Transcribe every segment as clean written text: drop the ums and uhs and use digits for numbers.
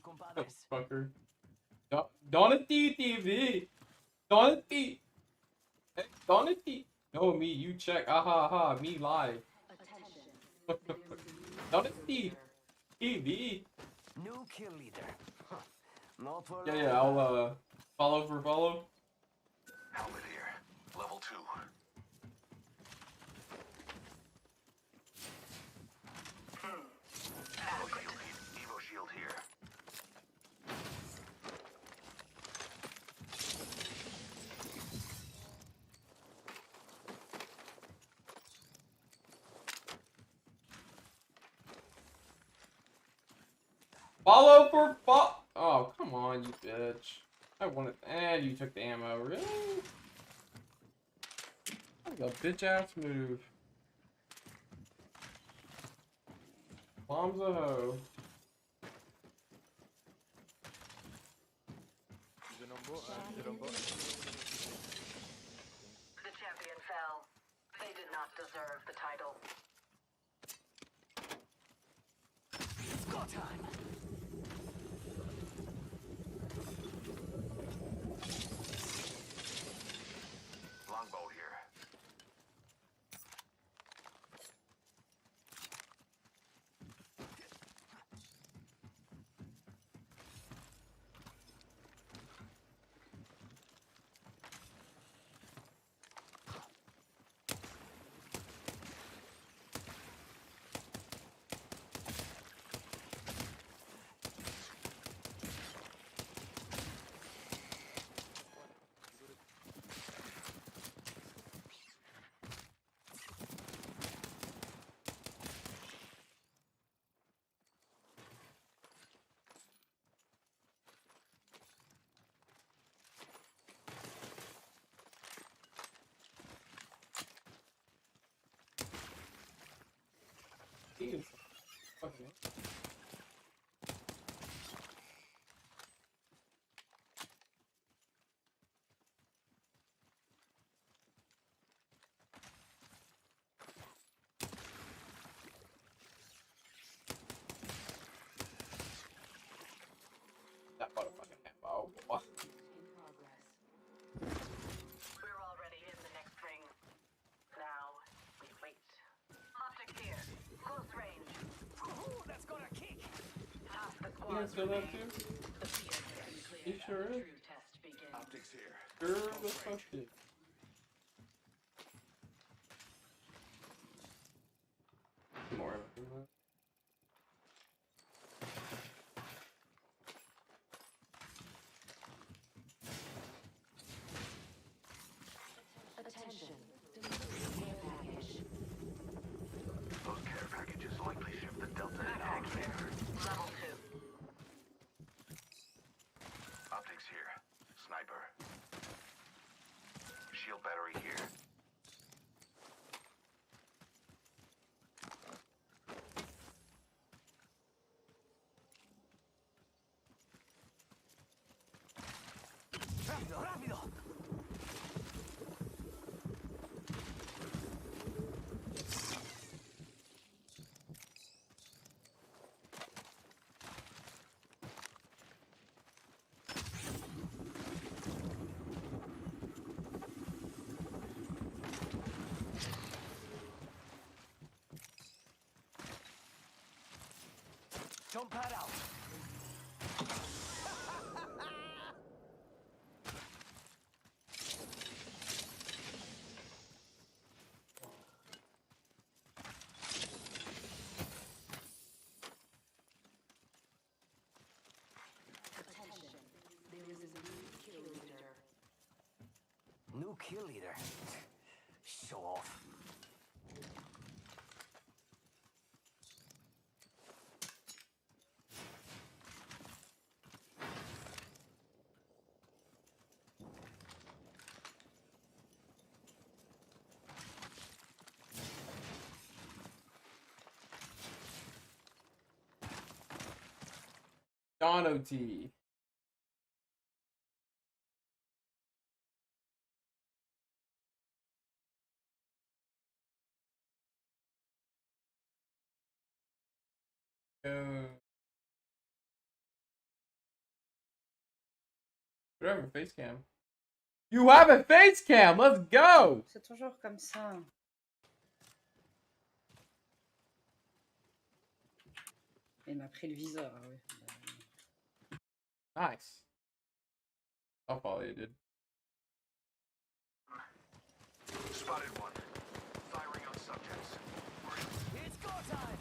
compadres. Fucker. Donati TV. Donati. Donati. No, me, you check. Aha, aha, me live. Donati TV. New kill leader. Not for Yeah, long yeah, now. I'll, follow for follow. Helmet here. Level 2. Evo shield here. Follow for Oh, come on, you bitch. I wanted. And you took the ammo. Really? Like a bitch ass move. Bombs a hoe. The champion fell. They did not deserve the title. It's go time. Longbow here. He is fucking. That motherfucking ammo. Oh, We're already in the next ring. Now, we wait. Optics here. Close range. Ooh, that's gonna kick. Half the you squad guys feel that remains. too? The field has been cleared. You sure and the is? true test begins. Optics here. Sure the fuck did. More of it. Attention. Delivery care package. Those care packages likely ship the Delta ag here. Level 2. Optics here. Sniper. Shield battery here. Rápido, rápido. Jump pad out. Attention. There is a new kill leader. New kill leader. Show off. Dono T. Whatever, face cam. You have a face cam! Let's go! C'est toujours comme ça. Il m'a pris le viseur, ah oui. Nice. I'll follow you, dude. Spotted one. Firing on subjects. It's go time!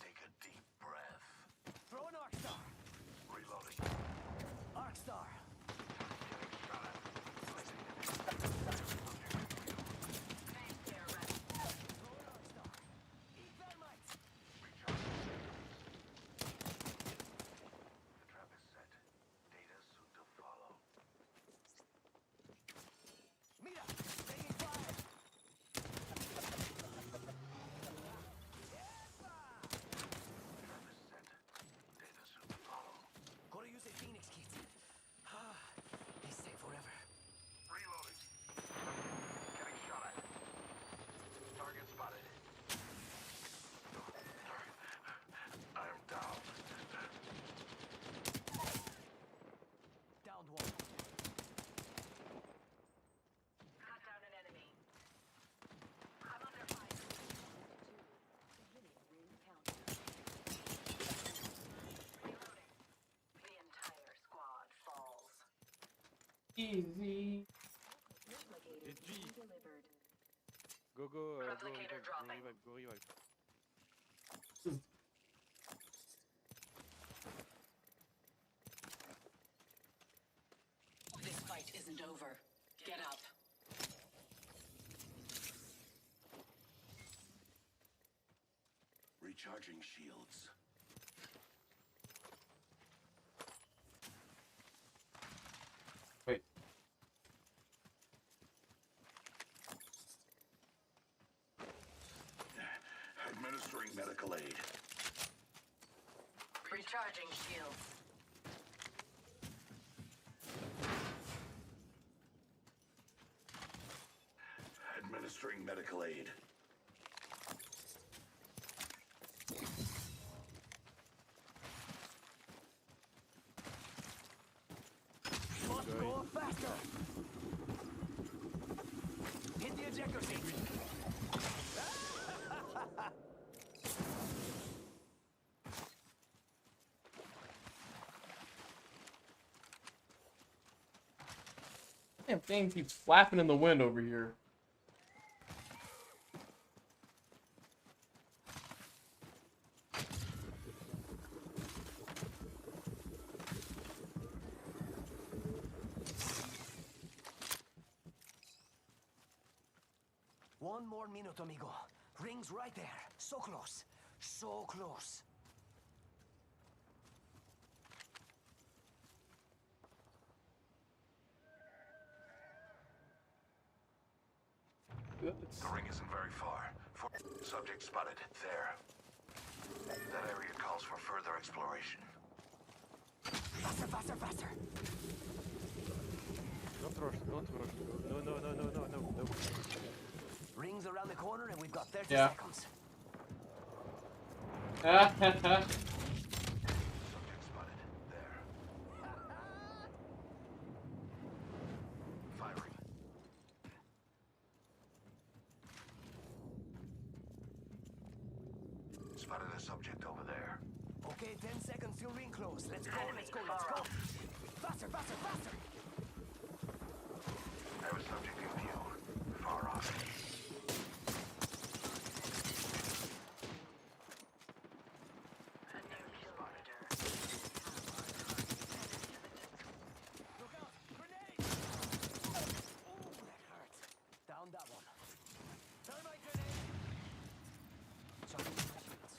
Take a deep breath. Throw an Arc Star! Reloading. Arc Star! Getting shot at. Main care ready. Throw an Arc Star! Eat thermite! The trap is set. Data soon to follow. Mira! Taking fire! Trap is set. Data soon to follow. Gotta use a Phoenix kit. They stay forever. Reloading. Getting shot at. Target spotted. I'm down. Downed one. Cut down an enemy. I'm under fire. Reloading. The entire squad falls. Easy. Delivered. Go, Replicator dropping. go revive. This fight isn't over. Get up. Recharging shields. Wait. Administering medical aid. Recharging shields. Administering medical aid. Must go faster! Hit the ejector seat! Damn thing keeps flapping in the wind over here. One more minute, amigo. Ring's right there. So close. So close. Good. The ring isn't very far. Subject spotted. There. That area calls for further exploration. Faster, faster, faster! Don't rush, don't rush. No. Ring's around the corner and we've got 30 Yeah. seconds. Subject spotted. There. Firing. Spotted a subject over there. Okay, 10 seconds till ring close. Let's go, let's go, let's go! Faster, faster, faster! I have a subject in view. Far off. A new kill leader. Look out! Grenade! Ooh, that hurt. Down that one. Thermite grenade! Charging my shields.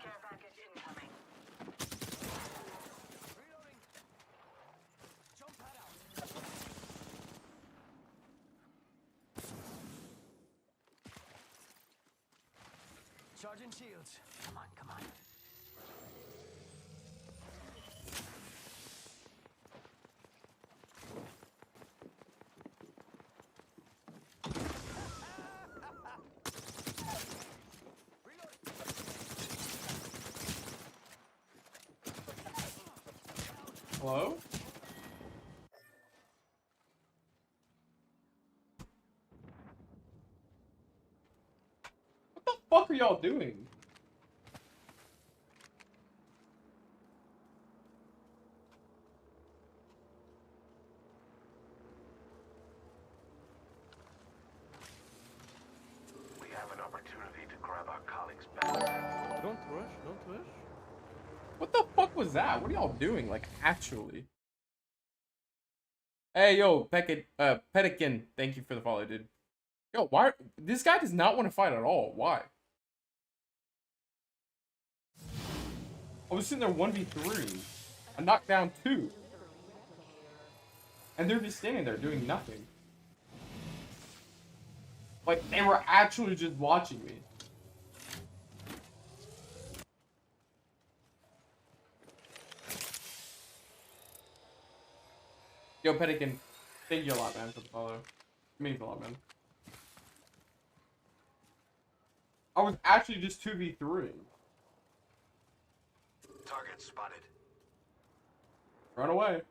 Care package incoming. Reloading! Jump pad out! Charging shields. Come on, come on. Hello? What the fuck are y'all doing? We have an opportunity to grab our colleagues back. Don't rush, don't rush. What the fuck was that? What are y'all doing? Like, actually. Hey, yo, Pelican, thank you for the follow, dude. Yo, why? This guy does not want to fight at all. Why? I was sitting there 1v3. I knocked down 2. And they're just standing there doing nothing. Like, they were actually just watching me. Yo, Pelican, thank you a lot, man, for the follow. It means a lot, man. I was actually just 2v3. Target spotted. Run away.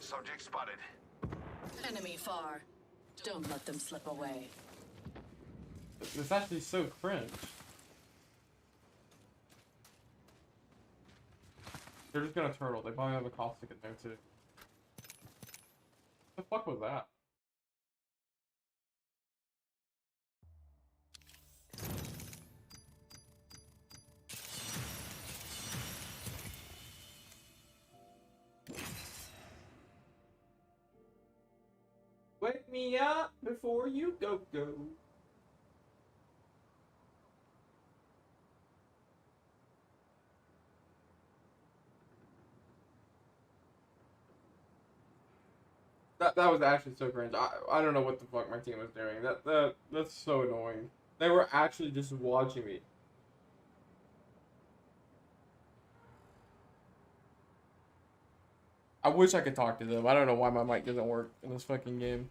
Subject spotted. Enemy far. Don't let them slip away. It's actually so cringe. They're just gonna turtle. They probably have a caustic in there too. What the fuck was that? Wake me up before you go. That was actually so cringe. I don't know what the fuck my team was doing. That's so annoying. They were actually just watching me. I wish I could talk to them. I don't know why my mic doesn't work in this fucking game.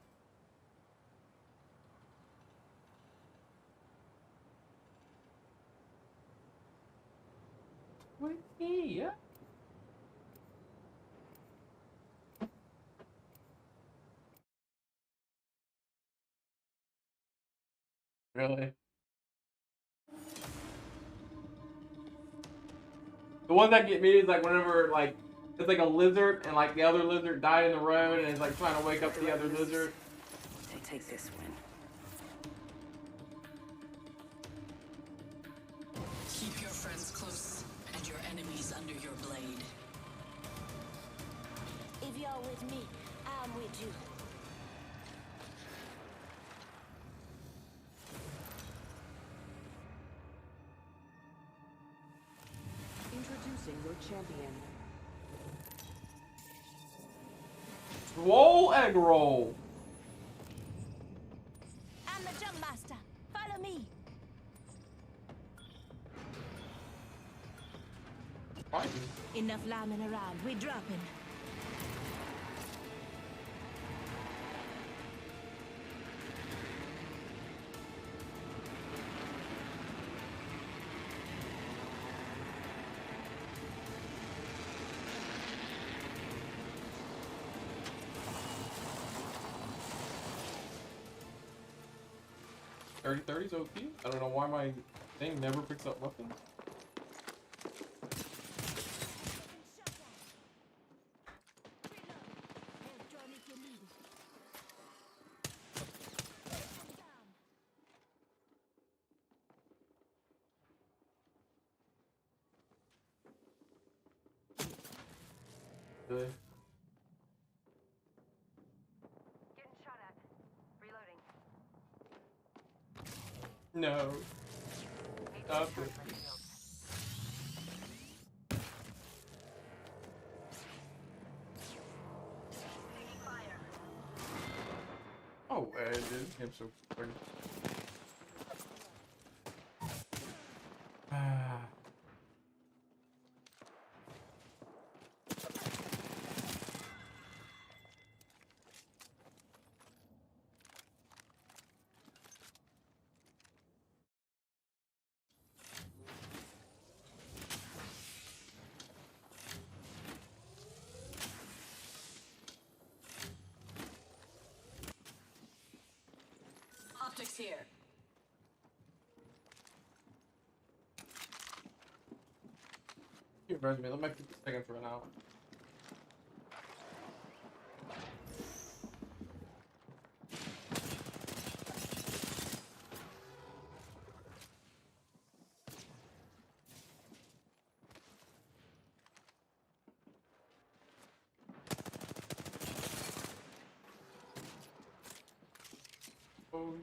Wake me up. Really? The ones that get me is like whenever like it's like a lizard and like the other lizard died in the road and it's like trying to wake up the other lizard. They take this win. Keep your friends close and your enemies under your blade. If you're with me, I'm with you. Introducing your champion. Roll egg roll. I'm the jump master. Follow me. Fine. Enough lambing around. We're dropping. .30's OP. I don't know why my thing never picks up weapons. Really? Getting shot at. Reloading. No. Stop it. Oh, dude, this game's so fucking. Optics here. You resume. Let me 50 seconds run out. Oh.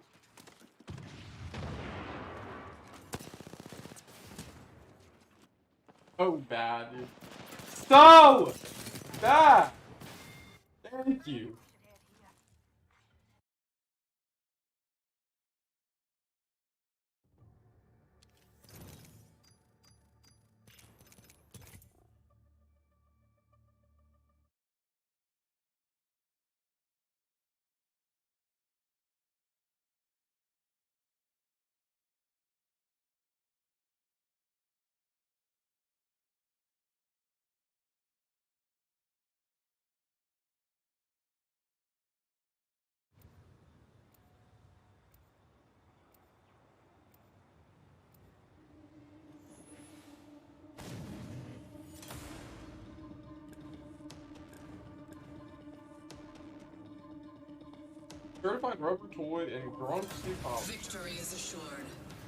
So bad, dude. So bad. Thank you. Certified rubber toy and grunt pop. Victory is assured,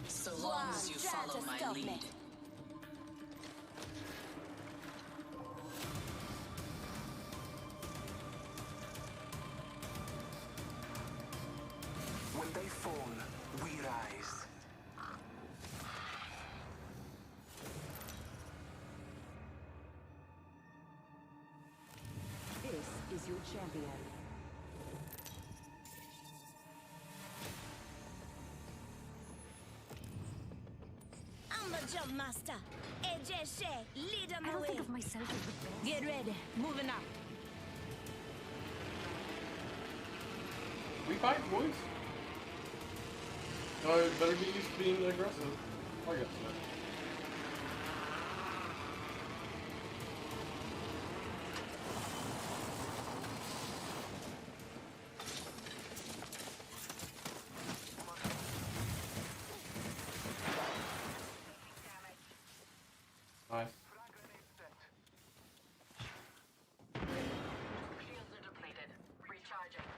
so long Wow, as you try follow to my stop me. lead. When they fall, we rise. This is your champion. I'm the jump master. AJ Shea, lead them I don't away. think of myself as the best. Get ready. Moving up. We fight, boys. No, better get used to being aggressive. I guess so. Nice. Shields are depleted. Recharging.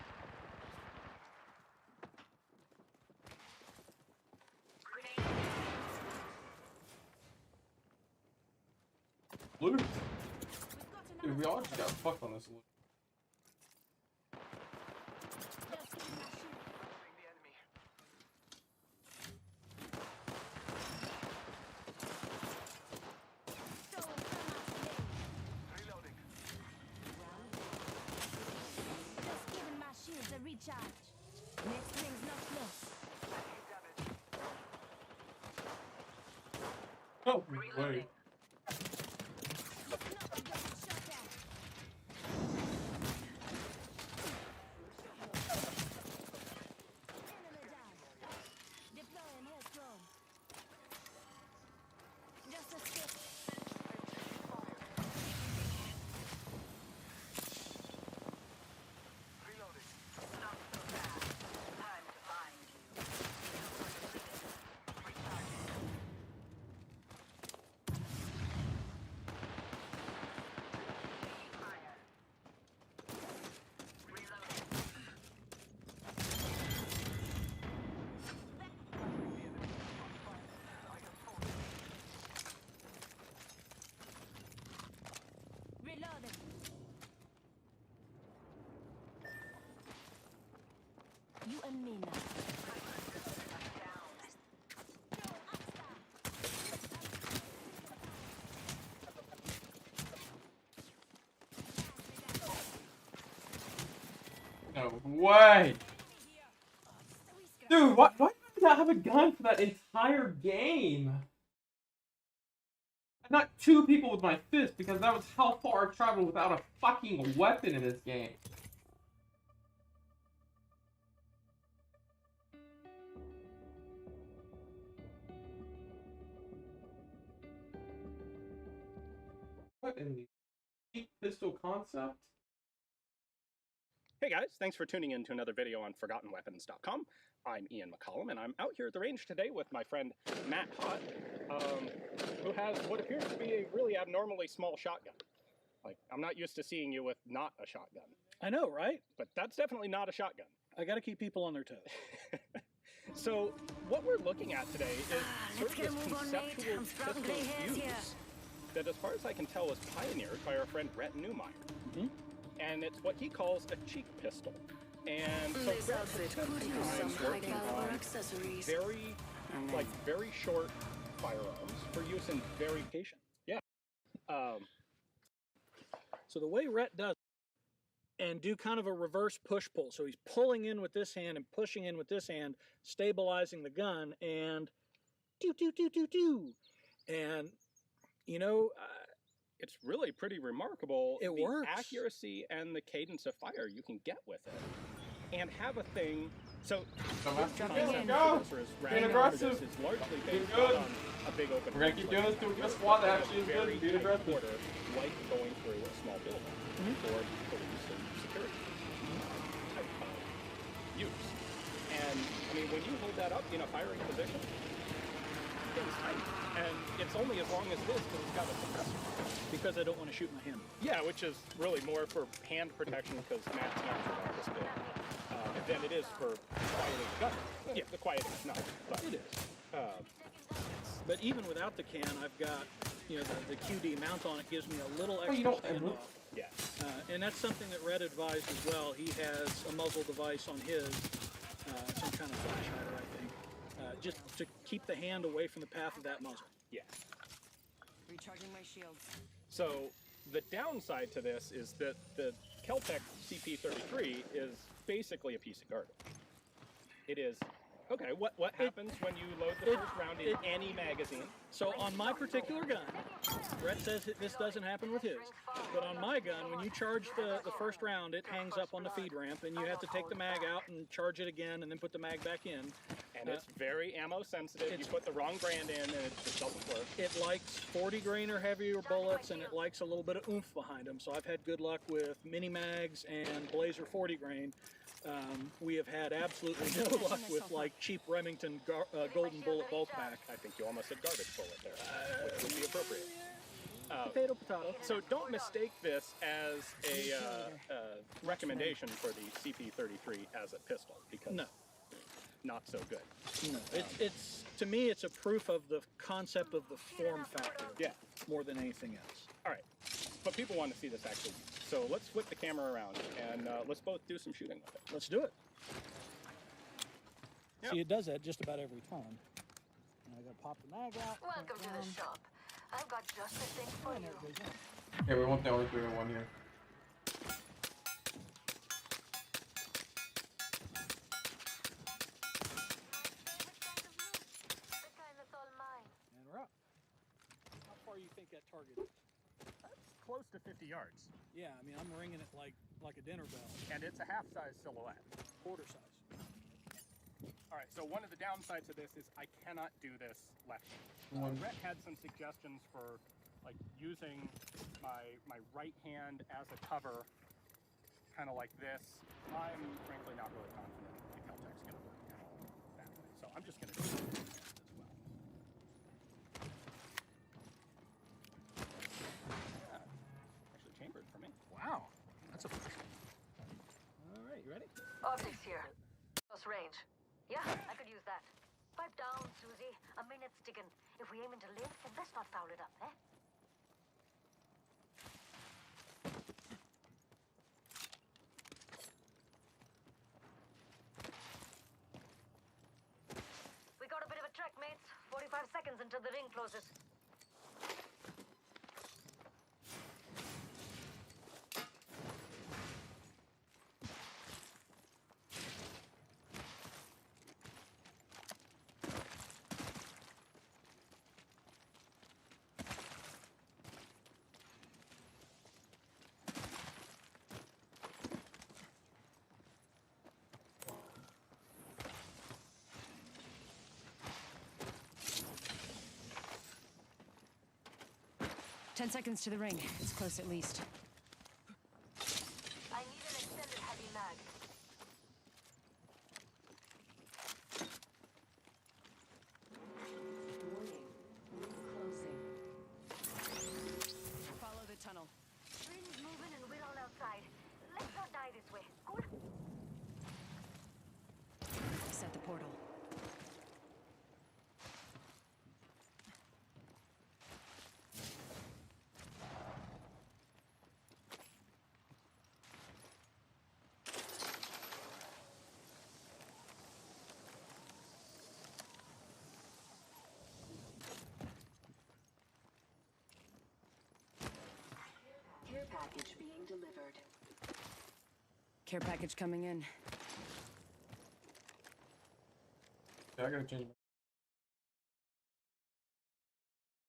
Grenade. Loot. We've got Dude, we all just got fucked on this loot. Just giving my shields a recharge. Next ring's not close. Oh, wait. Listen up, I'm getting shot at. Enemy down. Deploying headstrong. Just a skip. Not so fast. Time to find you. Recharging. Fire. Reloading. Reloading. You and me now. No way! Dude, why did I not have a gun for that entire game? I knocked 2 people with my fist because that was how far I traveled without a fucking weapon in this game. What in the cheap pistol concept? Hey guys, thanks for tuning in to another video on ForgottenWeapons.com. I'm Ian McCollum, and I'm out here at the range today with my friend Matt Hott, who has what appears to be a really abnormally small shotgun. Like, I'm not used to seeing you with not a shotgun. I know, right? But that's definitely not a shotgun. I got to keep people on their toes. So, what we're looking at today is sort let's of get a this move on, Nate. conceptual I'm sprouting pistol gray hairs use here. that, as far as I can tell, was pioneered by our friend Rhett Newmeyer. Mhm. And it's what he calls a cheek pistol. And so This Rhett outfit spent could some use time some working high-caliber on accessories. very short firearms for use in very patient. Yeah. So the way Rhett does it, and do kind of a reverse push-pull. So he's pulling in with this hand and pushing in with this hand, stabilizing the gun, and do. And, you know, It's really pretty remarkable It the works. accuracy and the cadence of fire you can get with it. And have a thing. So So this let's concept keep going. for this Get round aggressive. is largely Keep based good. on a big open We're gonna keep doing this till we get a squad that actually is good and be aggressive. Quarter, like going through a small building for police and security type of use. And I mean, when you hold that up in a firing position, things tight. And it's only as long as it is because it's got a suppressor. because I don't want to shoot my hand. Yeah, which is really more for hand protection because Matt's hands are about this big. Than it is for quieting the gun. Yeah, the quieting is not, but It is. But even without the can, I've got, you know, the QD mount on it gives me a little extra you don't- standoff. yeah. And that's something that Red advised as well. He has a muzzle device on his, some kind of flash hider, I think, just to keep the hand away from the path of that muzzle. Yeah. Recharging my shields. So the downside to this is that the Keltec CP33 is basically a piece of garbage. It is. Okay, what happens when you load the first round in any magazine? So on my particular gun, Brett says that this doesn't happen with his, but on my gun, when you charge the first round, it hangs up on the feed ramp, and you have to take the mag out and charge it again, and then put the mag back in. And it's very ammo sensitive. You put the wrong brand in, and it just doesn't work. It likes 40 grain or heavier bullets, and it likes a little bit of oomph behind them. So I've had good luck with mini mags and Blazer 40 grain. We have had absolutely no luck with like cheap Remington Golden Bullet bulk pack. I think you almost said garbage bullet there, which would be appropriate. Potato. So don't mistake this as a recommendation for the CP33 as a pistol, because No. not so good. No, it's to me, it's a proof of the concept of the form factor. Yeah. More than anything else. All right, but people want to see this actually. So let's flip the camera around and let's both do some shooting with it. Let's do it. Yeah. See, it does that just about every time. Now I gotta pop the mag out. Welcome to the shop. I've got just the thing for you. Yeah, we want the only 301 here. The kind that's all mine. And we're up. How far you think that target is? That's close to 50 yards, Yeah, I mean, I'm ringing it like a dinner bell, and it's a half-size silhouette. quarter size. All right, so one of the downsides of this is I cannot do this left. Rhett had some suggestions for like using my right hand as a cover, kind of like this. I'm frankly not really confident the Keltec's going to work at all that way, so I'm just going to do this as well. Yeah, actually chambered for me. Wow, that's a first. All right, you ready? Optics here. Close range. Yeah, I could use that. Pipe down, Susie. A minute's ticking. If we aiming to live, then let's not foul it up, eh? We got a bit of a trek, mates. 45 seconds until the ring closes. Ten seconds to the ring. It's close at least. I need an extended heavy mag. Care package coming in. Yeah, I gotta change.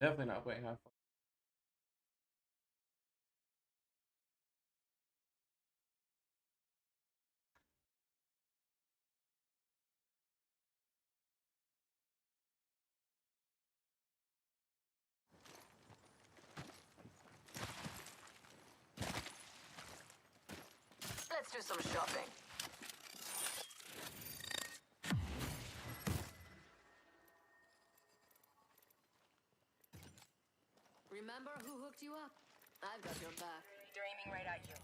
Definitely not playing half. Let's do some shopping. Remember who hooked you up? I've got your back. They're aiming right at you.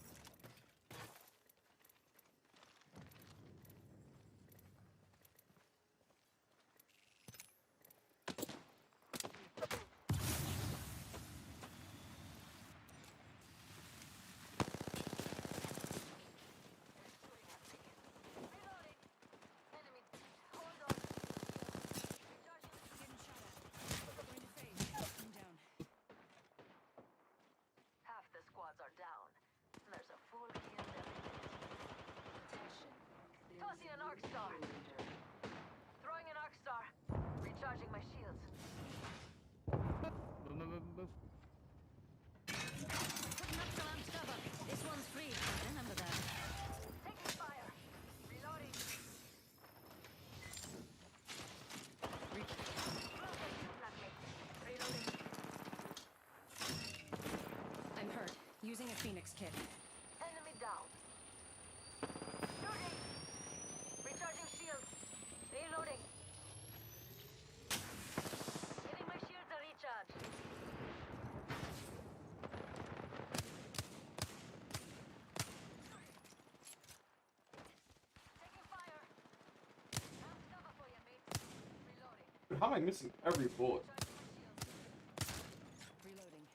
Enemy. Hold on. Getting shot at. Going to phase. I'm down. Half the squads are down. There's a full kill every Tossing an arc star. Throwing an arc star. Recharging my shields. Putting up some amped cover. This one's free. Remember that. Taking fire. Reloading. Reloading. I'm hurt. Using a Phoenix kit. Enemy down. Shooting. Recharging shields. Reloading. Giving my shields a recharge. Taking fire. Amped cover for you, mates. Reloading. Dude, how am I missing every bullet? Reloading.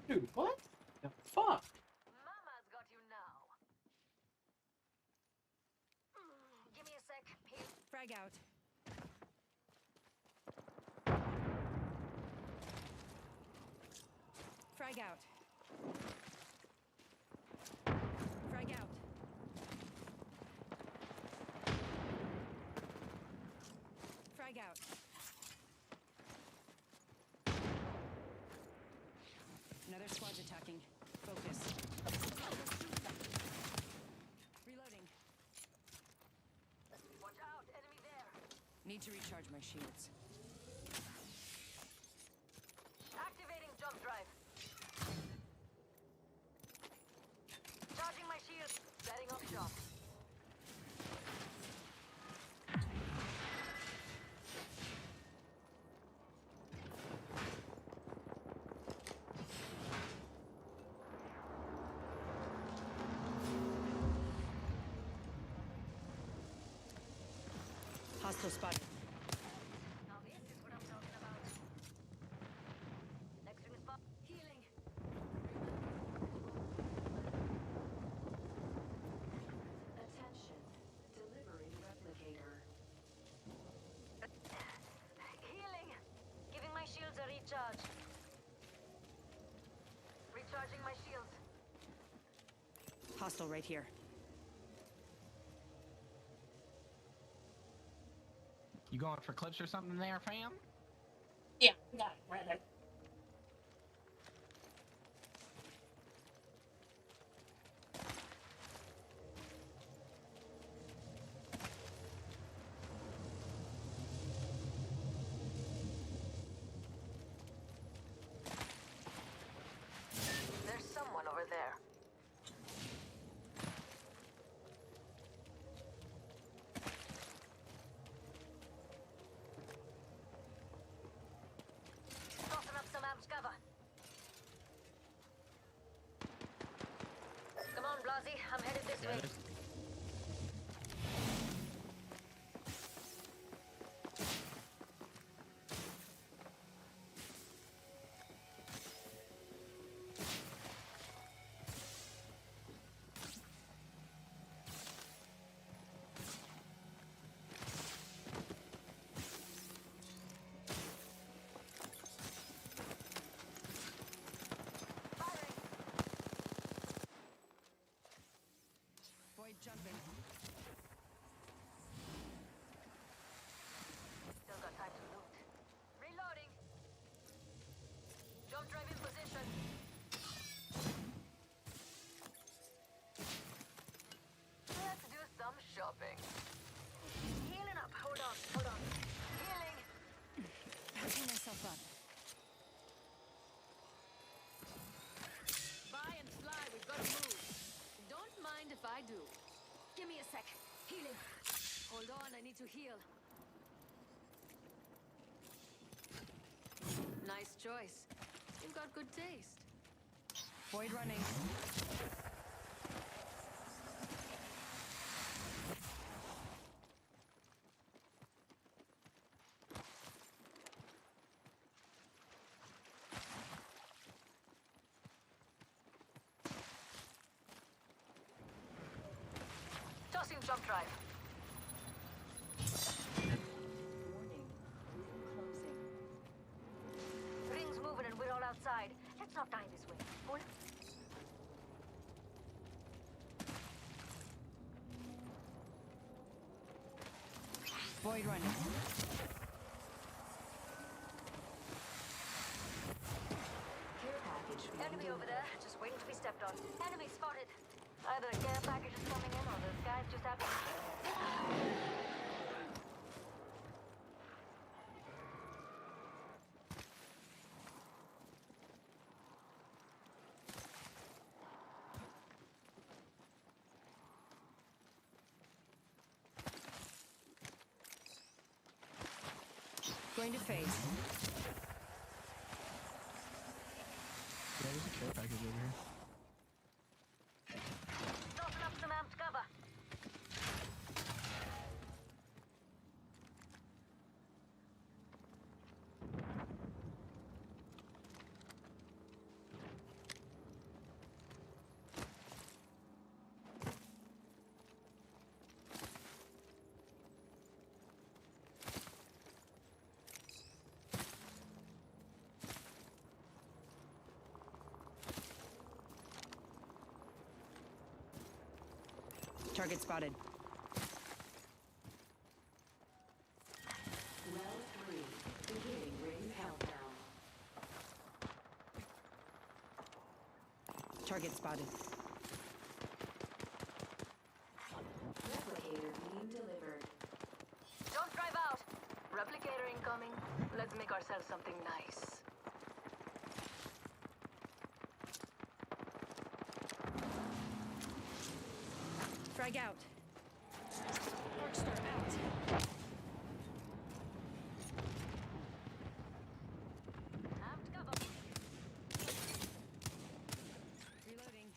Dude, what? The fuck? Mama's got you now. Give me a sec. Here. Frag out. Frag out. Frag out. Frag out. Another squad's attacking. Focus. Reloading. Watch out. Enemy there. Need to recharge my shields. Activating jump drive. Charging my shield. Setting off shot. Hostile spotted. Now this is what I'm talking about. Next ring spot. Healing. Attention. Delivering replicator. Healing. Giving my shields a recharge. Recharging my shields. Hostile right here. You going for clips or something there, fam? Yeah, got it, right there. There's someone over there. Tossing up some amps cover. Come on, Blasey. I'm headed this way. Firing. to heal. Nice choice. You've got good taste. Void running. Tossing jump drive. Warning. Closing. Ring's moving and we're all outside. Let's not die this way. Pull. Void running. Enemy over there, just waiting to be stepped on. Enemy spotted. Either a care package is coming in or the guys just have Going to phase. Yeah, there's a care package over here. tossing up some amped cover. Target spotted. Round 3. Beginning ring countdown. Target spotted. Replicator being delivered. Don't drive out. Replicator incoming. Let's make ourselves something nice. Frag out. Arcstar out. Amped cover. Reloading.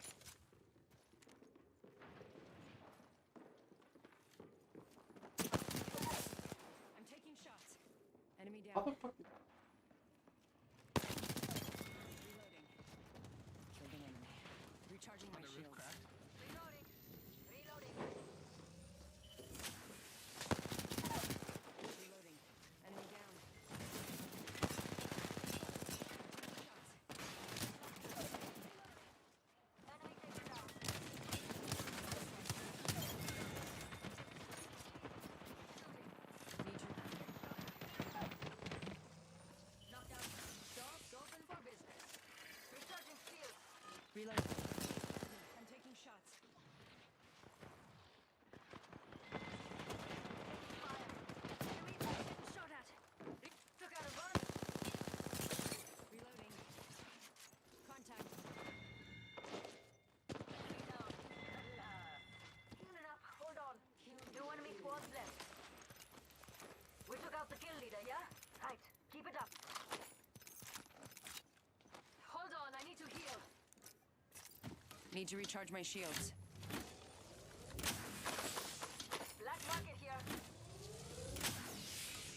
I'm taking shots. Enemy How down. the fuck? Reloading. Killed an enemy. Recharging my shield. Reloading. Reloading. Reloading. Enemy down. Enemy taken down. Need you. Knocked out. Dogs open for business. Recharging shield. Reloading. I'm taking shots. Fire. Enemy getting shot at. Took out a run. Reloading. Contact. Enemy down. Healing up. Hold on. Two enemy squads left. We took out the kill leader, yeah? Right. Keep it up. Hold on. I need to heal. Need to recharge my shields. Black market here.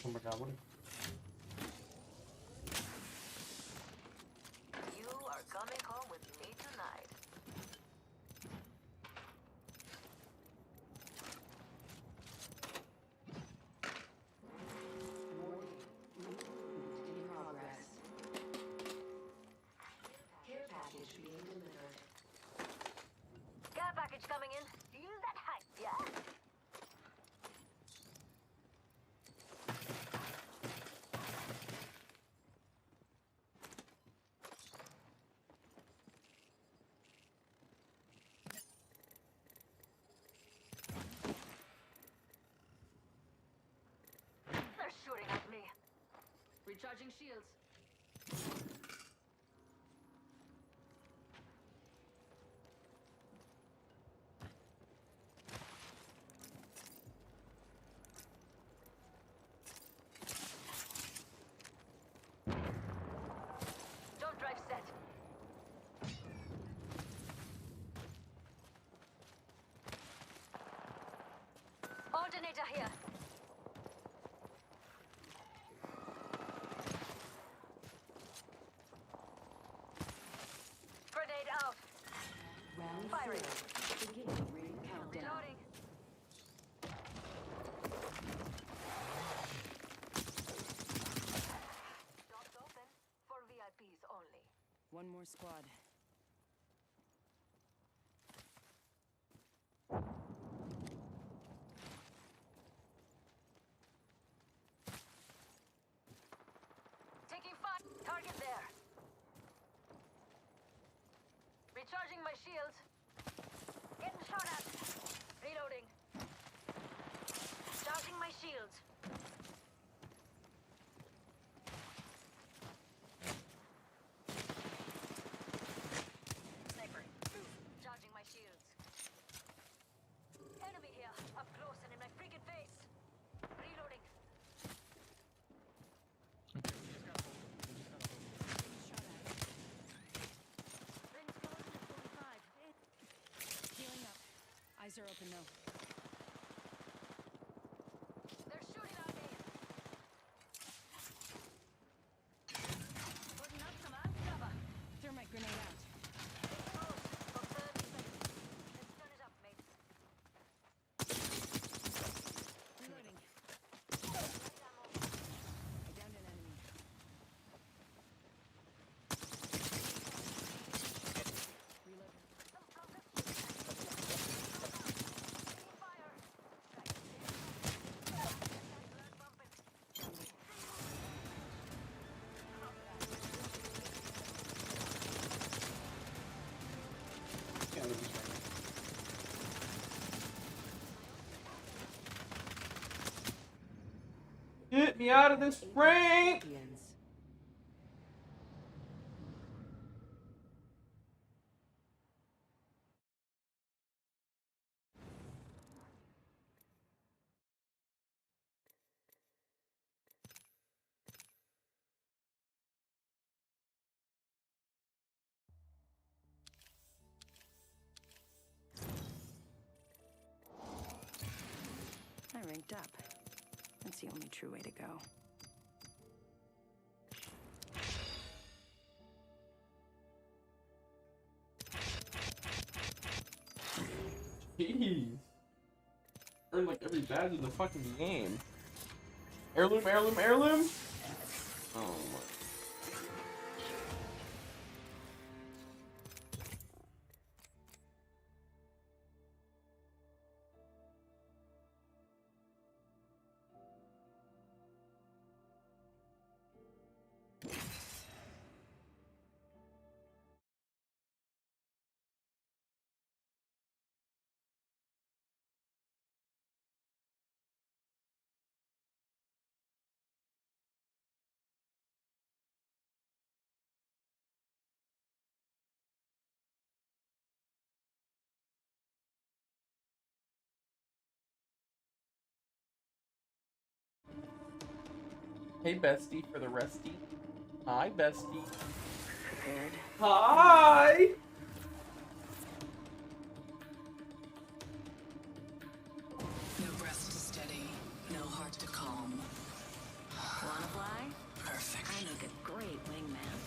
Oh my god, what? You are coming home with me tonight. In progress. Care package being delivered. Care package coming in. Feel that hype, yeah? They're shooting at me. Recharging shields. more squad. Taking fire. Target there. Recharging my shields. Getting shot at. Reloading. Charging my shields. Sniper. Charging my shields. Enemy here. Up close and in my freaking face. Reloading. Rings close to 45. Healing up. Eyes are open though. They're shooting at me. Putting up some ass cover. Thermite grenade out. It's close. For 30 seconds. Let's turn it up, mates. Reloading. Light ammo. I downed an enemy. Reload. Some contact. Taking fire. Right. Blood pumping. Get me out of this frame! I ranked up. That's the only true way to go. Jeez. Earned like every badge in the fucking game. Heirloom, heirloom, heirloom? Oh my. Hey bestie for the resty. Hi bestie. Prepared. Hi! No breath to steady, no heart to calm. Wanna fly? Perfect. I make a great wingman.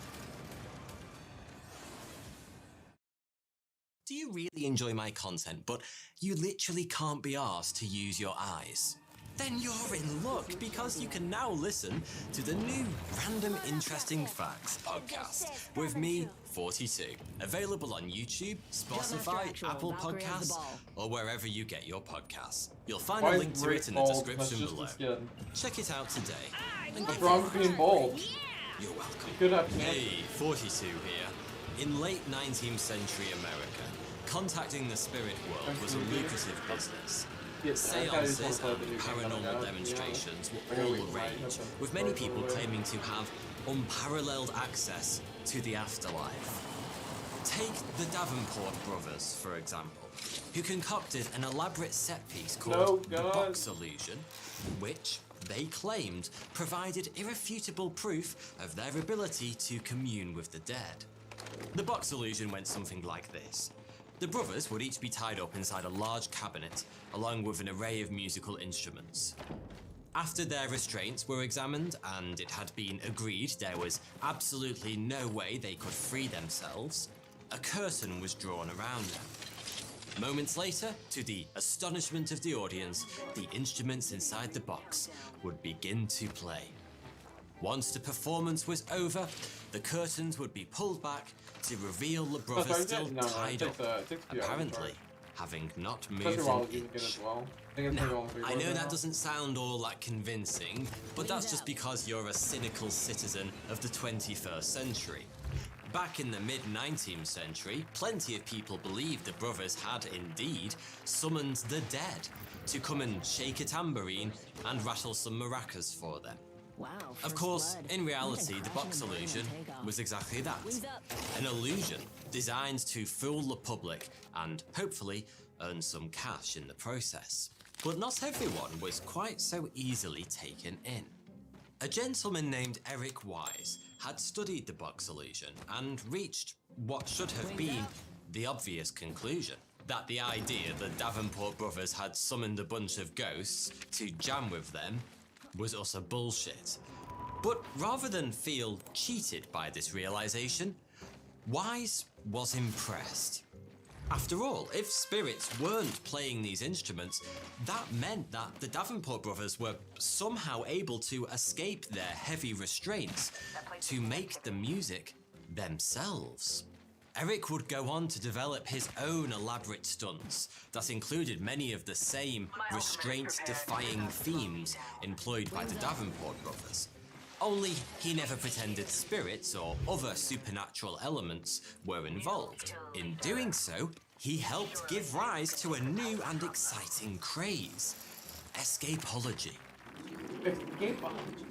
Do you really enjoy my content, but you literally can't be asked to use your eyes? Then you're in luck, because you can now listen to the new Random Interesting Facts podcast with me, 42. Available on YouTube, Spotify, Apple Podcasts, or wherever you get your podcasts. You'll find a link to it in the description below. Check it out today. And What's wrong with being bold? You're welcome. Good up, man. Hey, 42 here. In late 19th century America, contacting the spirit world was a lucrative business. Seances and paranormal demonstrations were all the rage, with many people claiming to have unparalleled access to the afterlife. Take the Davenport brothers, for example, who concocted an elaborate set piece called the Box Illusion, which they claimed provided irrefutable proof of their ability to commune with the dead. The Box Illusion went something like this. The brothers would each be tied up inside a large cabinet, along with an array of musical instruments. After their restraints were examined, and it had been agreed there was absolutely no way they could free themselves, a curtain was drawn around them. Moments later, to the astonishment of the audience, the instruments inside the box would begin to play. Once the performance was over, the curtains would be pulled back to reveal the brothers still tied up, apparently having not moved an inch. Now, I know that doesn't sound all that convincing, but that's just because you're a cynical citizen of the 21st century. Back in the mid-19th century, plenty of people believed the brothers had indeed summoned the dead to come and shake a tambourine and rattle some maracas for them. Wow, of course, in reality, the box illusion was exactly that. An illusion designed to fool the public and hopefully earn some cash in the process. But not everyone was quite so easily taken in. A gentleman named Eric Wise had studied the box illusion and reached what should have been the obvious conclusion, that the idea the Davenport brothers had summoned a bunch of ghosts to jam with them was utter bullshit. But rather than feel cheated by this realization, Wise was impressed. After all, if spirits weren't playing these instruments, that meant that the Davenport brothers were somehow able to escape their heavy restraints to make the music themselves. Eric would go on to develop his own elaborate stunts that included many of the same restraint-defying themes employed by the Davenport brothers. Only he never pretended spirits or other supernatural elements were involved. In doing so, he helped give rise to a new and exciting craze: escapology. Escapology.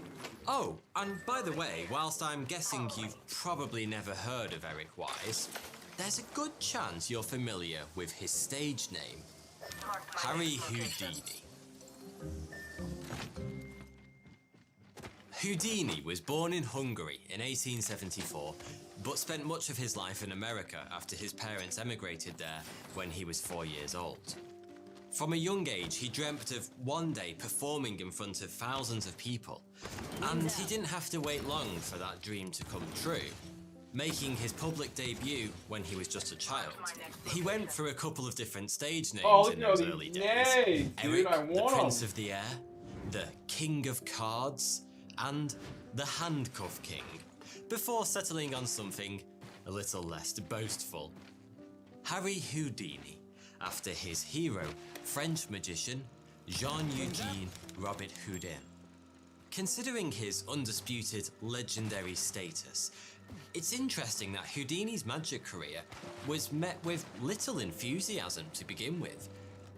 Oh, and by the way, whilst I'm guessing you've probably never heard of Eric Wise, there's a good chance you're familiar with his stage name, Harry Houdini. Houdini was born in Hungary in 1874, but spent much of his life in America after his parents emigrated there when he was 4 years old. From a young age, he dreamt of one day performing in front of thousands of people, and he didn't have to wait long for that dream to come true. Making his public debut when he was just a child, he went through a couple of different stage names in those early days. Eric, the Prince of the Air, the King of Cards, and the Handcuff King, before settling on something a little less boastful: Harry Houdini, after his hero, French magician Jean-Eugène Robert Houdin. Considering his undisputed legendary status, it's interesting that Houdini's magic career was met with little enthusiasm to begin with.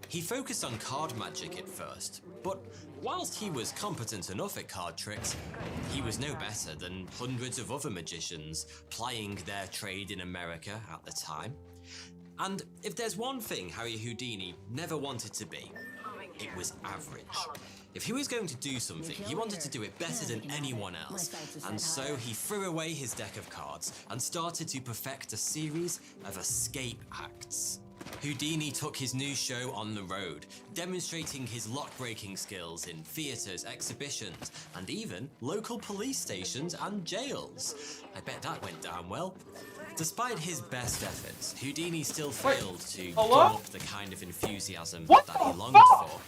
He focused on card magic at first, but whilst he was competent enough at card tricks, he was no better than hundreds of other magicians plying their trade in America at the time. And if there's one thing Harry Houdini never wanted to be, it was average. If he was going to do something, he wanted to do it better than anyone else, and so he threw away his deck of cards and started to perfect a series of escape acts. Houdini took his new show on the road, demonstrating his lock-breaking skills in theatres, exhibitions, and even local police stations and jails. I bet that went down well. Despite his best efforts, Houdini still failed to drum up the kind of enthusiasm that he longed for.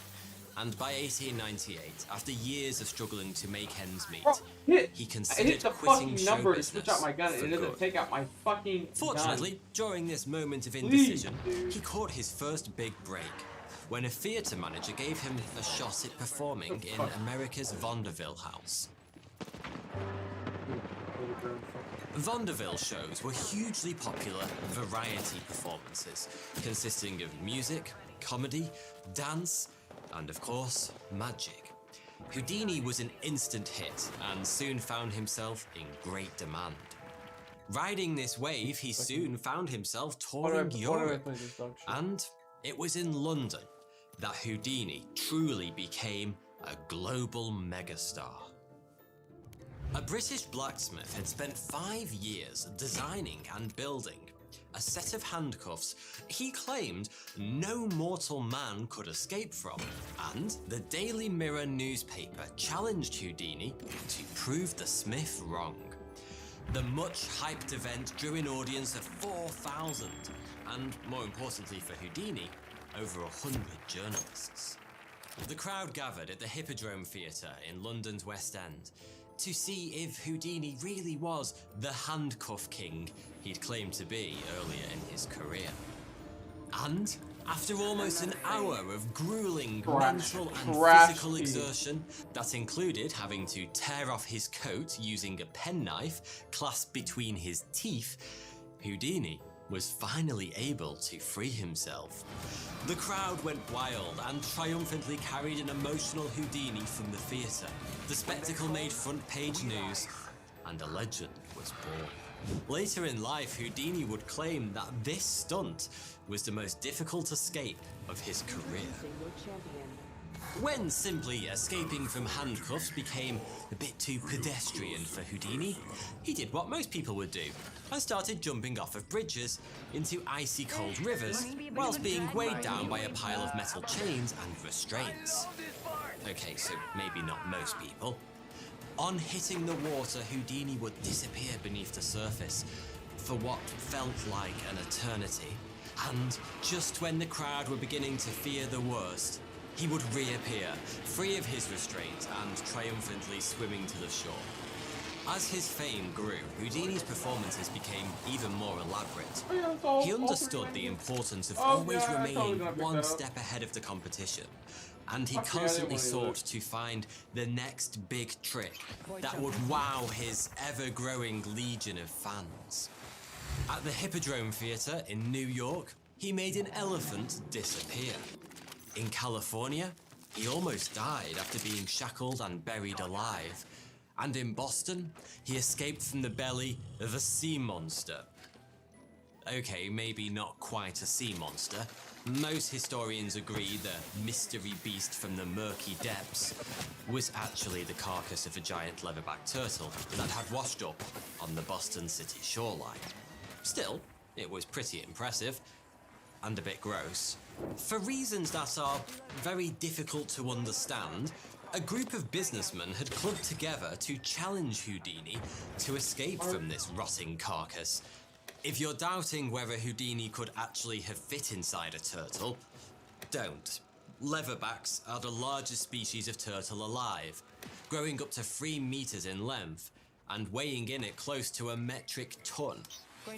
And by 1898, after years of struggling to make ends meet, he considered quitting show business out my gun and it doesn't take out my fucking Fortunately, gun. During this moment of indecision, he caught his first big break when a theatre manager gave him a shot at performing in America's Vaudeville House. Vaudeville shows were hugely popular variety performances, consisting of music, comedy, dance, and of course, magic. Houdini was an instant hit and soon found himself in great demand. Riding this wave, he soon found himself touring Europe, and it was in London that Houdini truly became a global megastar. A British blacksmith had spent 5 years designing and building a set of handcuffs he claimed no mortal man could escape from, and the Daily Mirror newspaper challenged Houdini to prove the smith wrong. The much-hyped event drew an audience of 4,000, and more importantly for Houdini, over 100 journalists. The crowd gathered at the Hippodrome Theatre in London's West End. to see if Houdini really was the handcuff king he'd claimed to be earlier in his career. And after almost an hour of grueling mental and physical exertion that included having to tear off his coat using a penknife clasped between his teeth, Houdini was finally able to free himself. The crowd went wild and triumphantly carried an emotional Houdini from the theatre. The spectacle made front-page news, and a legend was born. Later in life, Houdini would claim that this stunt was the most difficult escape of his career. When simply escaping from handcuffs became a bit too pedestrian for Houdini, he did what most people would do and started jumping off of bridges into icy cold rivers whilst being weighed down by a pile of metal chains and restraints. Okay, so maybe not most people. On hitting the water, Houdini would disappear beneath the surface for what felt like an eternity. And just when the crowd were beginning to fear the worst, he would reappear, free of his restraints and triumphantly swimming to the shore. As his fame grew, Houdini's performances became even more elaborate. He understood the importance of always remaining one step ahead of the competition, and he constantly sought to find the next big trick that would wow his ever-growing legion of fans. At the Hippodrome Theatre in New York, he made an elephant disappear. In California, he almost died after being shackled and buried alive. And in Boston, he escaped from the belly of a sea monster. Okay, maybe not quite a sea monster. Most historians agree the mystery beast from the murky depths was actually the carcass of a giant leatherback turtle that had washed up on the Boston City shoreline. Still, it was pretty impressive, and a bit gross. For reasons that are very difficult to understand, a group of businessmen had clubbed together to challenge Houdini to escape from this rotting carcass. If you're doubting whether Houdini could actually have fit inside a turtle, don't. Leatherbacks are the largest species of turtle alive, growing up to 3 meters in length and weighing in at close to a metric ton.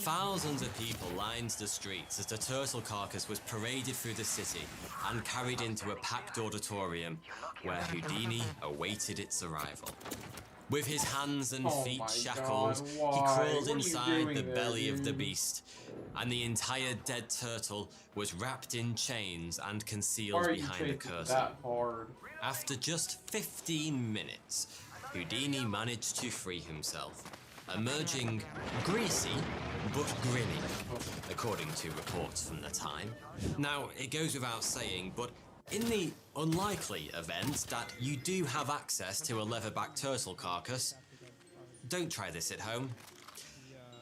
Thousands of people lined the streets as the turtle carcass was paraded through the city and carried into a packed auditorium where Houdini awaited its arrival. With his hands and feet shackled, he crawled inside the belly of the beast, and the entire dead turtle was wrapped in chains and concealed behind a curtain. After just 15 minutes, Houdini managed to free himself, emerging greasy but grinning, according to reports from the time. Now, it goes without saying, but in the unlikely event that you do have access to a leatherback turtle carcass, don't try this at home.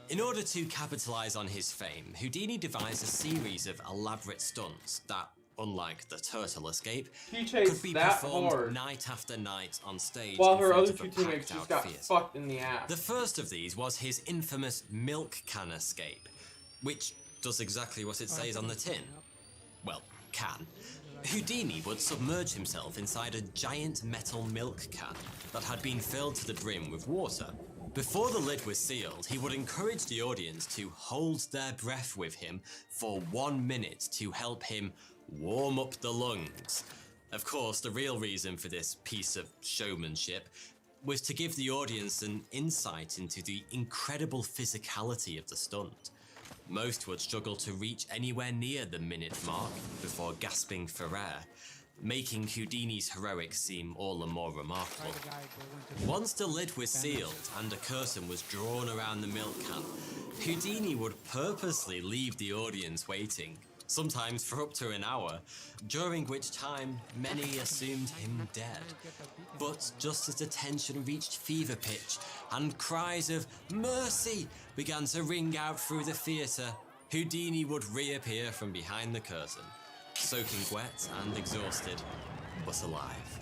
In order to capitalize on his fame, Houdini devised a series of elaborate stunts that, unlike the turtle escape, could be performed night after night on stage while her in front other of two a teammates just got packed-out fucked in the ass. The first of these was his infamous milk can escape, which does exactly what it says on the tin. Well, can. Houdini would submerge himself inside a giant metal milk can that had been filled to the brim with water. Before the lid was sealed, he would encourage the audience to hold their breath with him for 1 minute to help him warm up the lungs. Of course, the real reason for this piece of showmanship was to give the audience an insight into the incredible physicality of the stunt. Most would struggle to reach anywhere near the minute mark before gasping for air, making Houdini's heroics seem all the more remarkable. Once the lid was sealed and a curtain was drawn around the milk can, Houdini would purposely leave the audience waiting, sometimes for up to an hour, during which time many assumed him dead. But just as the tension reached fever pitch and cries of "mercy" began to ring out through the theatre, Houdini would reappear from behind the curtain, soaking wet and exhausted, but alive.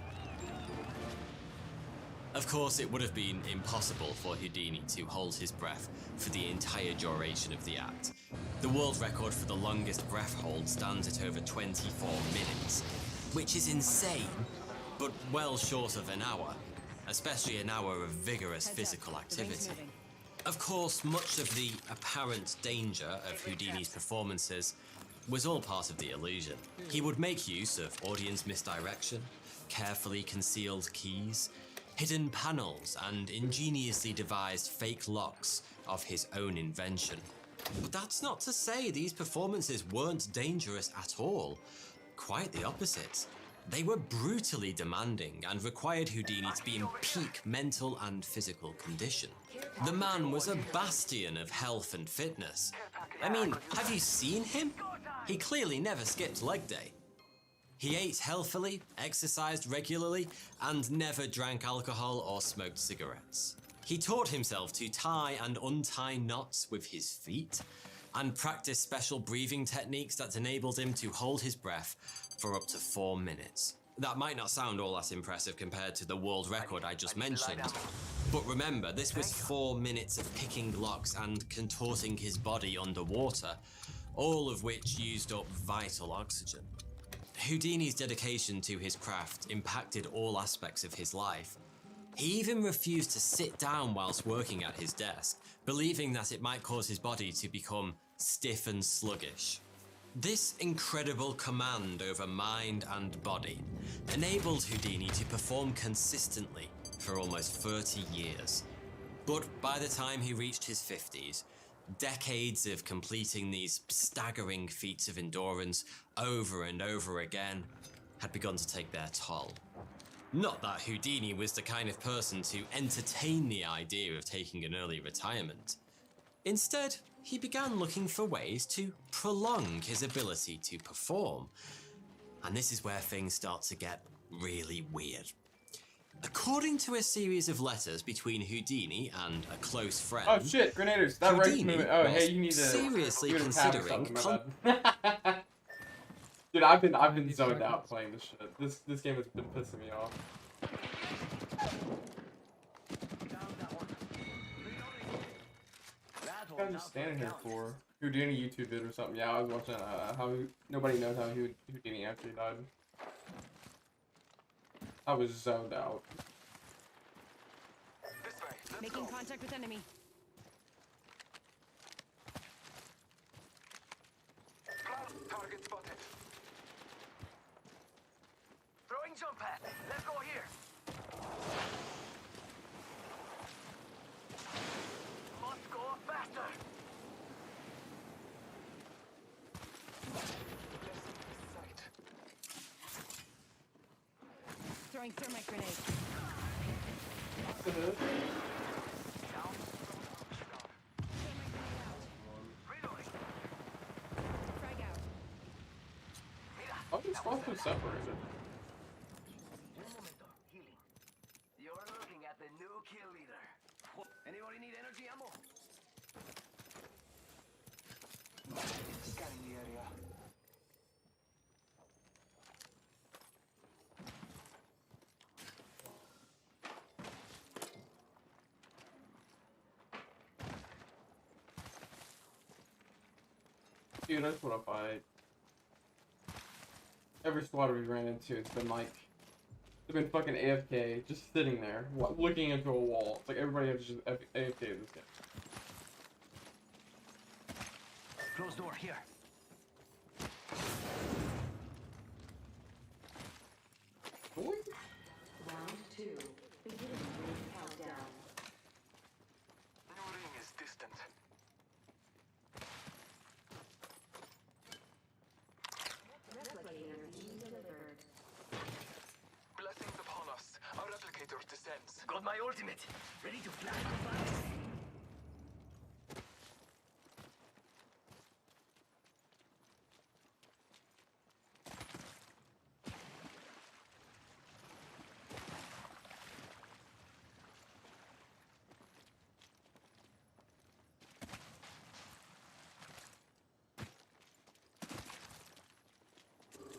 Of course, it would have been impossible for Houdini to hold his breath for the entire duration of the act. The world record for the longest breath hold stands at over 24 minutes, which is insane, but well short of an hour. especially an hour of vigorous physical activity. Of course, much of the apparent danger of Houdini's performances was all part of the illusion. He would make use of audience misdirection, carefully concealed keys, hidden panels, and ingeniously devised fake locks of his own invention. But that's not to say these performances weren't dangerous at all. Quite the opposite. They were brutally demanding and required Houdini to be in peak mental and physical condition. The man was a bastion of health and fitness. I mean, have you seen him? He clearly never skipped leg day. He ate healthily, exercised regularly, and never drank alcohol or smoked cigarettes. He taught himself to tie and untie knots with his feet, and practiced special breathing techniques that enabled him to hold his breath for up to 4 minutes. That might not sound all that impressive compared to the world record I just mentioned, but remember, this was 4 minutes of picking locks and contorting his body underwater, all of which used up vital oxygen. Houdini's dedication to his craft impacted all aspects of his life. He even refused to sit down whilst working at his desk, believing that it might cause his body to become stiff and sluggish. This incredible command over mind and body enabled Houdini to perform consistently for almost 30 years. But by the time he reached his 50s, decades of completing these staggering feats of endurance over and over again had begun to take their toll. Not that Houdini was the kind of person to entertain the idea of taking an early retirement. Instead, he began looking for ways to prolong his ability to perform. And this is where things start to get really weird. According to a series of letters between Houdini and a close friend... Oh shit, grenaders! That right movement. Oh, hey, you need to... seriously considering... Dude, I've been zoned out playing this shit. This game has been pissing me off. What am I just standing here for? Houdini YouTube vid or something. Yeah, I was watching how nobody knows how Houdini actually died. I was zoned out. Making contact with enemy. Target spotted. Throwing jump pad. Let's go here. Must go faster. Throwing thermite grenade. How are these spots so separated? Un momento, healing. You're looking at the new kill leader. Anybody need energy ammo? Scanning the area. Dude, I just want to fight. Every squad we ran into, it's been like, they've been fucking AFK, just sitting there, looking into a wall. It's like everybody has just AFK this game. Closed door here. Round 2. Beginning ring countdown. New ring is distant. Replicator being delivered. Blessings upon us. Our replicator descends. Got my ultimate. Ready to fly to fast.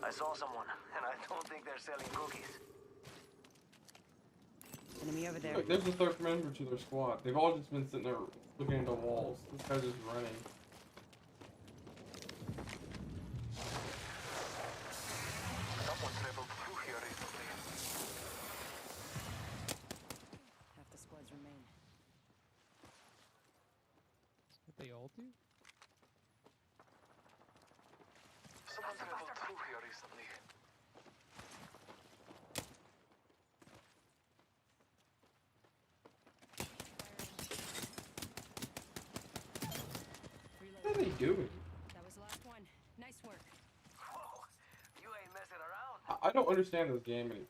I saw someone, and I don't think they're selling cookies. Enemy over there. Look, there's a third member to their squad. They've all just been sitting there looking into walls. This guy's just running. Someone traveled through here recently. ulti? Someone's leveled 2 here recently. What are they doing? That was the last one. Nice work. Whoa, you ain't messing around. I don't understand this game anymore.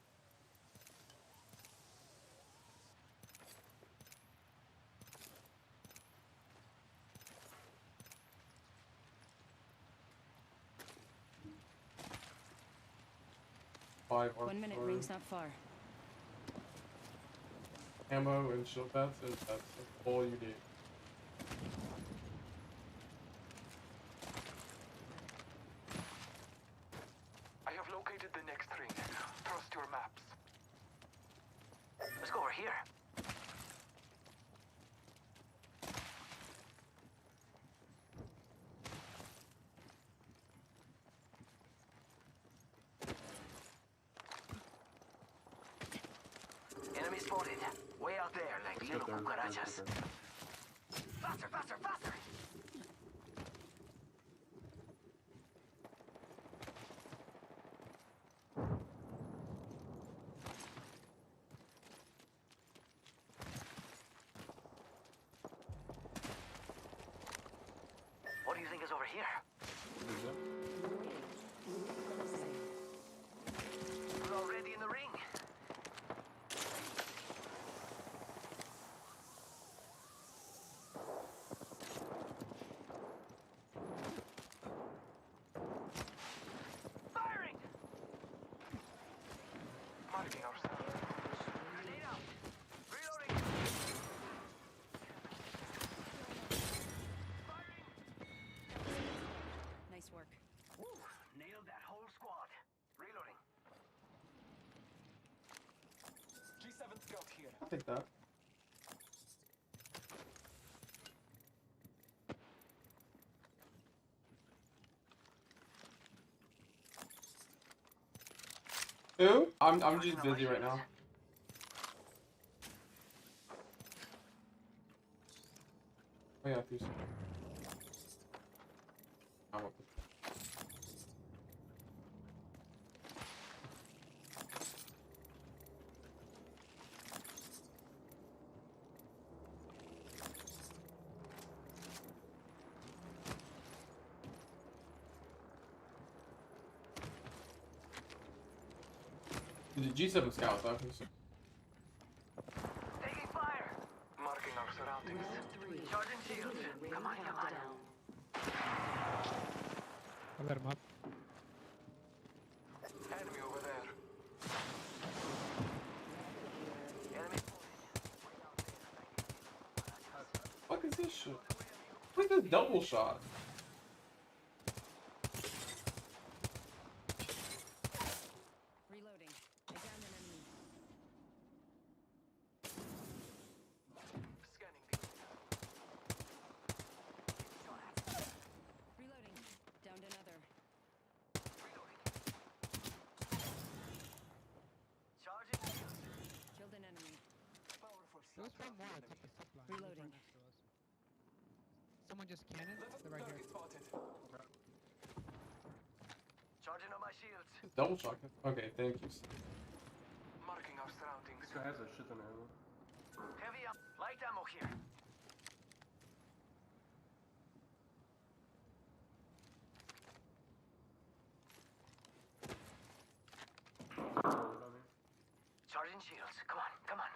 Five 1 minute, arc ring's not far. ammo and shield pads, that's all you need. I have located the next ring. Trust your maps. Let's go over here. Enemy spotted. Way out there, like little cucarachas. Faster, faster, faster! What do you think is over here? We're already in the ring. Firing! Marking ourselves. Grenade out. Reloading. Firing. Nice work. Woo, nailed that whole squad. Reloading. G7 scout here. I'll take that. Who? I'm just busy right now. Oh yeah, please. I want this. The G7 scouts, obviously. Taking fire. Marking our surroundings. Charging shields. Come on, come on. I got him up. Enemy over there. Enemy. What is this shit? What is this double shot? Reloading. I downed an enemy. Scanning the Reloading. Downed another. Charging shields. Killed an enemy. powerful There was shot. one more at the zip line. He was Reloading. right next to us. Someone just cannon. They're right here. Spotted. Charging on my shields. Double shot. Okay, thank you. Marking our surroundings. This guy has a shit ton of ammo. Heavy up. Light ammo here. Charging shields. Come on, come on.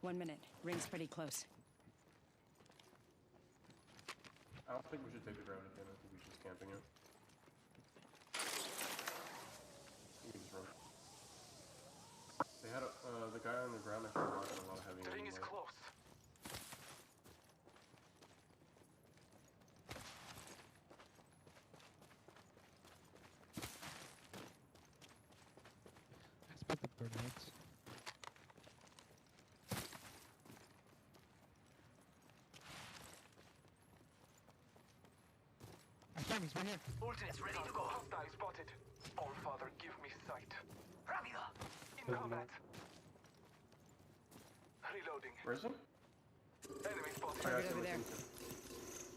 1 minute. Ring's pretty close. I don't think we should take the ground again. I think we should just camping it. We can just run. They had the guy on the ground. I think rocking a lot of heavy The ring is ammo. close. I spent the grenades. I found he's right here. Ultimate's ready to go. Hostile spotted. All Father, give me sight. Rápido. In combat. Reloading. Where is he? Enemy spotted. I Target see over him, I there. see him.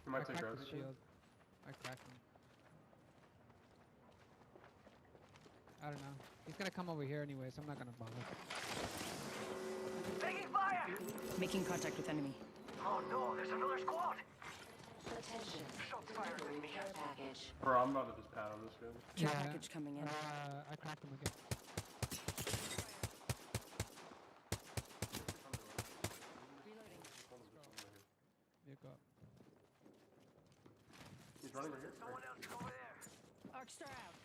You might I take cracked Rosie. his shield. I cracked him. I don't know. He's gonna come over here anyway, so I'm not gonna bother. Taking fire! Making contact with enemy. Oh no, there's another squad! Attention. Shots fired at me. Care package. Bro, I'm about to just pat on this guy. Care package coming in. I cracked him again. Reloading. You go. He's running right here. Someone else is over there. Arcstar out.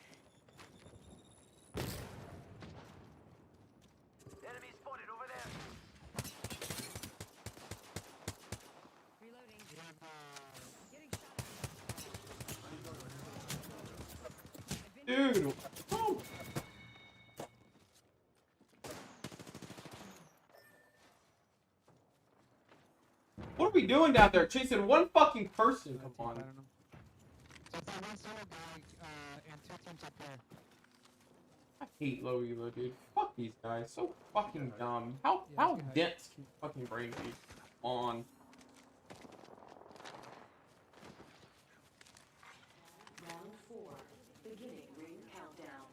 Enemy spotted over there. Reloading. Getting shot Dude! Oh. What are we doing down there? Chasing one fucking person, come on. I don't know. So it's one solo guy and 2 teams up there. I hate low elo, dude. Fuck these guys. So fucking dumb. How dense can fucking brain be? On. Round 4. Beginning ring countdown.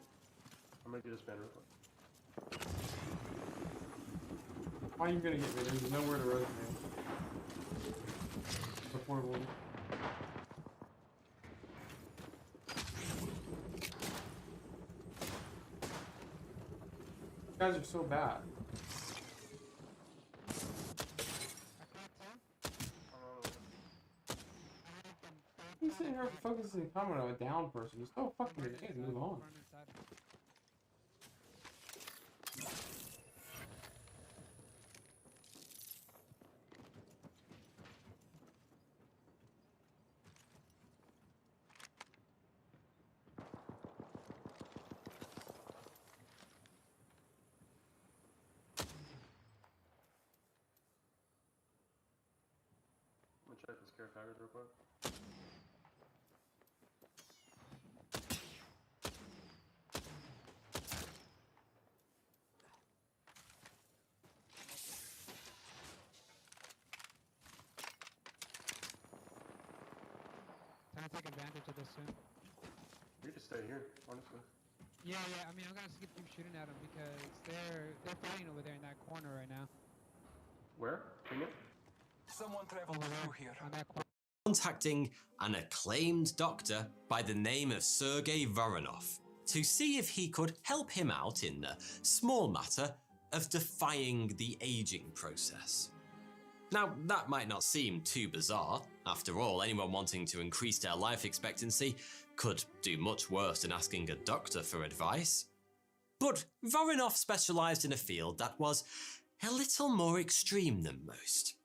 I'm gonna get this man real quick. How are you gonna get me? There's nowhere to rotate. Affordable. You guys are so bad. He's sitting here focusing comment on a down person. Just throw a fucking grenade and move on. I'm gonna check this care package real quick. Trying to take advantage of this soon. You just stay here, honestly. Yeah, I mean, I'm gonna keep shooting at them because they're fighting over there in that corner right now. Where? Bring it. Someone traveled through here. On that corner. Contacting an acclaimed doctor by the name of Sergei Voronov to see if he could help him out in the small matter of defying the aging process. Now, that might not seem too bizarre. After all, anyone wanting to increase their life expectancy could do much worse than asking a doctor for advice. But Voronov specialized in a field that was a little more extreme than most.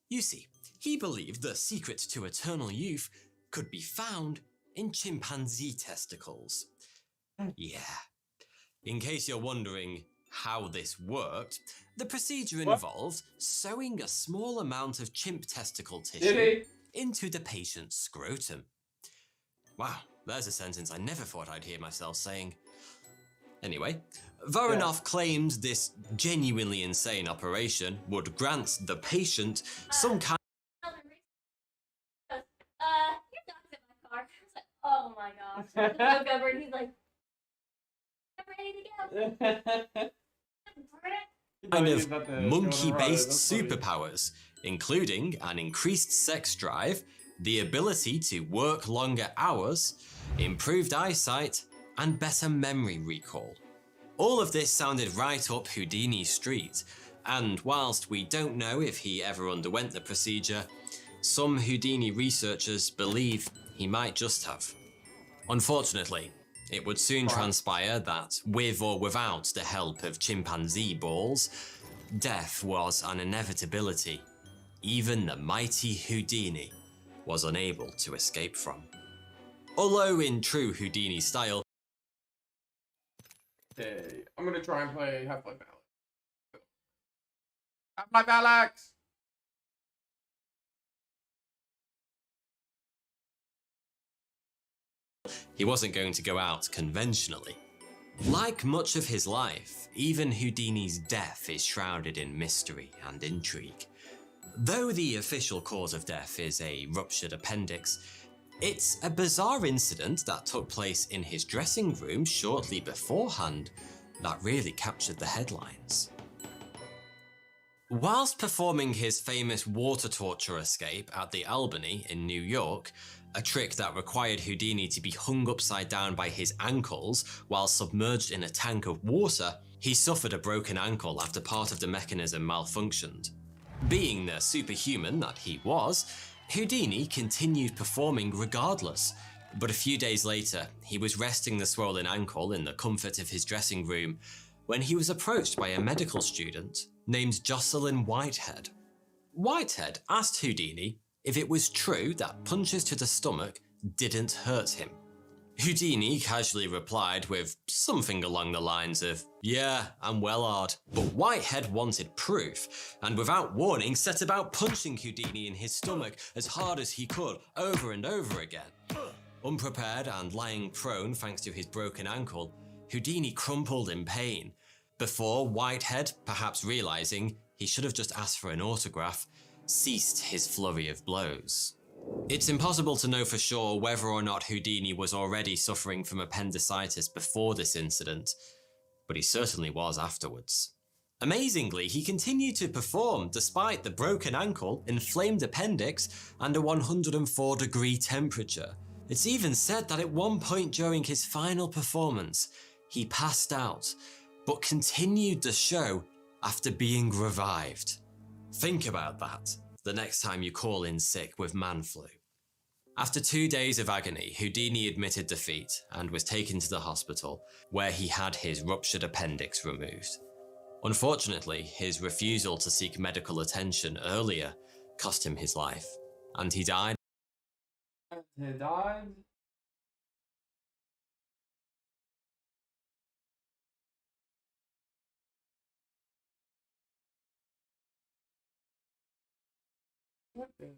You see, he believed the secret to eternal youth could be found in chimpanzee testicles. Yeah. In case you're wondering how this worked, the procedure involved sewing a small amount of chimp testicle tissue into the patient's scrotum. Wow, there's a sentence I never thought I'd hear myself saying. Anyway, Voronov claimed this genuinely insane operation would grant the patient some kind your dog's in my car. I was like, oh my gosh. I look over and he's like, I'm ready to go. kind of monkey-based superpowers, including an increased sex drive, the ability to work longer hours, improved eyesight, and better memory recall. All of this sounded right up Houdini Street, and whilst we don't know if he ever underwent the procedure, some Houdini researchers believe he might just have. Unfortunately, it would soon transpire that, with or without the help of chimpanzee balls, death was an inevitability even the mighty Houdini was unable to escape from. Although in true Houdini style, Okay, I'm gonna try and play Half-Life Alyx. Half-Life Alyx! he wasn't going to go out conventionally. Like much of his life, even Houdini's death is shrouded in mystery and intrigue. Though the official cause of death is a ruptured appendix, it's a bizarre incident that took place in his dressing room shortly beforehand that really captured the headlines. Whilst performing his famous water torture escape at the Albany in New York, a trick that required Houdini to be hung upside down by his ankles while submerged in a tank of water, he suffered a broken ankle after part of the mechanism malfunctioned. Being the superhuman that he was, Houdini continued performing regardless, but a few days later, he was resting the swollen ankle in the comfort of his dressing room when he was approached by a medical student named Jocelyn Whitehead. Whitehead asked Houdini if it was true that punches to the stomach didn't hurt him. Houdini casually replied with something along the lines of, "Yeah, I'm well hard." But Whitehead wanted proof, and without warning set about punching Houdini in his stomach as hard as he could, over and over again. Unprepared and lying prone thanks to his broken ankle, Houdini crumpled in pain, before Whitehead, perhaps realizing he should have just asked for an autograph, ceased his flurry of blows. It's impossible to know for sure whether or not Houdini was already suffering from appendicitis before this incident, but he certainly was afterwards. Amazingly, he continued to perform despite the broken ankle, inflamed appendix, and a 104-degree temperature. It's even said that at one point during his final performance, he passed out, but continued the show after being revived. Think about that the next time you call in sick with man flu. After 2 days of agony, Houdini admitted defeat and was taken to the hospital, where he had his ruptured appendix removed. Unfortunately, his refusal to seek medical attention earlier cost him his life, and he died. He died? What the?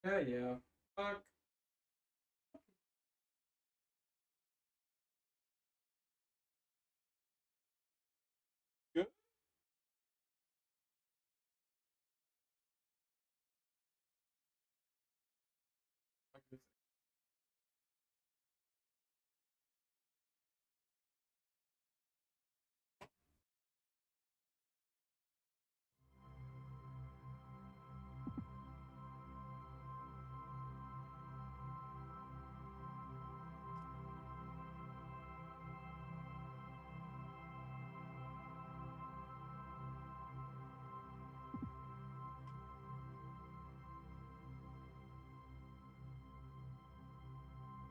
Yeah. Fuck. Good.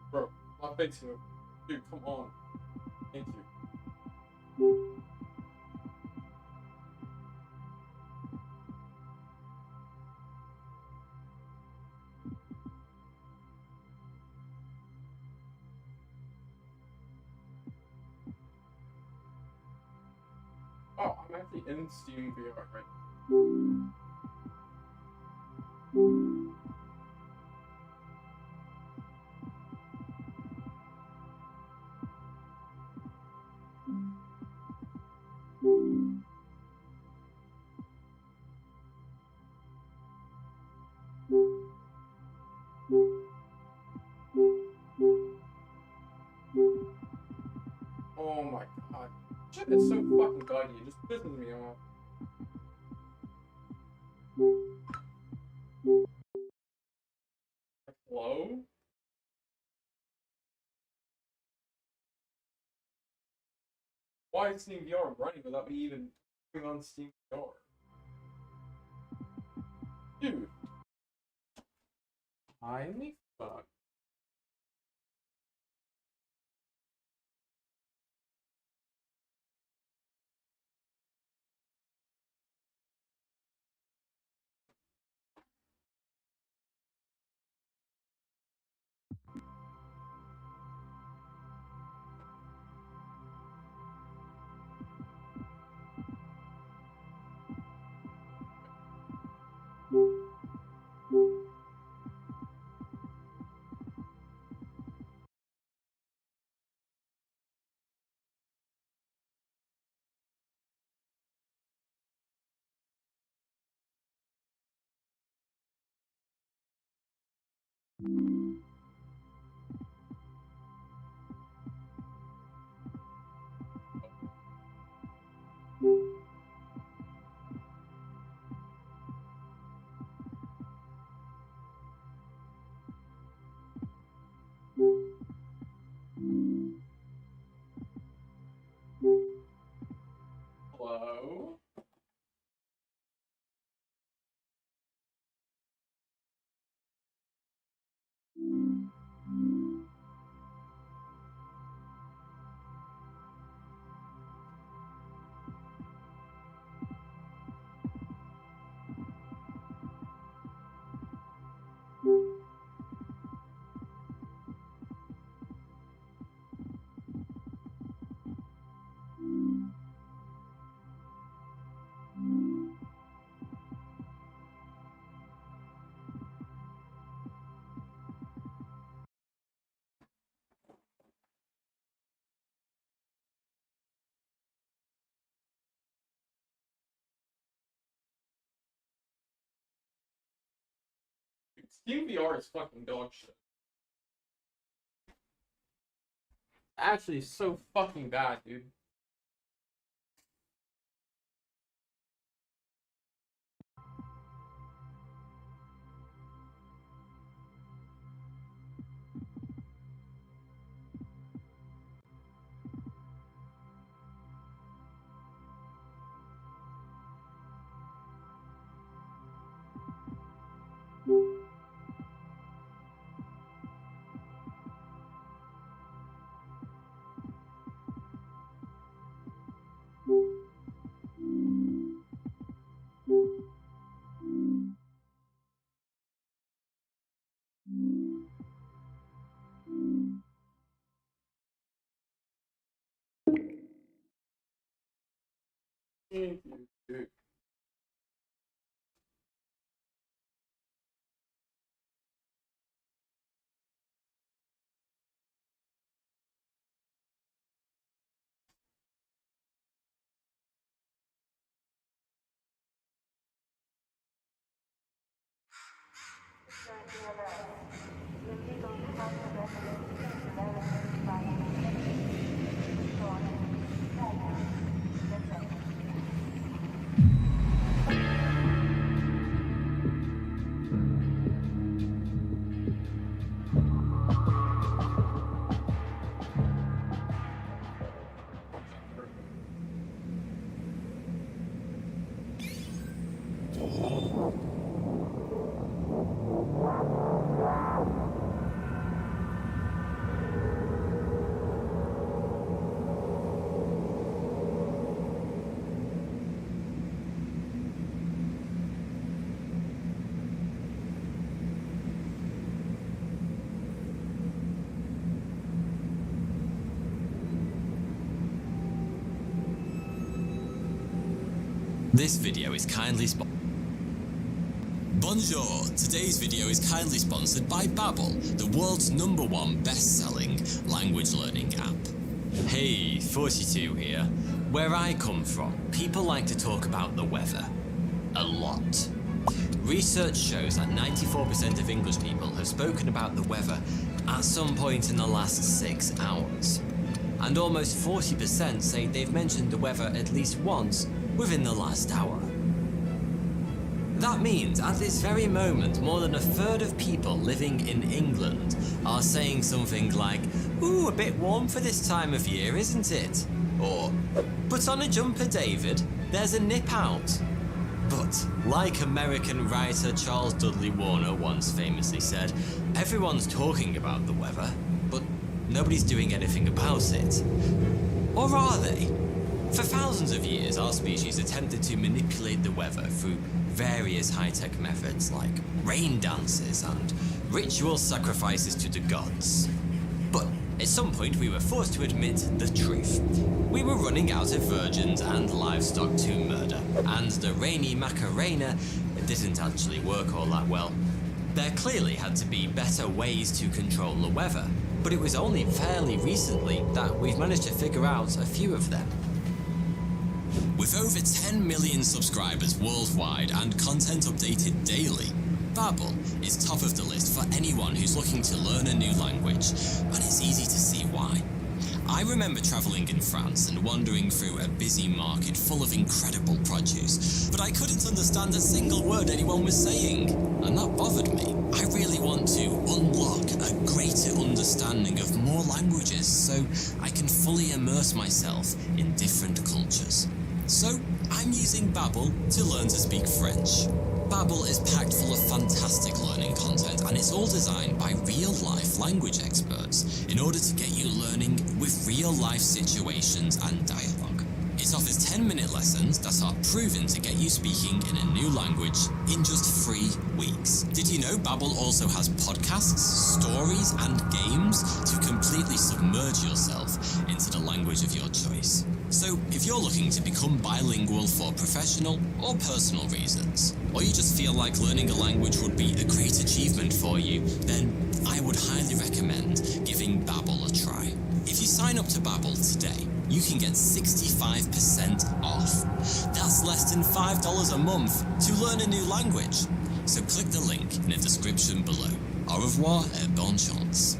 Bro, my face here. Dude, come on. Thank you. Oh, I'm actually in Steam VR right now. Oh my god. Shit is so fucking buggy. It just pisses me off. Hello? Why is Steam VR running without me even putting on Steam VR? Dude. Highly fuck. Hello? Steam VR is fucking dog shit. Actually, so fucking bad, dude. Thank you, dude. This video is kindly Bonjour! Today's video is kindly sponsored by Babbel, the world's #1 best-selling language learning app. Hey, 42 here. Where I come from, people like to talk about the weather. A lot. Research shows that 94% of English people have spoken about the weather at some point in the last 6 hours. And almost 40% say they've mentioned the weather at least once within the last hour. That means at this very moment, more than a third of people living in England are saying something like, "Ooh, a bit warm for this time of year, isn't it?" Or, "Put on a jumper, David, there's a nip out." But, like American writer Charles Dudley Warner once famously said, everyone's talking about the weather, but nobody's doing anything about it. Or are they? For thousands of years, our species attempted to manipulate the weather through various high-tech methods like rain dances and ritual sacrifices to the gods. But at some point, we were forced to admit the truth. We were running out of virgins and livestock to murder, and the rainy Macarena didn't actually work all that well. There clearly had to be better ways to control the weather, but it was only fairly recently that we've managed to figure out a few of them. With over 10 million subscribers worldwide and content updated daily, Babel is top of the list for anyone who's looking to learn a new language, and it's easy to see why. I remember travelling in France and wandering through a busy market full of incredible produce, but I couldn't understand a single word anyone was saying, and that bothered me. I really want to unlock a greater understanding of more languages so I can fully immerse myself in different cultures. So, I'm using Babbel to learn to speak French. Babbel is packed full of fantastic learning content, and it's all designed by real-life language experts in order to get you learning with real-life situations and dialogue. It offers 10-minute lessons that are proven to get you speaking in a new language in just 3 weeks. Did you know Babbel also has podcasts, stories, and games to completely submerge yourself into the language of your choice? So, if you're looking to become bilingual for professional or personal reasons, or you just feel like learning a language would be a great achievement for you, then I would highly recommend giving Babbel a try. If you sign up to Babbel today, you can get 65% off. That's less than $5 a month to learn a new language. So click the link in the description below. Au revoir et bonne chance.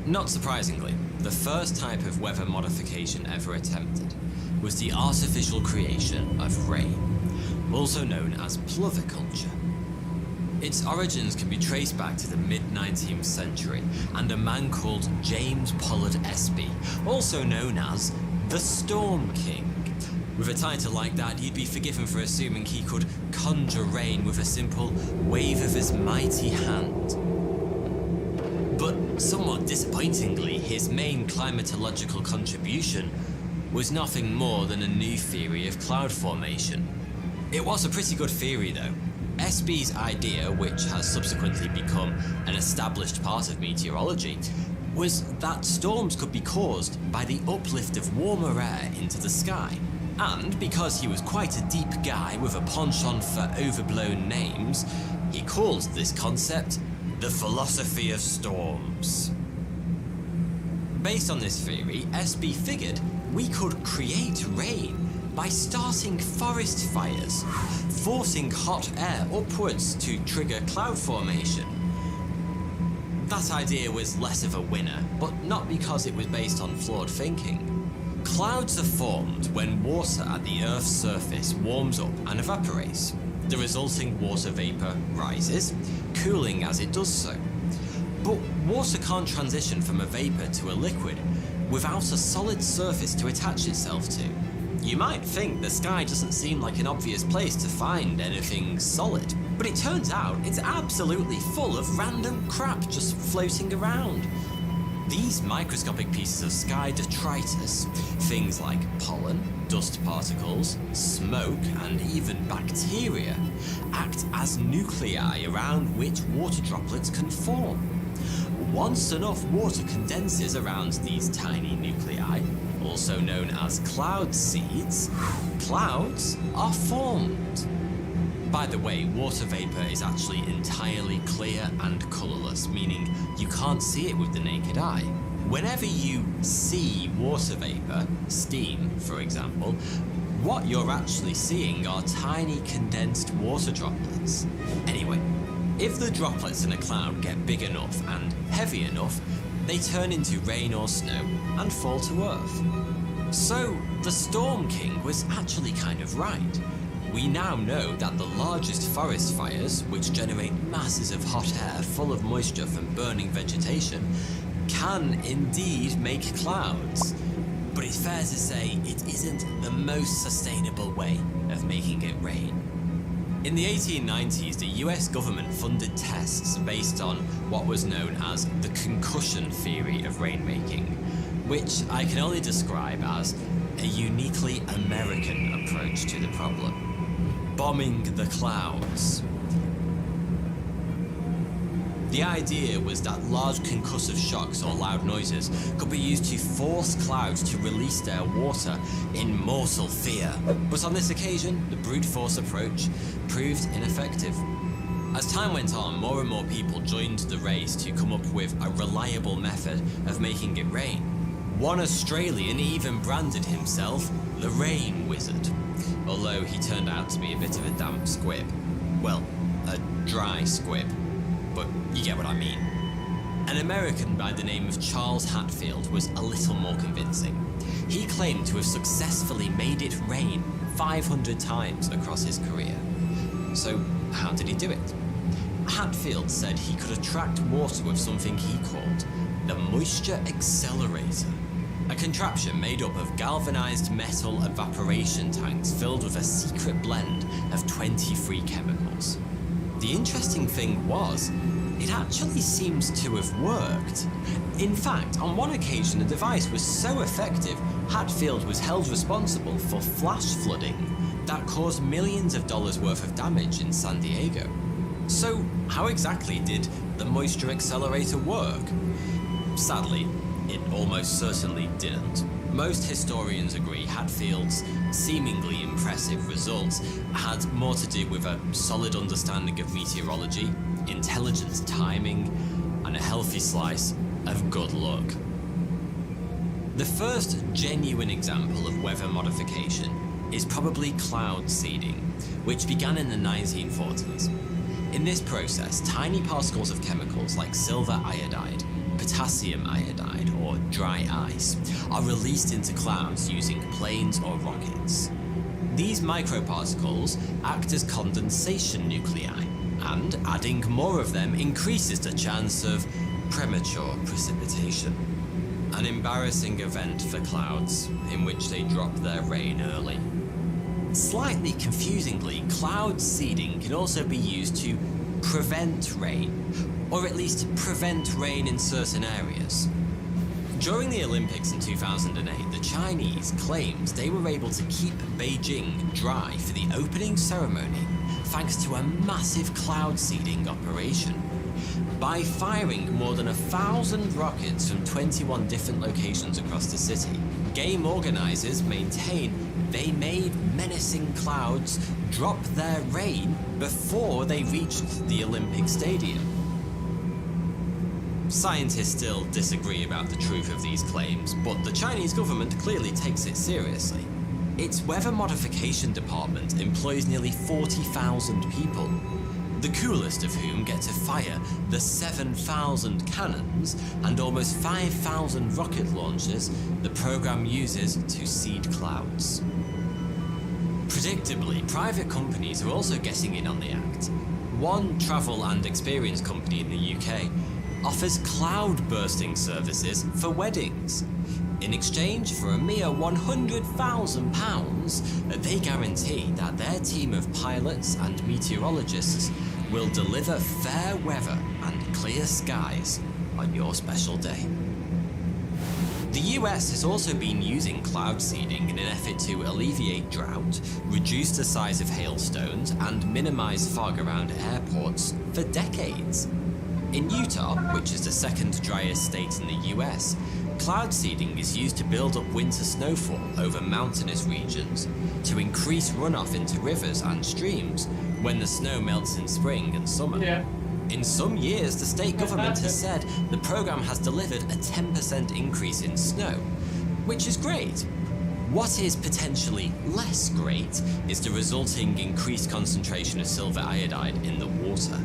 Not surprisingly, the first type of weather modification ever attempted was the artificial creation of rain, also known as ploviculture. Its origins can be traced back to the mid-19th century and a man called James Pollard Espy, also known as the Storm King. With a title like that, you'd be forgiven for assuming he could conjure rain with a simple wave of his mighty hand. But somewhat disappointingly, his main climatological contribution was nothing more than a new theory of cloud formation. It was a pretty good theory though. Espy's idea, which has subsequently become an established part of meteorology, was that storms could be caused by the uplift of warmer air into the sky. And because he was quite a deep guy with a penchant for overblown names, he called this concept the philosophy of storms. Based on this theory, Espy figured we could create rain by starting forest fires, forcing hot air upwards to trigger cloud formation. That idea was less of a winner, but not because it was based on flawed thinking. Clouds are formed when water at the Earth's surface warms up and evaporates. The resulting water vapor rises, cooling as it does so. But water can't transition from a vapor to a liquid without a solid surface to attach itself to. You might think the sky doesn't seem like an obvious place to find anything solid, but it turns out it's absolutely full of random crap just floating around. These microscopic pieces of sky detritus, things like pollen, dust particles, smoke, and even bacteria, act as nuclei around which water droplets can form. Once enough water condenses around these tiny nuclei, also known as cloud seeds, clouds are formed. By the way, water vapor is actually entirely clear and colorless, meaning you can't see it with the naked eye. Whenever you see water vapor, steam for example, what you're actually seeing are tiny condensed water droplets. Anyway, if the droplets in a cloud get big enough and heavy enough, they turn into rain or snow and fall to Earth. So, the Storm King was actually kind of right. We now know that the largest forest fires, which generate masses of hot air full of moisture from burning vegetation, can indeed make clouds. But it's fair to say it isn't the most sustainable way of making it rain. In the 1890s, the US government funded tests based on what was known as the concussion theory of rainmaking, which I can only describe as a uniquely American approach to the problem. Bombing the clouds. The idea was that large concussive shocks or loud noises could be used to force clouds to release their water in mortal fear. But on this occasion, the brute force approach proved ineffective. As time went on, more and more people joined the race to come up with a reliable method of making it rain. One Australian even branded himself the Rain Wizard, although he turned out to be a bit of a damp squib. Well, a dry squib, but you get what I mean. An American by the name of Charles Hatfield was a little more convincing. He claimed to have successfully made it rain 500 times across his career. So how did he do it? Hatfield said he could attract water with something he called the moisture accelerator, a contraption made up of galvanized metal evaporation tanks filled with a secret blend of 23 chemicals. The interesting thing was, it actually seems to have worked. In fact, on one occasion the device was so effective, Hatfield was held responsible for flash flooding that caused millions of dollars worth of damage in San Diego. So, how exactly did the moisture accelerator work? Sadly, it almost certainly didn't. Most historians agree Hatfield's seemingly impressive results had more to do with a solid understanding of meteorology, intelligent timing, and a healthy slice of good luck. The first genuine example of weather modification is probably cloud seeding, which began in the 1940s. In this process, tiny particles of chemicals like silver iodide, potassium iodide, or dry ice are released into clouds using planes or rockets. These microparticles act as condensation nuclei, and adding more of them increases the chance of premature precipitation. An embarrassing event for clouds, in which they drop their rain early. Slightly confusingly, cloud seeding can also be used to prevent rain, or at least prevent rain in certain areas. During the Olympics in 2008, the Chinese claimed they were able to keep Beijing dry for the opening ceremony thanks to a massive cloud seeding operation. By firing more than 1,000 rockets from 21 different locations across the city, game organizers maintain they made menacing clouds drop their rain before they reached the Olympic Stadium. Scientists still disagree about the truth of these claims, but the Chinese government clearly takes it seriously. Its weather modification department employs nearly 40,000 people, the coolest of whom get to fire the 7,000 cannons and almost 5,000 rocket launchers the program uses to seed clouds. Predictably, private companies are also getting in on the act. One travel and experience company in the UK offers cloud bursting services for weddings. In exchange for a mere £100,000, they guarantee that their team of pilots and meteorologists will deliver fair weather and clear skies on your special day. The US has also been using cloud seeding in an effort to alleviate drought, reduce the size of hailstones, and minimize fog around airports for decades. In Utah, which is the second driest state in the US, cloud seeding is used to build up winter snowfall over mountainous regions, to increase runoff into rivers and streams when the snow melts in spring and summer. Yeah. In some years, the state government has said the program has delivered a 10% increase in snow, which is great. What is potentially less great is the resulting increased concentration of silver iodide in the water.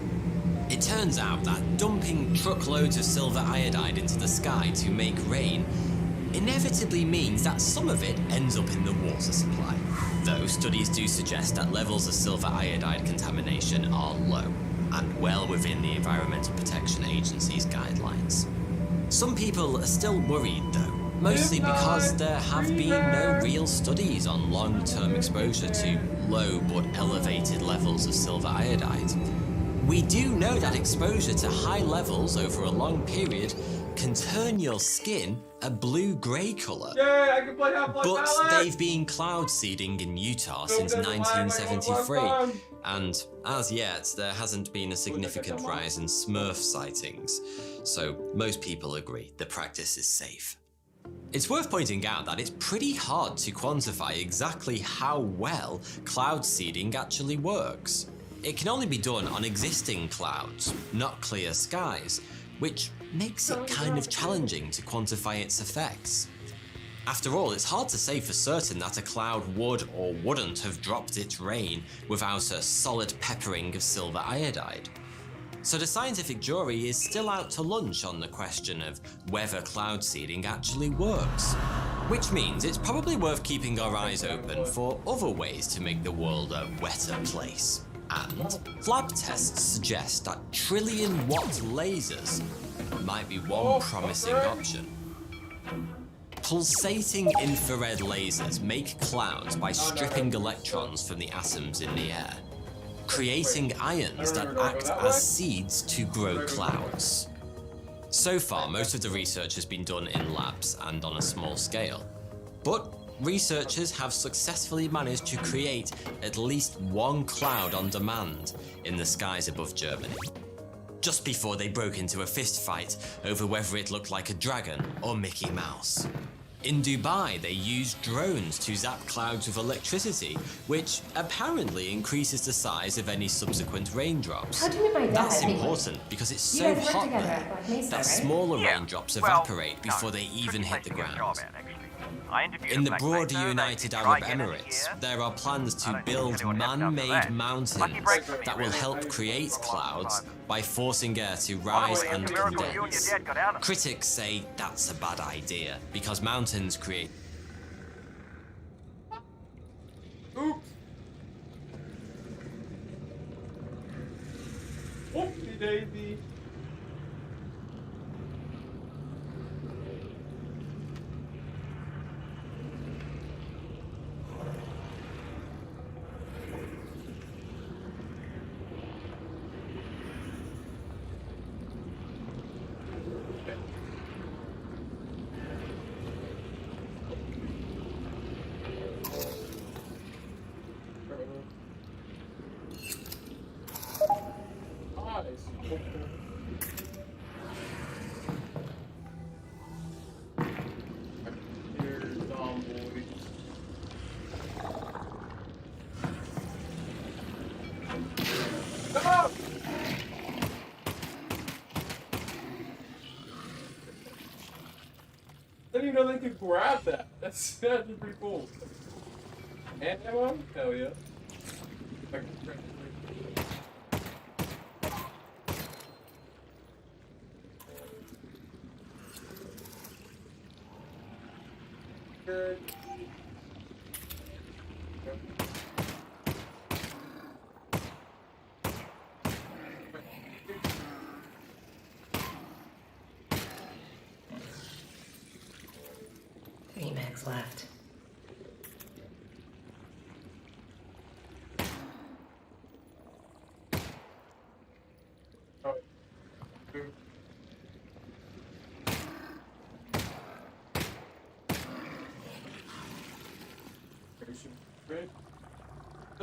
It turns out that dumping truckloads of silver iodide into the sky to make rain inevitably means that some of it ends up in the water supply, though studies do suggest that levels of silver iodide contamination are low and well within the Environmental Protection Agency's guidelines. Some people are still worried though, mostly because there have been no real studies on long-term exposure to low but elevated levels of silver iodide. We do know that exposure to high levels over a long period can turn your skin a blue-grey colour. Yay, I can play Half-Life But Alyx! they've been cloud seeding in Utah since 1973, and as yet there hasn't been a significant rise in Smurf sightings, so most people agree the practice is safe. It's worth pointing out that it's pretty hard to quantify exactly how well cloud seeding actually works. It can only be done on existing clouds, not clear skies, which makes it kind of challenging to quantify its effects. After all, it's hard to say for certain that a cloud would or wouldn't have dropped its rain without a solid peppering of silver iodide. So the scientific jury is still out to lunch on the question of whether cloud seeding actually works. Which means it's probably worth keeping our eyes open for other ways to make the world a wetter place. And lab tests suggest that trillion-watt lasers might be one promising option. Pulsating infrared lasers make clouds by stripping electrons from the atoms in the air, creating ions that act as seeds to grow clouds. So far, most of the research has been done in labs and on a small scale, but researchers have successfully managed to create at least one cloud on demand in the skies above Germany, just before they broke into a fistfight over whether it looked like a dragon or Mickey Mouse. In Dubai, they used drones to zap clouds with electricity, which apparently increases the size of any subsequent raindrops. How'd you meet my dad, That's anyway? important because it's You so guys worked hot together there at Black Mesa, that right? smaller Yeah. raindrops evaporate before they even hit the ground. In the broader United Arab Emirates, there are plans to build man-made mountains that will help create clouds by forcing air to rise and condense. Critics say that's a bad idea because mountains create Whoopsie daisy. I didn't even know they could grab that. That's pretty cool. And ammo? Hell yeah. Good. Three mags left.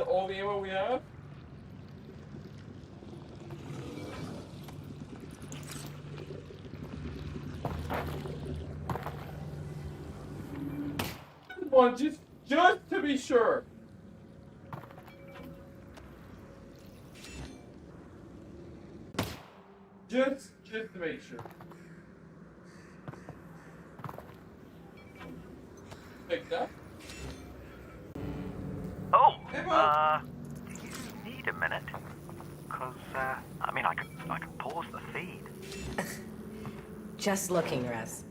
All the ammo we have? One, just to be sure. Just to make sure. Take that. Oh, do you need a minute? Because, I mean, I can pause the feed. Just looking, Russ.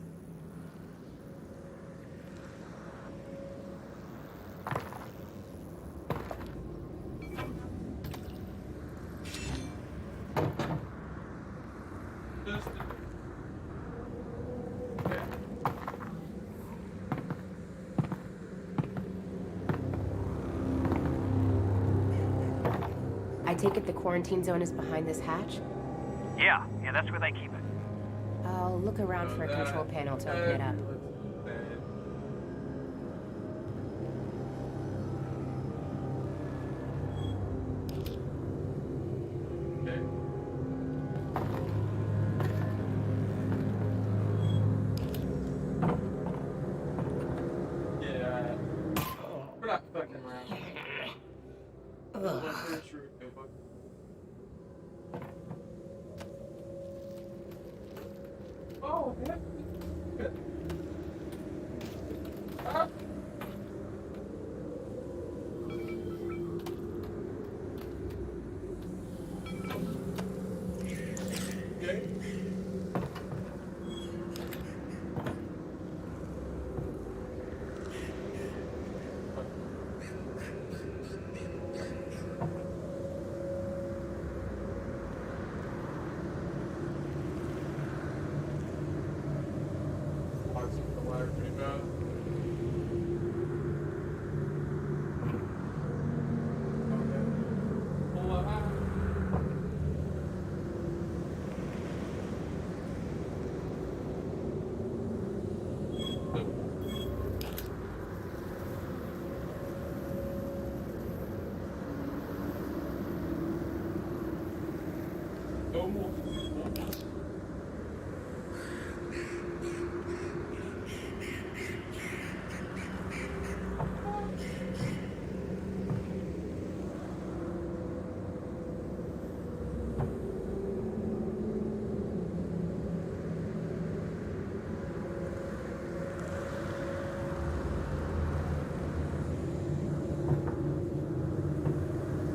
I take it the quarantine zone is behind this hatch? Yeah, that's where they keep it. I'll look around for a control panel to open it up. We're not fucking around. Oh, yeah. Good. god. No more.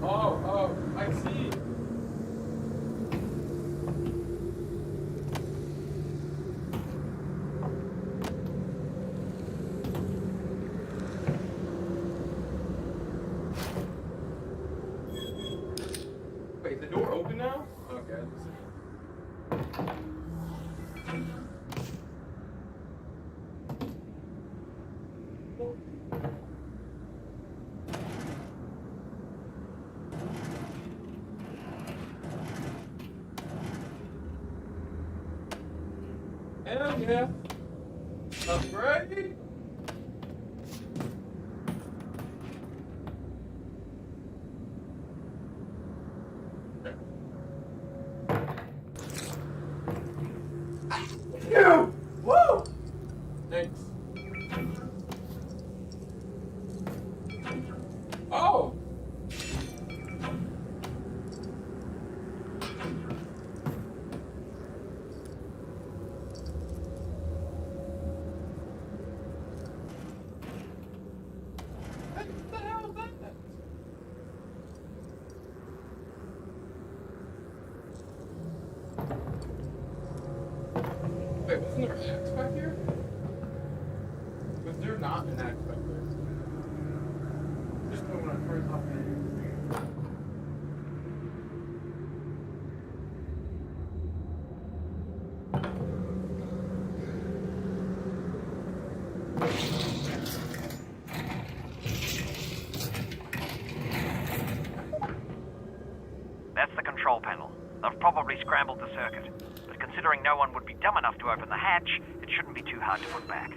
Oh, I see. Wait, is the door open now? Okay. Hell yeah. Upgrade. You! Woo! Thanks. Oh! What the hell is that? Wait, wasn't there an axe back here? Was there not an axe back there? Just when I first hopped in. That's the control panel. They've probably scrambled the circuit. But considering no one would be dumb enough to open the hatch, it shouldn't be too hard to put back.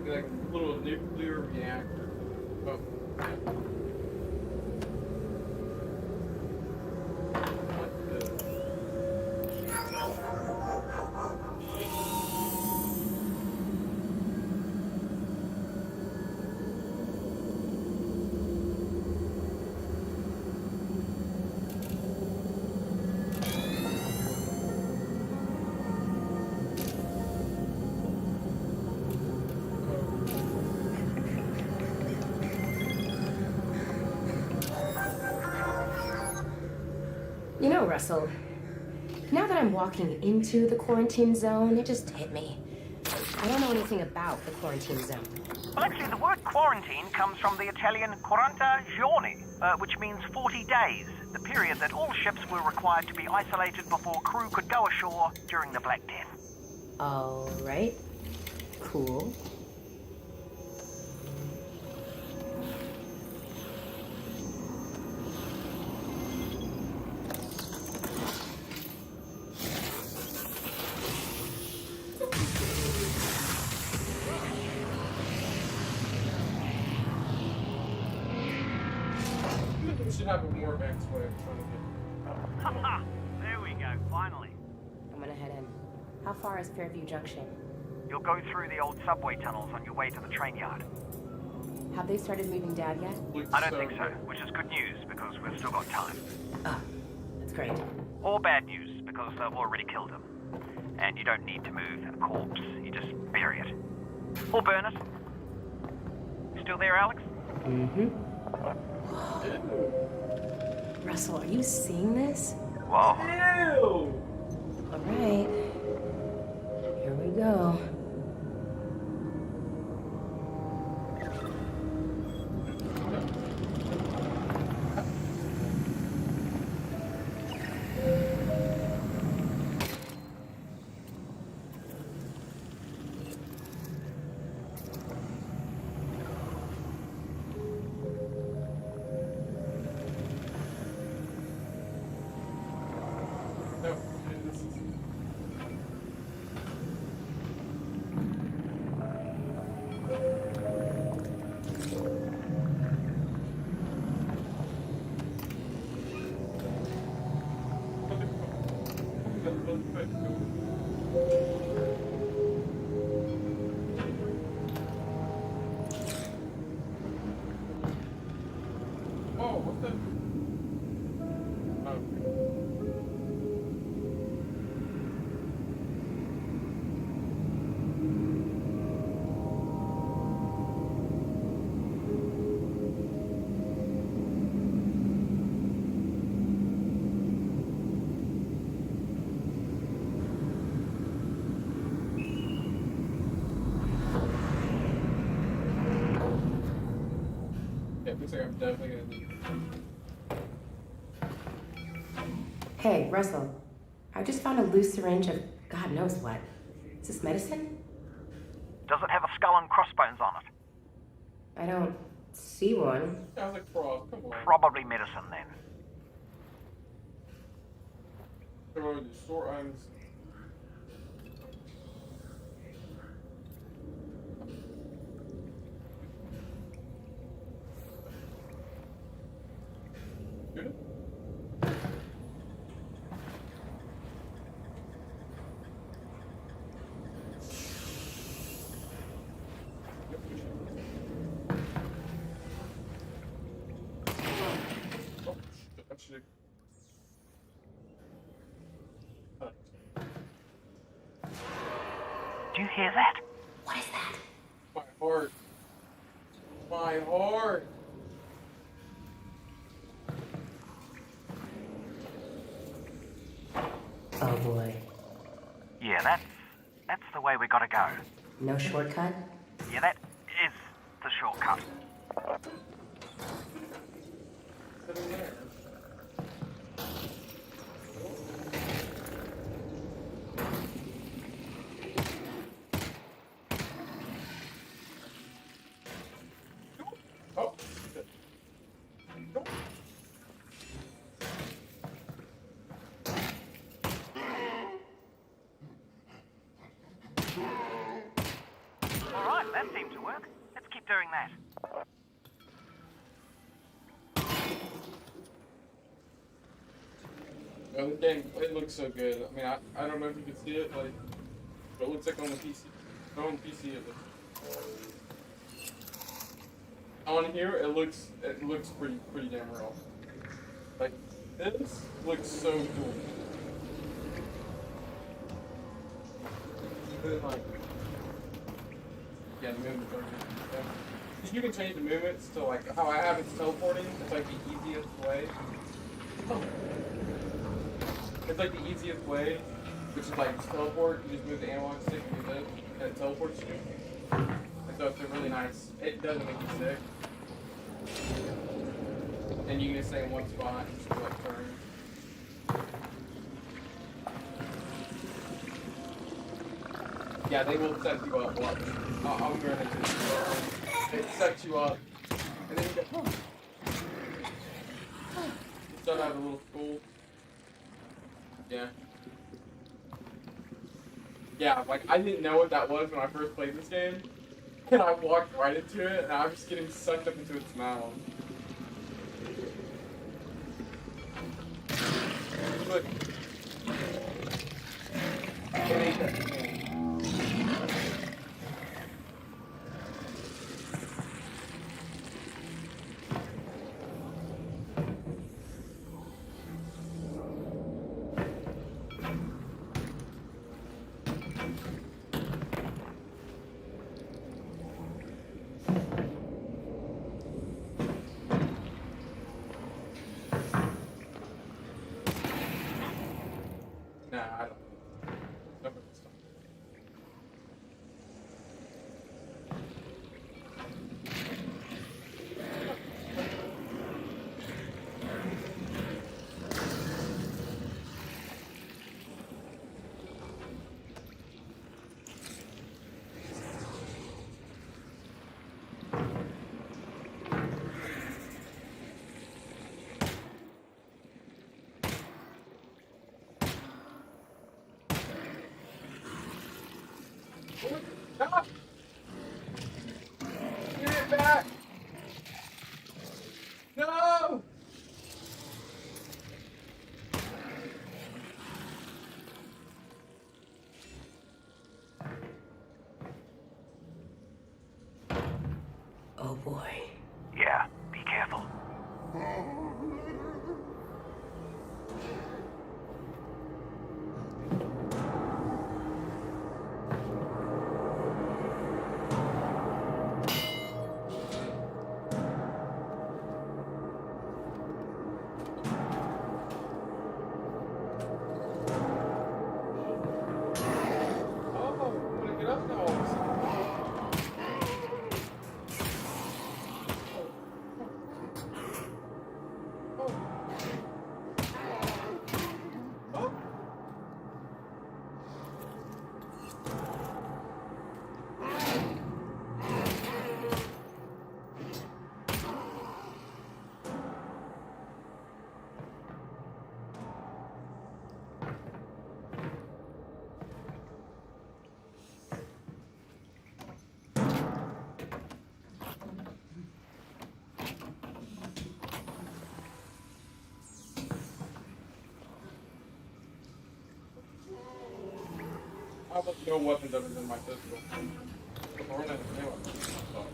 Like a little nuclear reactor. Oh. You know, Russell, now that I'm walking into the quarantine zone, it just hit me. I don't know anything about the quarantine zone. Well, actually, the word quarantine comes from the Italian 40 giorni, which means 40 days, the period that all ships were required to be isolated before crew could go ashore during the Black Death. All right. Cool. We should have a more advanced way of trying to Haha! There we go, finally. I'm gonna head in. How far is Fairview Junction? You'll go through the old subway tunnels on your way to the train yard. Have they started moving Dad yet? I don't think so, which is good news because we've still got time. Oh, that's great. Or bad news because they've already killed him. And you don't need to move a corpse, you just bury it. Or burn it. Still there, Alex? Mm-hmm. Russell, are you seeing this? Whoa. Ew! All right. Here we go. No, this is... Oh, what the? Oh. Yeah, looks like I'm definitely gonna need Hey, Russell. I just found a loose syringe of God knows what. Is this medicine? Does it have a skull and crossbones on it? I don't see one. Sounds like frog, come on. Probably medicine then. Throw the short arms. Good? Oh, shit, that should... Do you hear that? What is that? My heart. My heart. Oh boy. Yeah, that's the way we gotta go. No shortcut? Yeah, that is the shortcut. Sitting there. Oh, shit. Alright, that seemed to work. Let's keep doing that. Oh, this game, it looks so good. I mean, I don't know if you can see it, like, but it looks like on the PC. On PC, it looks. On here, it looks pretty damn real. Like, this looks so cool. Even like, yeah, the movement. You can change the movements to like how I have it's teleporting. It's like the easiest way. It's like the easiest way, which is like teleport. You just move the analog stick and do this, and it teleports you. And so it's a really nice. It doesn't make you sick. And you can just stay in one spot and just like turn. Yeah, they will set you up. Watch. I'll be right into it. They set you up, and then you go. You start out a little school. Yeah. Yeah, like I didn't know what that was when I first played this game, and I walked right into it, and I was just getting sucked up into its mouth. Look. It ain't that cool. Ah! Give it back! No! Oh boy. Yeah, be careful. Oh, I'm gonna get up now all of a sudden. I have no weapons other than my pistol. If I run out of ammo, so.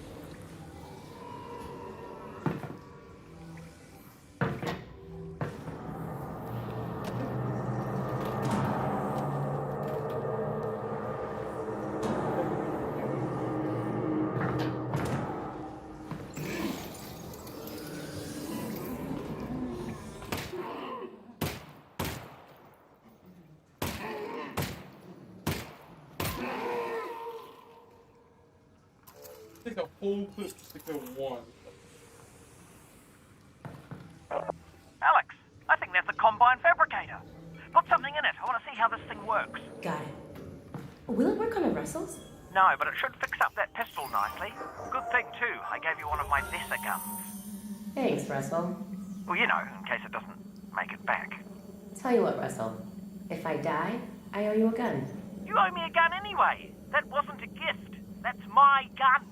Take a whole clip just to kill one. Alex, I think that's a combine fabricator. Put something in it. I want to see how this thing works. Got it. Will it work on the Russells? No, but it should fix up that pistol nicely. Good thing, too, I gave you one of my lesser guns. Thanks, Russell. Well, you know, in case it doesn't make it back. Tell you what, Russell. If I die, I owe you a gun. You owe me a gun anyway. That wasn't a gift. That's my gun.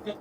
Nice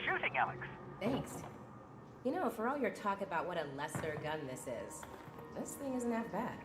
shooting, Alex. Thanks. You know, for all your talk about what a lesser gun this is, this thing isn't half bad.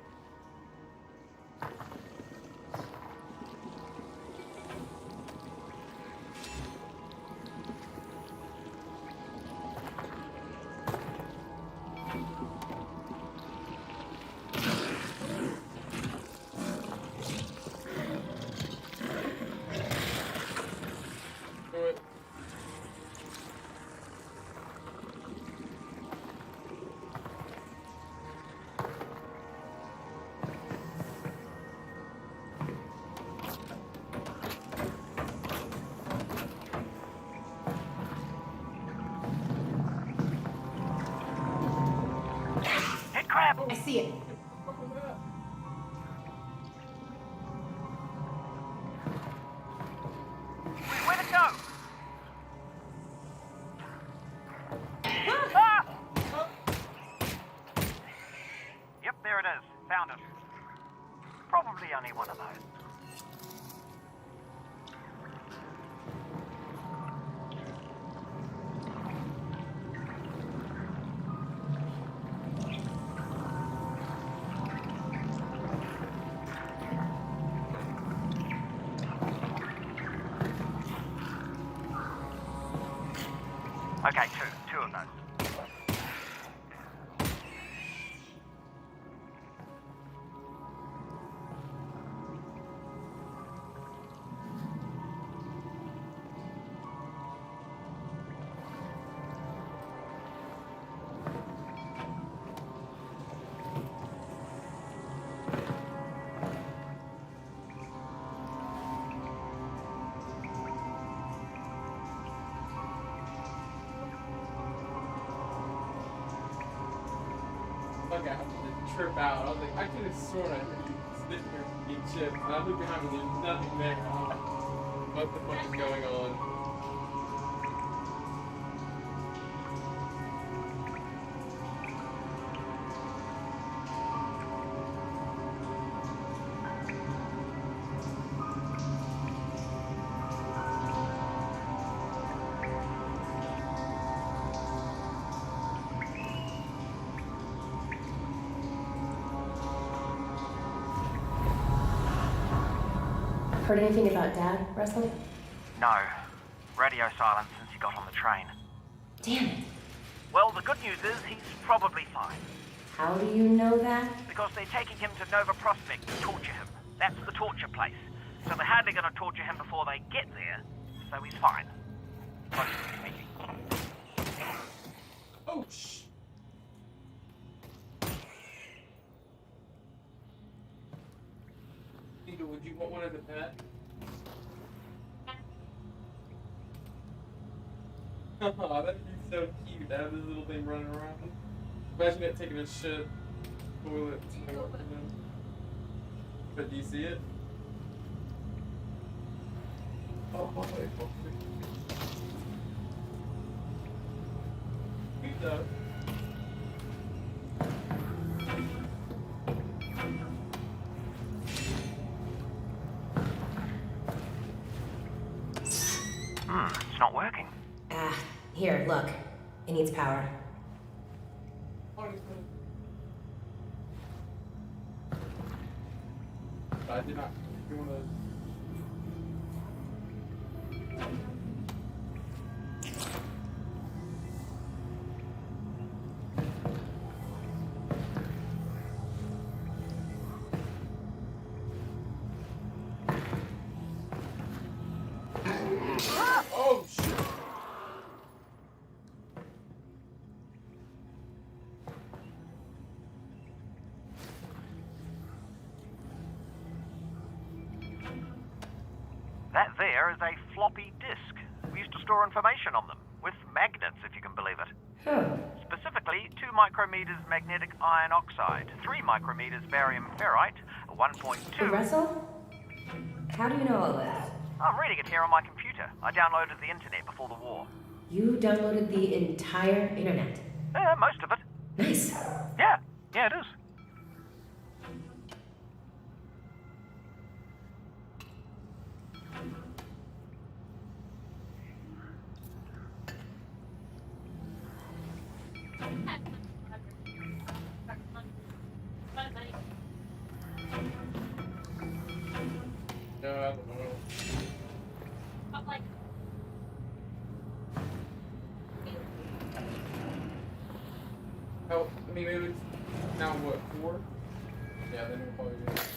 Hit crab! I see it. Where'd it go? Ah! Yep, there it is. Found it. Probably only one of those. Okay, two of those. Fuck, I had to trip out. I was like, I could have sworn I heard you sitting here eating chips, and I look behind me, there's nothing there. I'm like, what the fuck is going on? Heard anything about Dad, Russell? No. Radio silence since he got on the train. Damn it. Well, the good news is he's probably fine. How do you know that? Because they're taking him to Nova Prospect to torture him. That's the torture place. So they're hardly going to torture him before they get there. So he's fine. Logically speaking. Oh, shh. Would you want one as a pet? Oh, that'd be so cute to have this little thing running around. Imagine it taking a shit. Toilet. But do you see it? Oh, my God. Cute though. It's not working. Here, look. It needs power. I did not do one of those. Oh shit! That there is a floppy disk. We used to store information on them, with magnets, if you can believe it. Huh. Specifically, 2 micrometers magnetic iron oxide, 3 micrometers barium ferrite, 1.2... Russell? How do you know all this? I'm reading it here on my computer. I downloaded the internet before the war. You downloaded the entire internet? Most of it. Nice. Yeah, it is. No, I don't know. Oh, I mean, maybe it's now what, 4? Yeah, then we'll probably do it.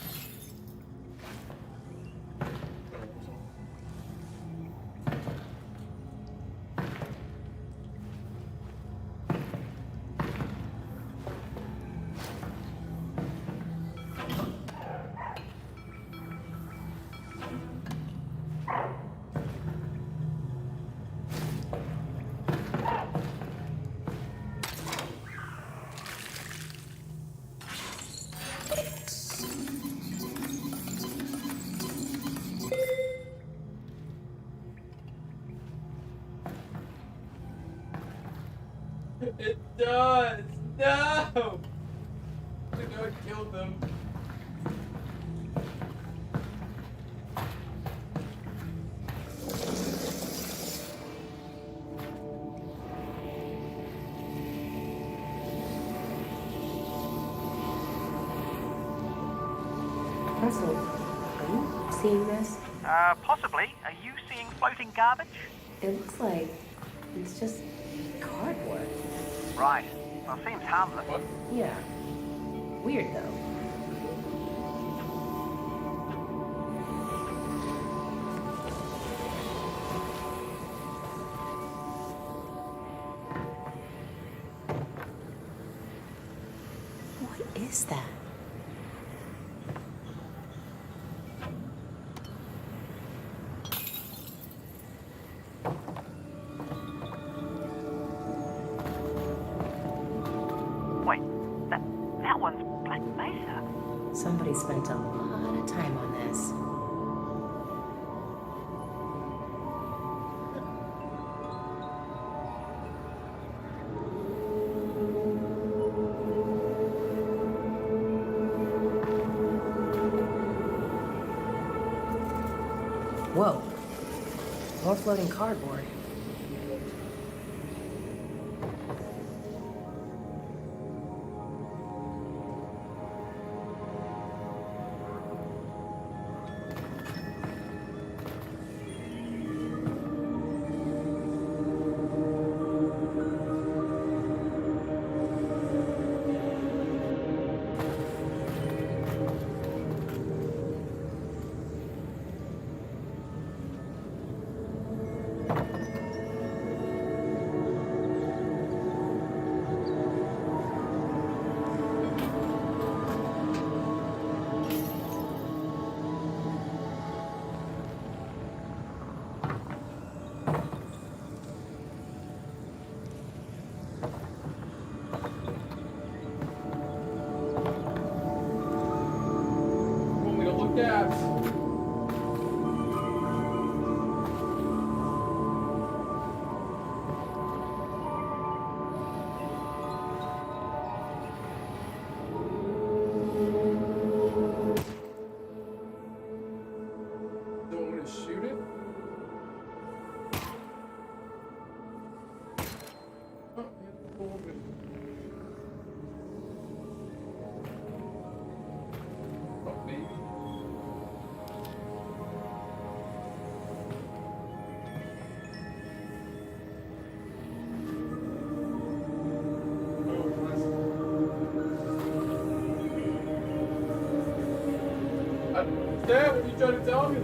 It does! No! I know I killed them. Russell, are you seeing this? Possibly. Are you seeing floating garbage? It looks like it's just cardboard. Right. Well, seems harmless. What? Yeah. Weird, though. What is that? Wait, that one's Black Mesa. Somebody spent a lot of time on this. Whoa. More floating cardboard. Want me to look at? Do you want me to shoot it? Oh, yeah, cool. Oh, maybe. Dad, what are you trying to tell me?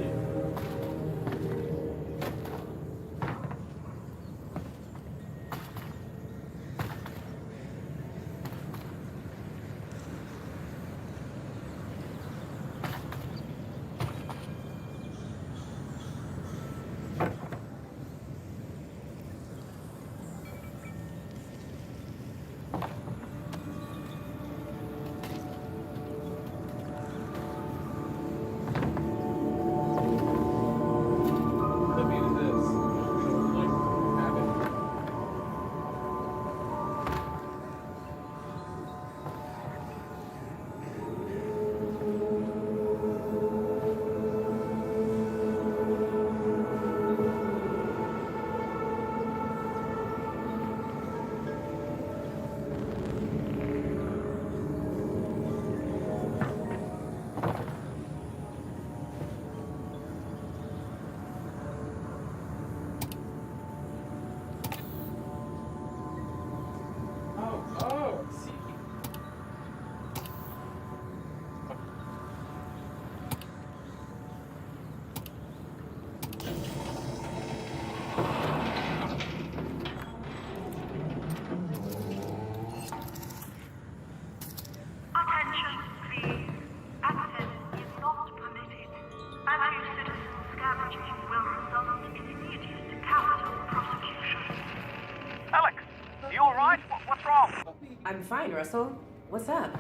I'm fine, Russell. What's up?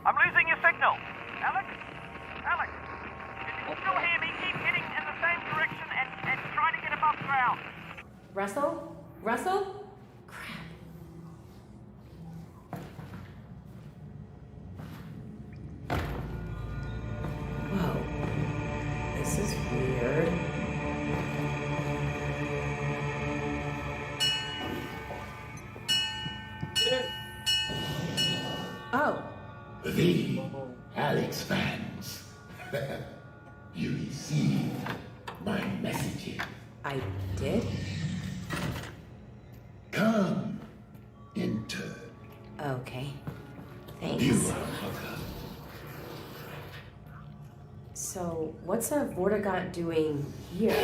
I'm losing your signal. Alex? Alex? If you can still hear me, keep heading in the same direction and try to get above ground. Russell? Russell? Whoa. This is weird. Oh. The Alex fans. You received my messages. I did? Come, intern. Okay. Thanks. You are welcome. So, what's a Vortigaunt doing here?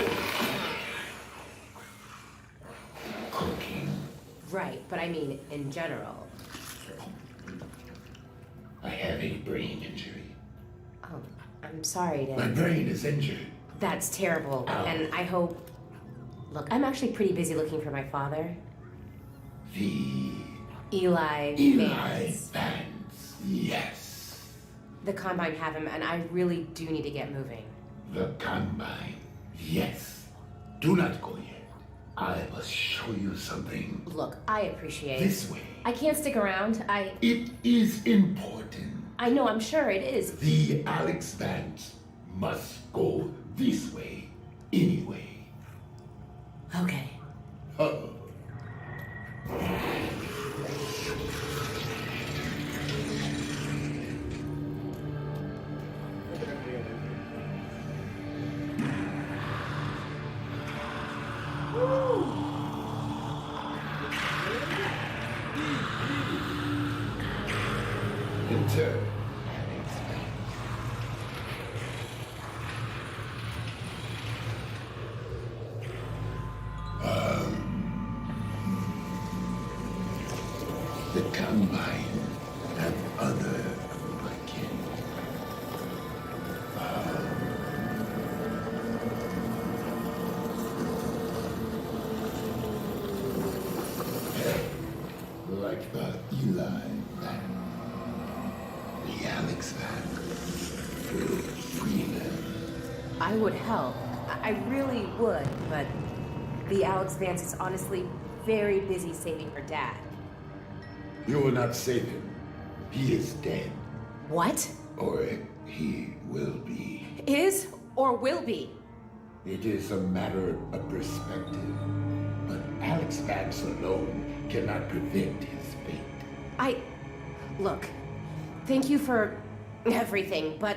Cooking. Right, but I mean in general. I have a brain injury. Oh, I'm sorry to... My brain is injured. That's terrible, and I hope... Look, I'm actually pretty busy looking for my father. Eli Vance. Vance, yes. The Combine have him, and I really do need to get moving. The Combine, yes. Do not go yet. I must show you something. Look, I appreciate... This way. I can't stick around, It is important. I know, I'm sure it is. The Alex Vance must go this way, anyway. Okay. Oh. Enter. The Combine and other of my kin. Like the Eli and the Alex Van will free them. I would help. I really would, but the Alex Vance is honestly very busy saving her dad. You will not save him. He is dead. What? Or he will be. Is or will be? It is a matter of perspective. But Alex Vance alone cannot prevent his fate. Look, thank you for everything, but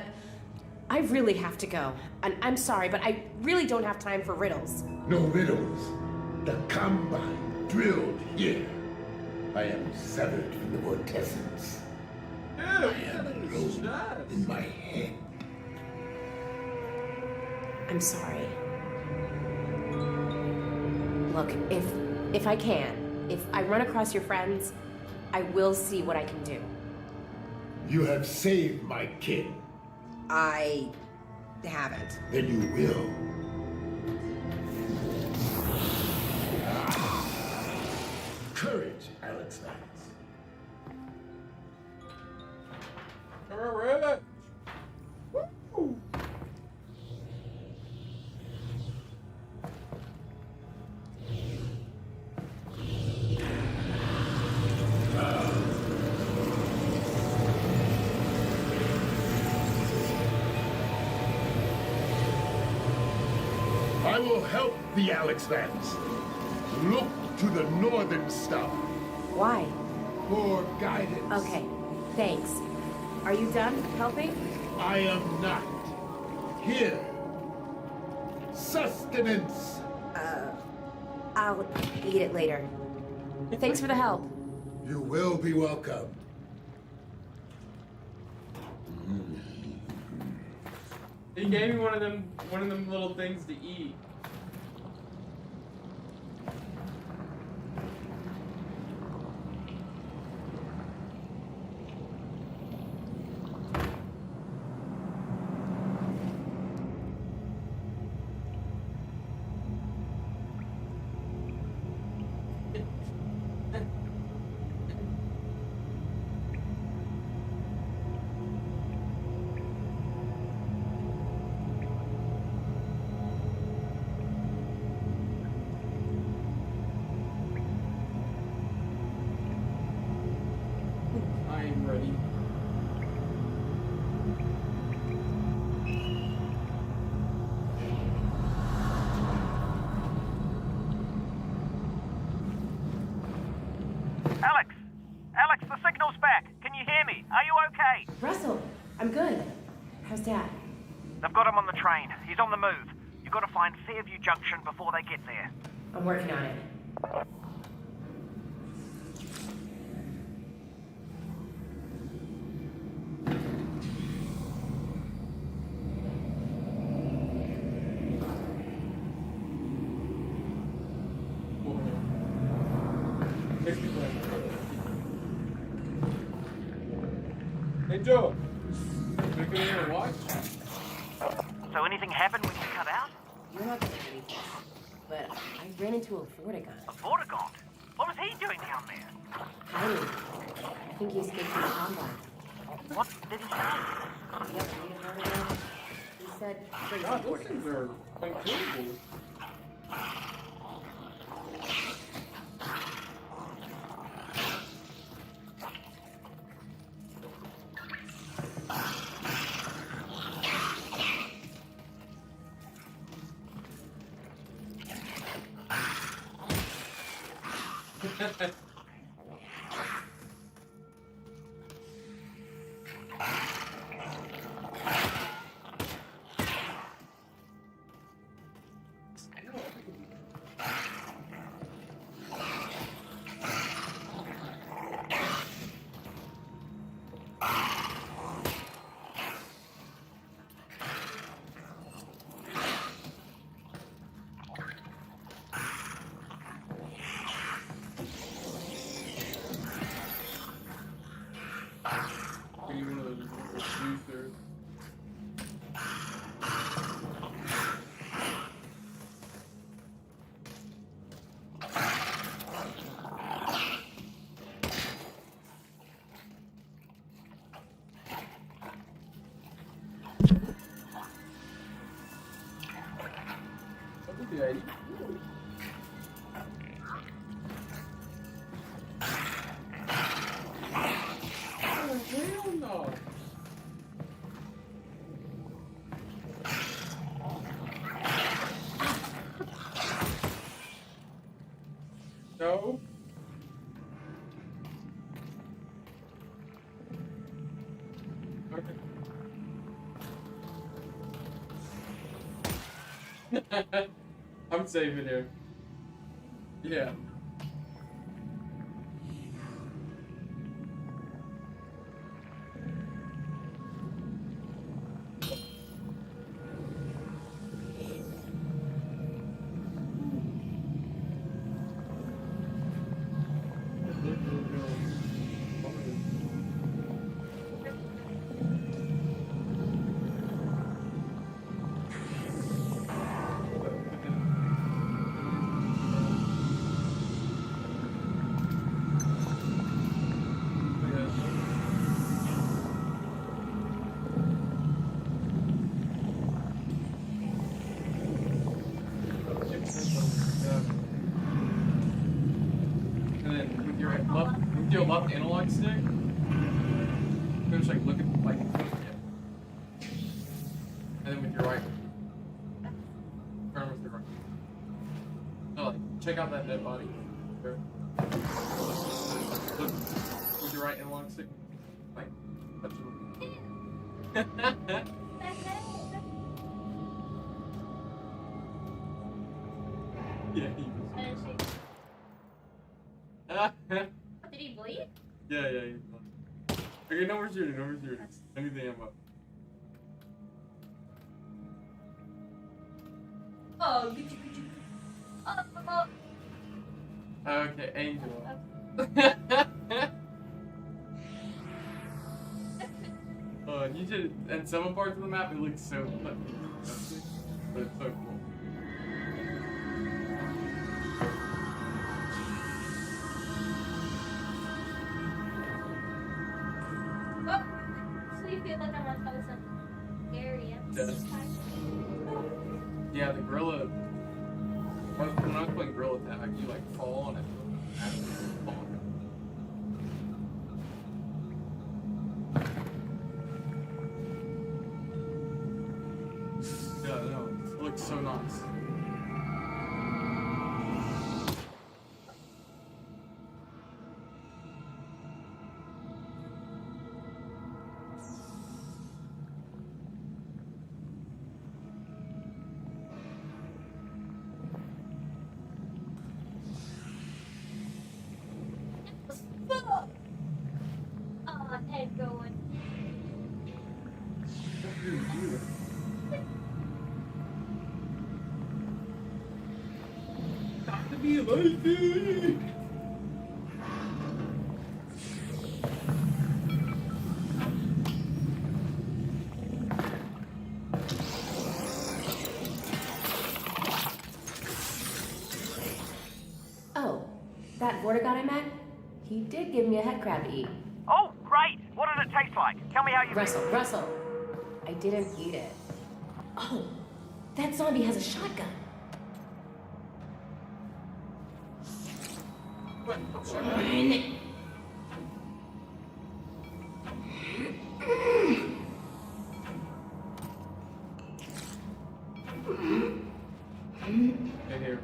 I really have to go. And I'm sorry, but I really don't have time for riddles. No riddles. The Combine drilled here. I am severed from the vortessence. I am alone in my head. I'm sorry. Look, if I can, if I run across your friends, I will see what I can do. You have saved my kid. I haven't. Then you will. Courage, Alex Vance. Alright. I will help the Alex Vance. Look to the northern star. Why? For guidance. Okay, thanks. Are you done helping? I am not. Here. Sustenance. I'll eat it later. Thanks for the help. You will be welcome. He gave me one of them little things to eat. I'm ready. Alex! Alex, the signal's back. Can you hear me? Are you okay? Russell, I'm good. How's Dad? They've got him on the train. He's on the move. You've got to find Fairview Junction before they get there. I'm working on it. Hey Joe, can I come here and watch? So anything happened when you cut out? You're not gonna believe this, but I ran into a Vortigaunt. A Vortigaunt? What was he doing down there? Hiding. I think he escaped from the combine. What did he say? Yep, you heard of him? He said crazy God, those Vortigaunt. things are unkillable. Good. Oh, hell no. No. Okay. I'm safe in here. Yeah. Your left analog stick, just like look at like, yeah. And then with your right, turn with your right. No, like check out that dead body. There. Look with your right analog stick, like touch it. Yeah. Did he bleed? Yeah, he's fine. Okay, no more shooting, Anything I'm up. Oh, good. Oh. Okay, Angel. Oh, you should. And some parts of the map, it looks so fucking disgusting, but it's so cool. Yeah, the gorilla. When I was playing gorilla tag, you like fall on it. You like it? Oh, that Vortigaunt I met? He did give me a head crab to eat. Oh, great! What did it taste like? Tell me how you Russell, I didn't eat it. Oh, that zombie has a shotgun. Run. Hey, here.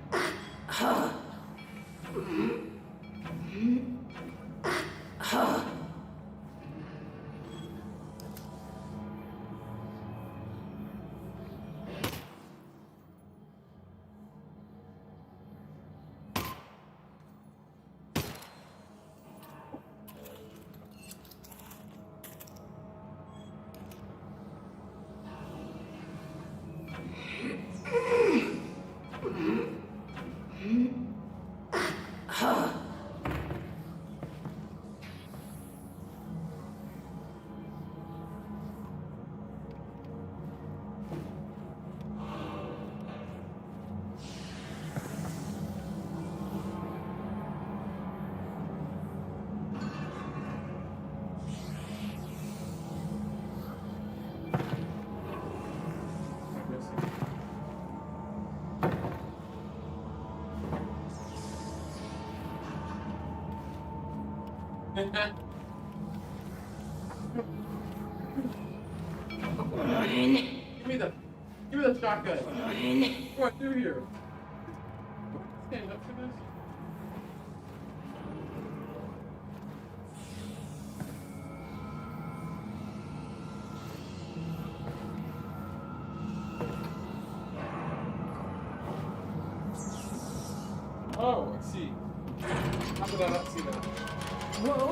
Give me the shotgun. What through here? Stand up for this? Oh, I see. How did I not see that? Whoa.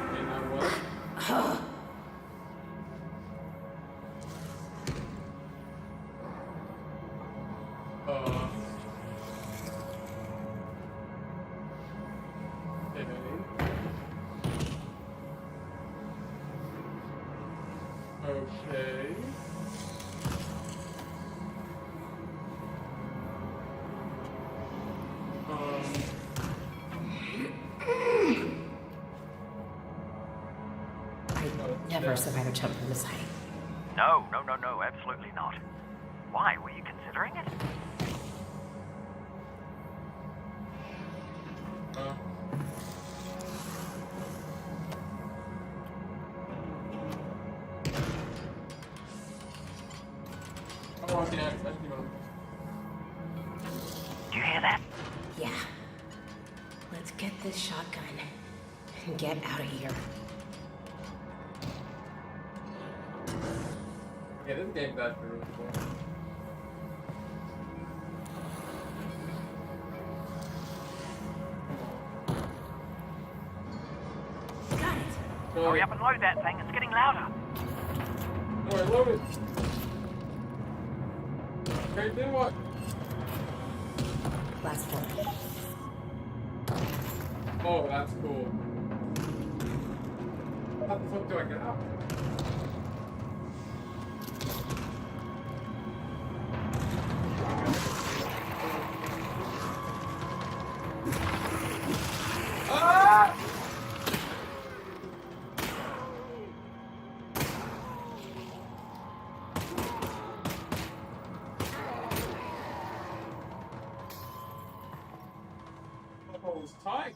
Okay, now what? Okay. I'd never survive a jump from this height. No, absolutely not. Why? Were you considering it? Do you hear that? Yeah. Let's get this shotgun and get out of here. Yeah, this game's actually really cool. Got it. Hurry up and load that thing. It's getting louder. Alright, load it. Okay, then what? Last one. Oh, that's cool. How the fuck do I get out? Ah! That hole is tight.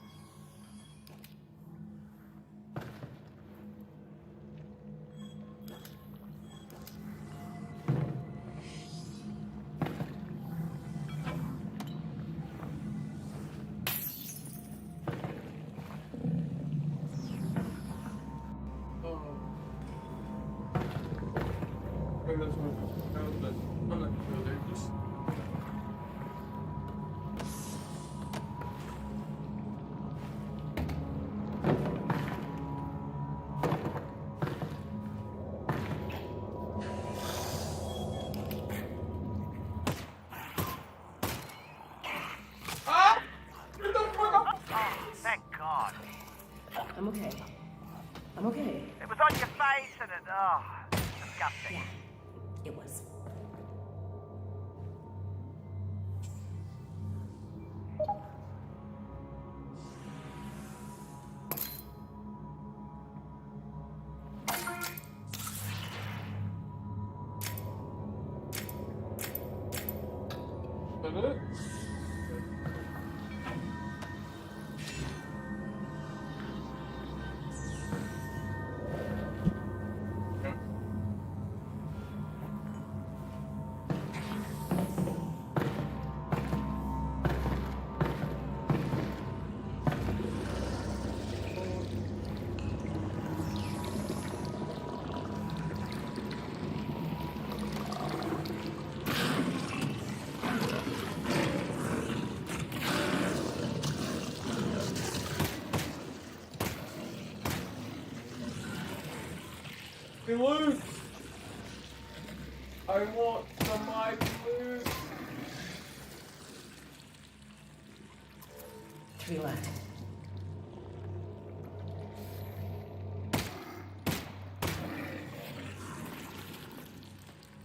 I'm okay. I'm okay. It was on your face and it, oh, disgusting. Yeah, it was. Loot! I want some mighty loot! 3 left.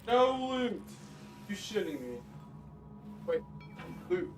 No loot! You shitting me. Wait, loot.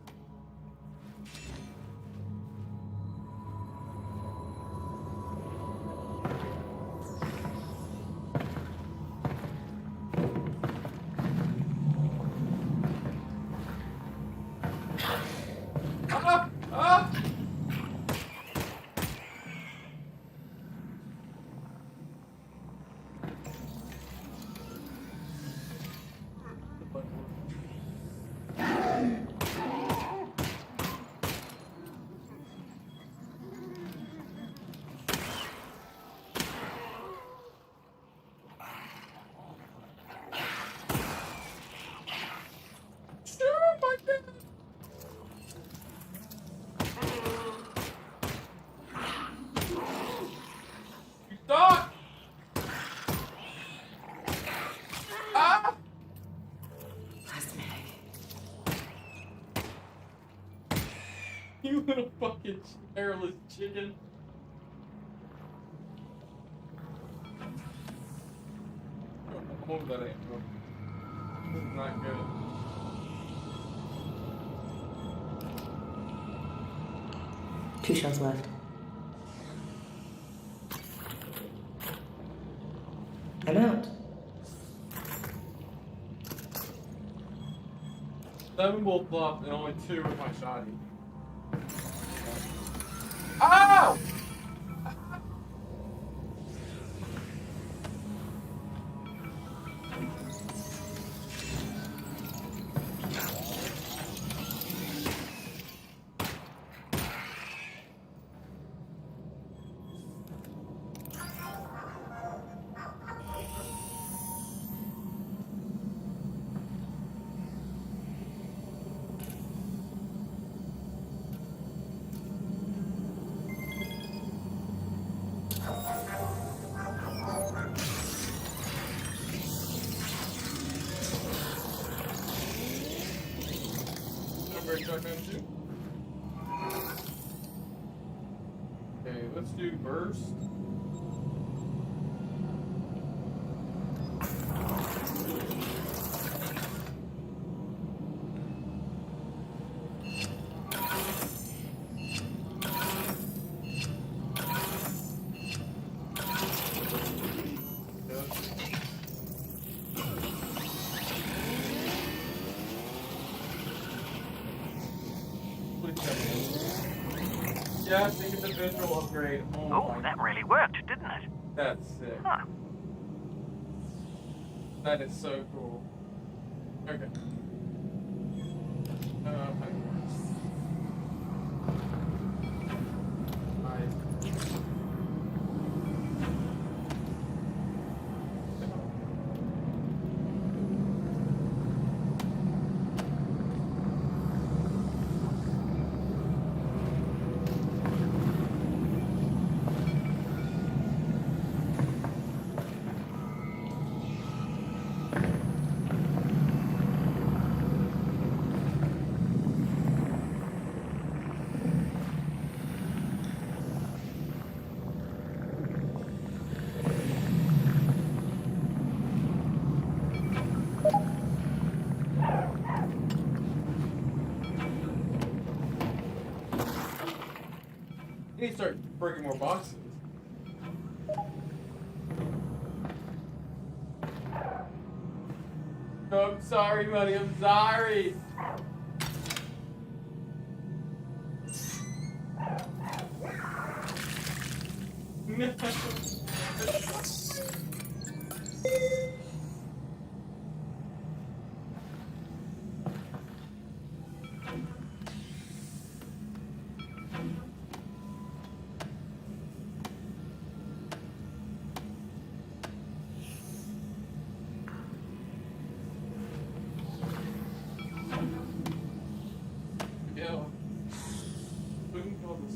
Stop! Ah! Last mag. You little fucking hairless chicken. I'm over that ant, bro. This is not good. Two shells left. I'm out. 7 bolt flop and only 2 with my shotty. Ow! Okay, let's do burst. Yeah, I think it's a visual upgrade. Oh, that really worked, didn't it? That's sick. Huh. That is so cool. Okay. You need to start breaking more boxes. No, I'm sorry, money. I'm sorry. No. Yeah. We can call this.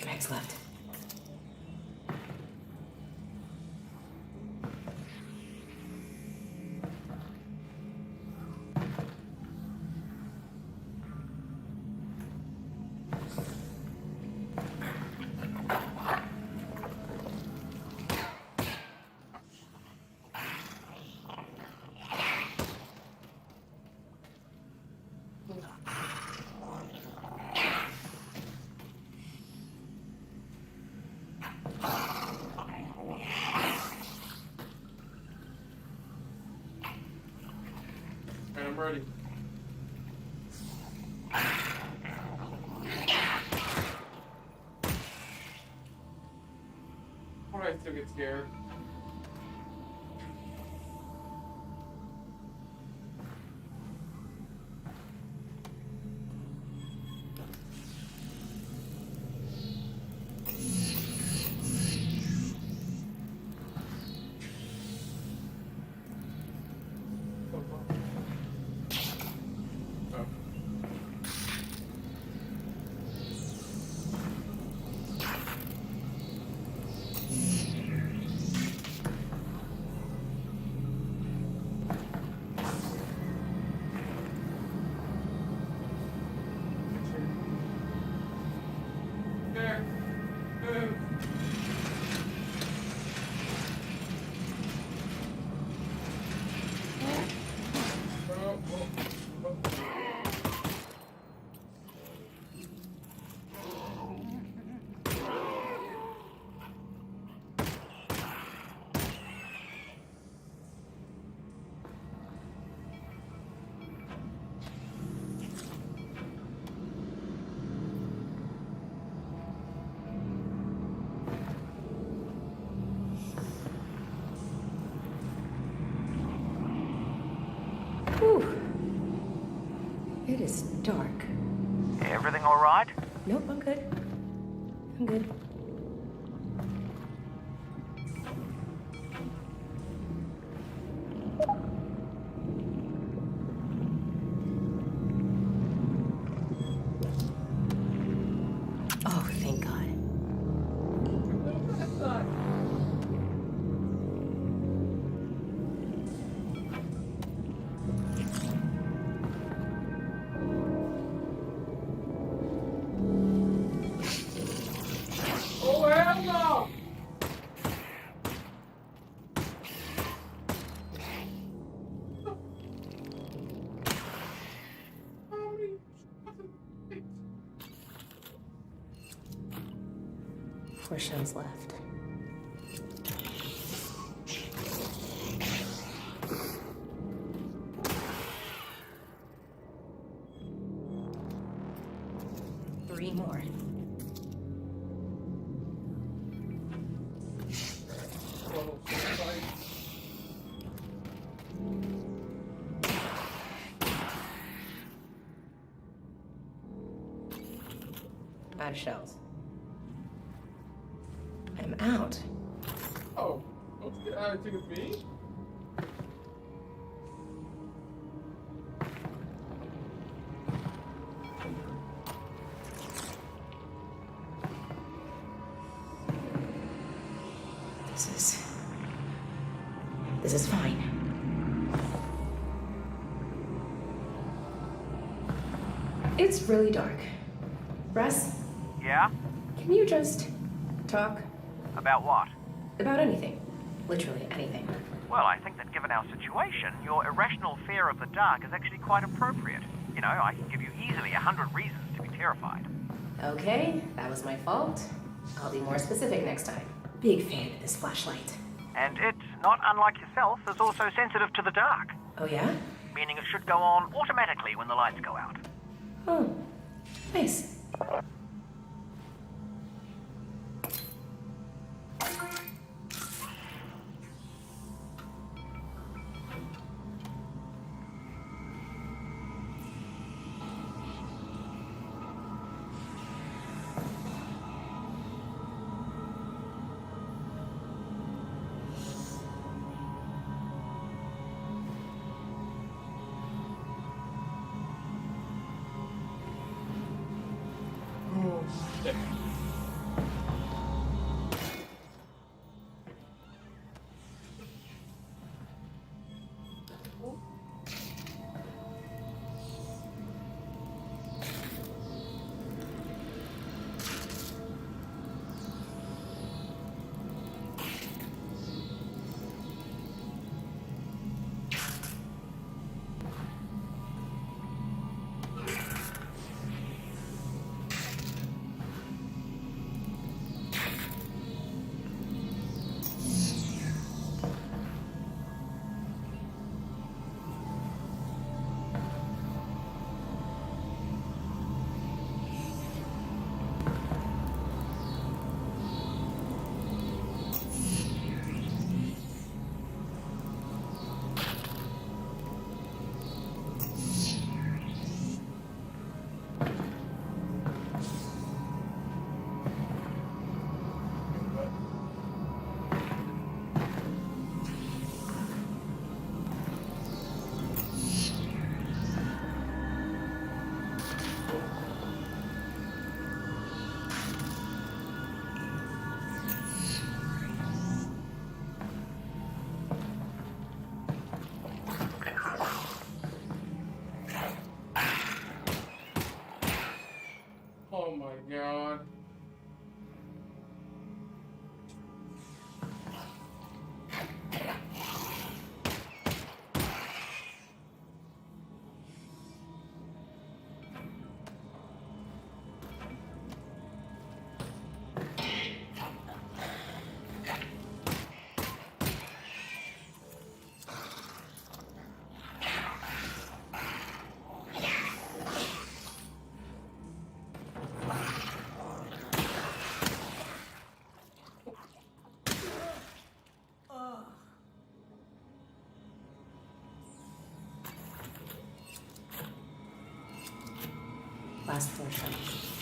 Max left. I'm ready. Why do I still get scared? Whew. It is dark. Everything all right? Nope, I'm good. I'm good. Oh, thank God. 4 shells left. Three more. Out of shells. I'm out. Oh, let's get out of me. This is fine. It's really dark. Russ, Yeah? can you just talk About what? about anything? Literally anything. Well, I think that given our situation, your irrational fear of the dark is actually quite appropriate. You know, I can give you easily 100 reasons to be terrified. Okay, that was my fault. I'll be more specific next time. Big fan of this flashlight. And it, not unlike yourself, is also sensitive to the dark. Oh yeah? Meaning it should go on automatically when the lights go out. Oh, nice. Oh my god. Last 4 shots.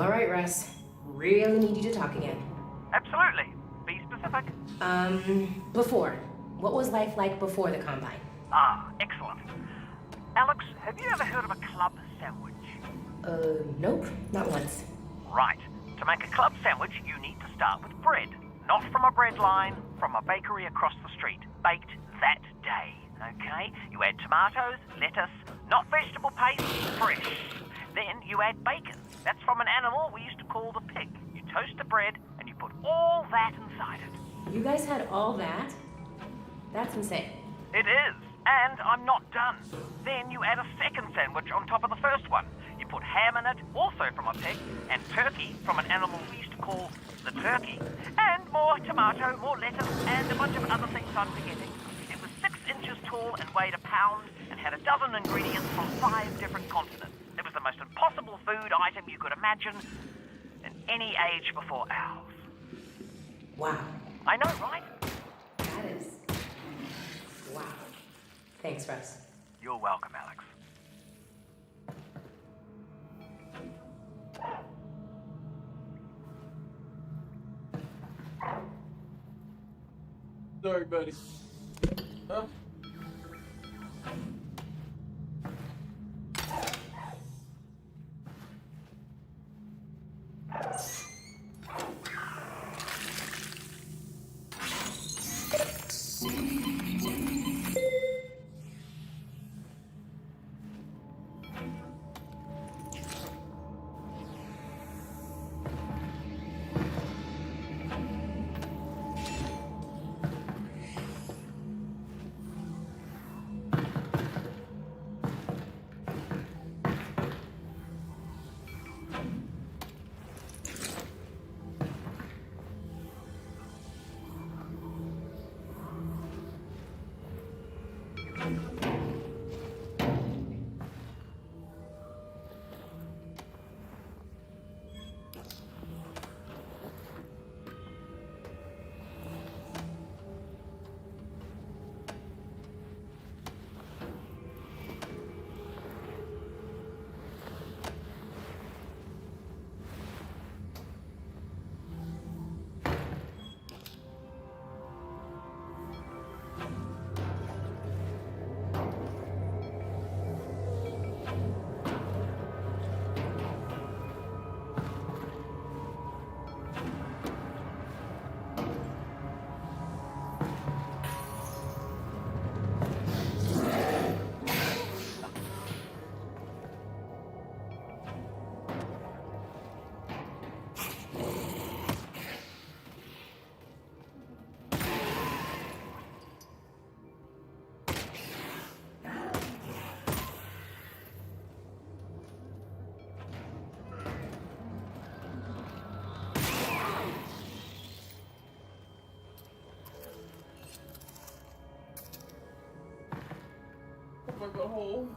All right, Russ. Really need you to talk again. Absolutely. Be specific. Before. What was life like before the Combine? Ah, excellent. Alex, have you ever heard of a club sandwich? Nope. Not once. Right. To make a club sandwich, you need to start with bread. Not from a bread line, from a bakery across the street. Baked that day, okay? You add tomatoes, lettuce, not vegetable paste, fresh. Then you add bacon. That's from an animal we used to call the pig. You toast the bread, and you put all that inside it. You guys had all that? That's insane. It is. And I'm not done. Then you add a second sandwich on top of the first one. You put ham in it, also from a pig, and turkey from an animal we used to call the turkey. And more tomato, more lettuce, and a bunch of other things I'm forgetting. It was 6 inches tall and weighed a pound and had a dozen ingredients from 5 different continents. It was the most impossible food item you could imagine in any age before ours. Wow. I know, right? That is... wow. Thanks, Russ. You're welcome, Alex. Sorry, buddy. Huh? The hole.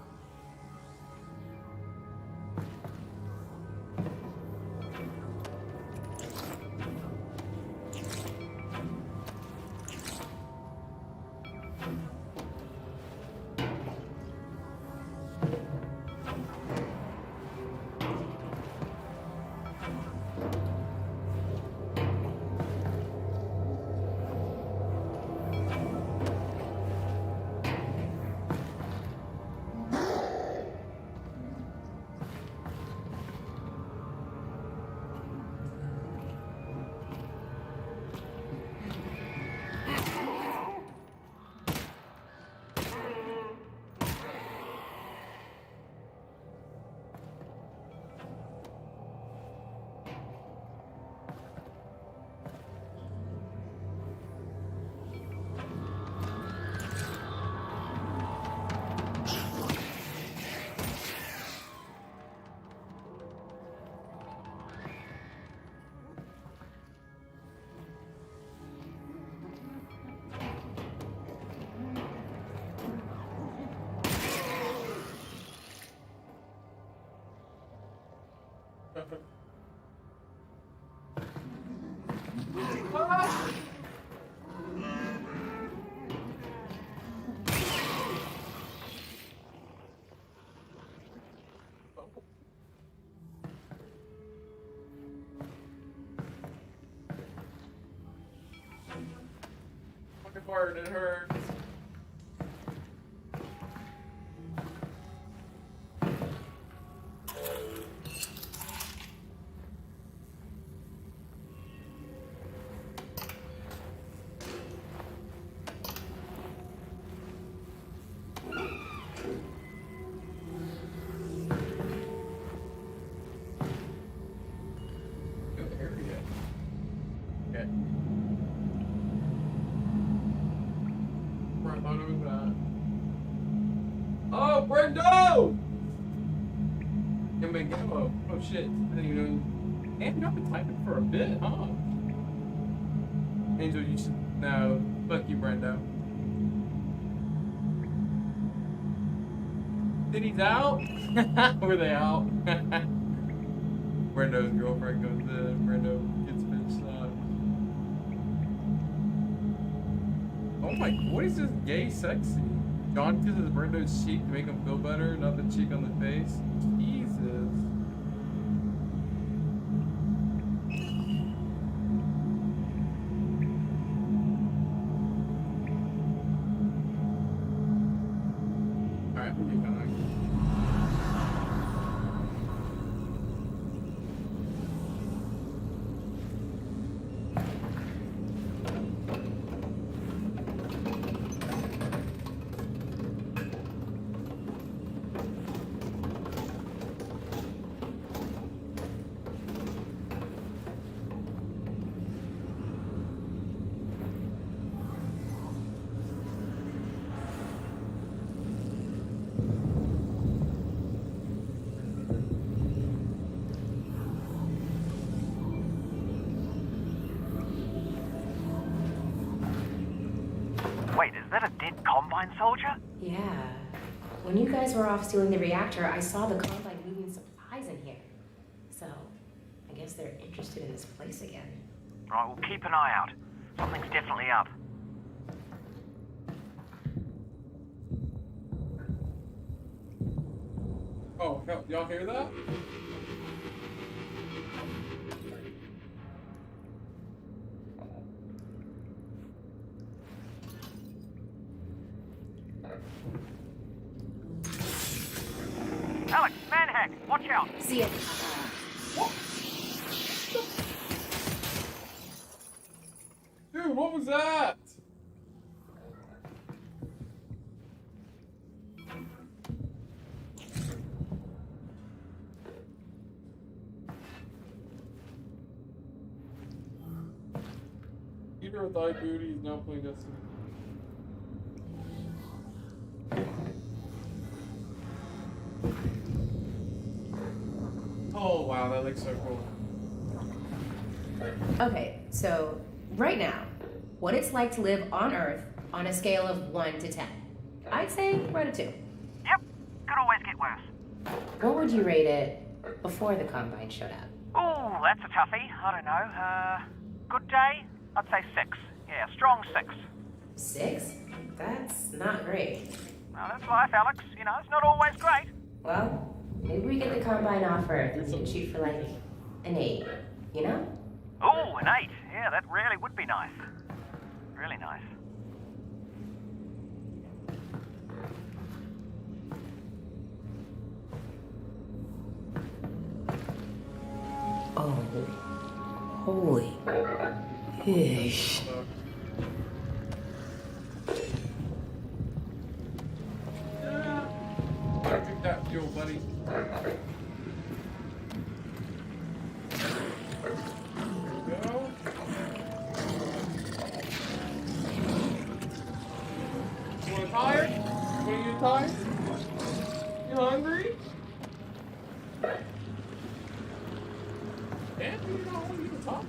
hard. It hurts. Oh, Brendo! Oh shit. I didn't even know. And you've been typing for a bit, huh? Angel, you should. No. Fuck you, Brendo. City's out? Were they out? Brendo's girlfriend goes in. Brendo gets bitched up. Oh my, what is this gay sexy? John kisses Brendo's cheek to make him feel better, not the cheek on the face. Jesus. Alright, we'll keep going. Wait, is that a dead Combine soldier? Yeah. When you guys were off stealing the reactor, I saw the Combine moving supplies in here. So, I guess they're interested in this place again. Right, we'll keep an eye out. Something's definitely up. Oh, y'all hear that? Alex, manhack, watch out! See ya. Dude, what was that? Keeper with eye booty is now playing Destiny. Oh wow, that looks so cool. Okay, so right now, what it's like to live on Earth on a scale of 1 to 10. I'd say right a 2. Yep, could always get worse. What would you rate it before the Combine showed up? Oh, that's a toughie. I don't know. Good day? I'd say 6. Yeah, strong 6. 6? That's not great. Well, that's life, Alex. You know, it's not always great. Well, maybe we get the Combine off Earth and we can shoot for like an 8, you know? Oh, an 8. Yeah, that really would be nice. Really nice. Oh, holy fish. Drink that fuel, buddy. There we go. You want tired? You want to get tired? You hungry? And you don't want to even talk.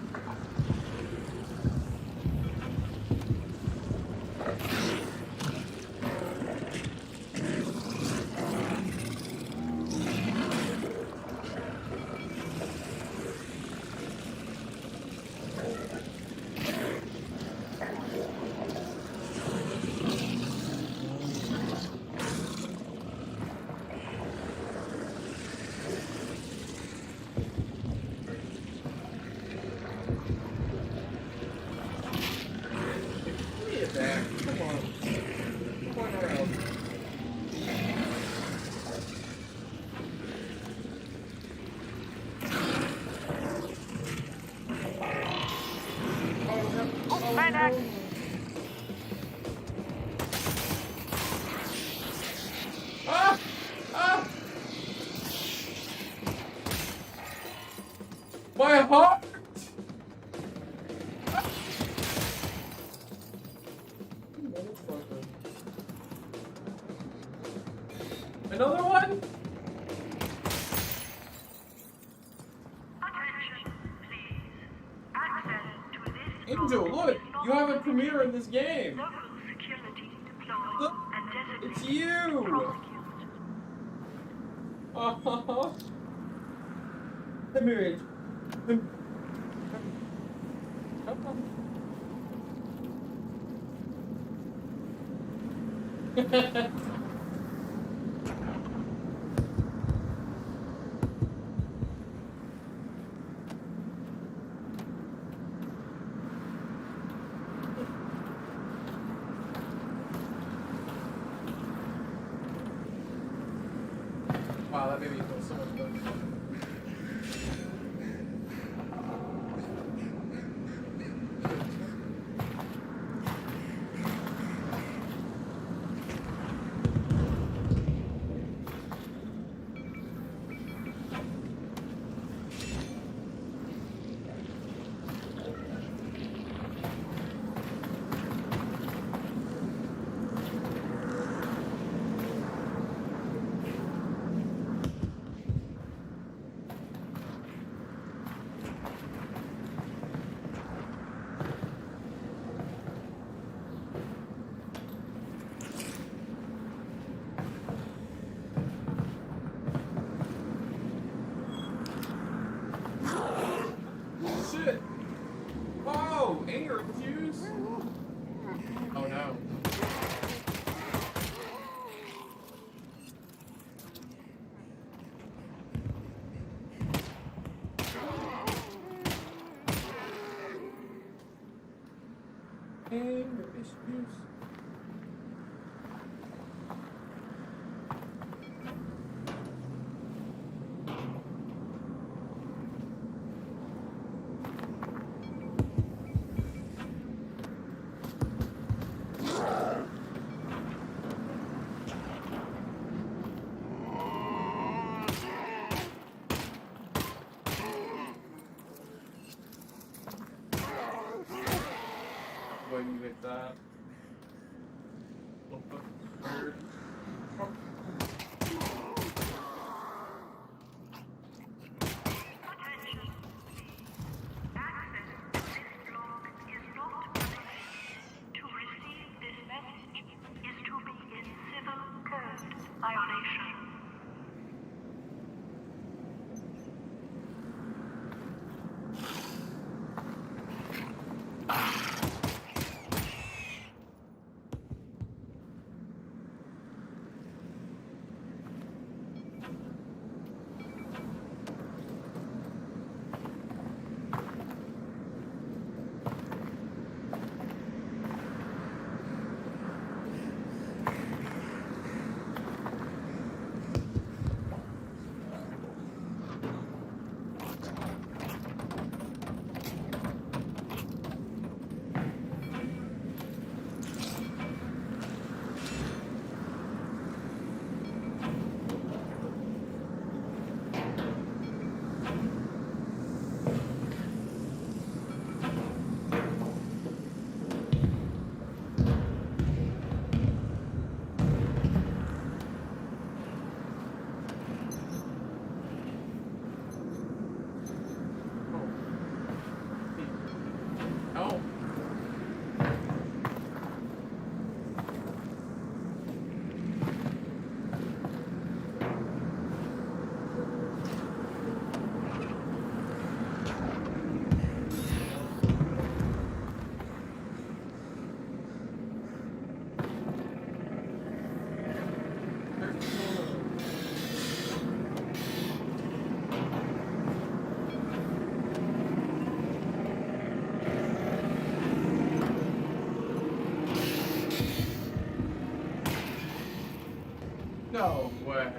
My heart! Another one? Angel, look! You have a premiere in this game! Look! It's you! Oh, come here. Come on. Wow, that made me feel so much better. Shit! Whoa! Anger infused? Oh no. Anger issues. When you get that. Little fucking bird. Oh. No way.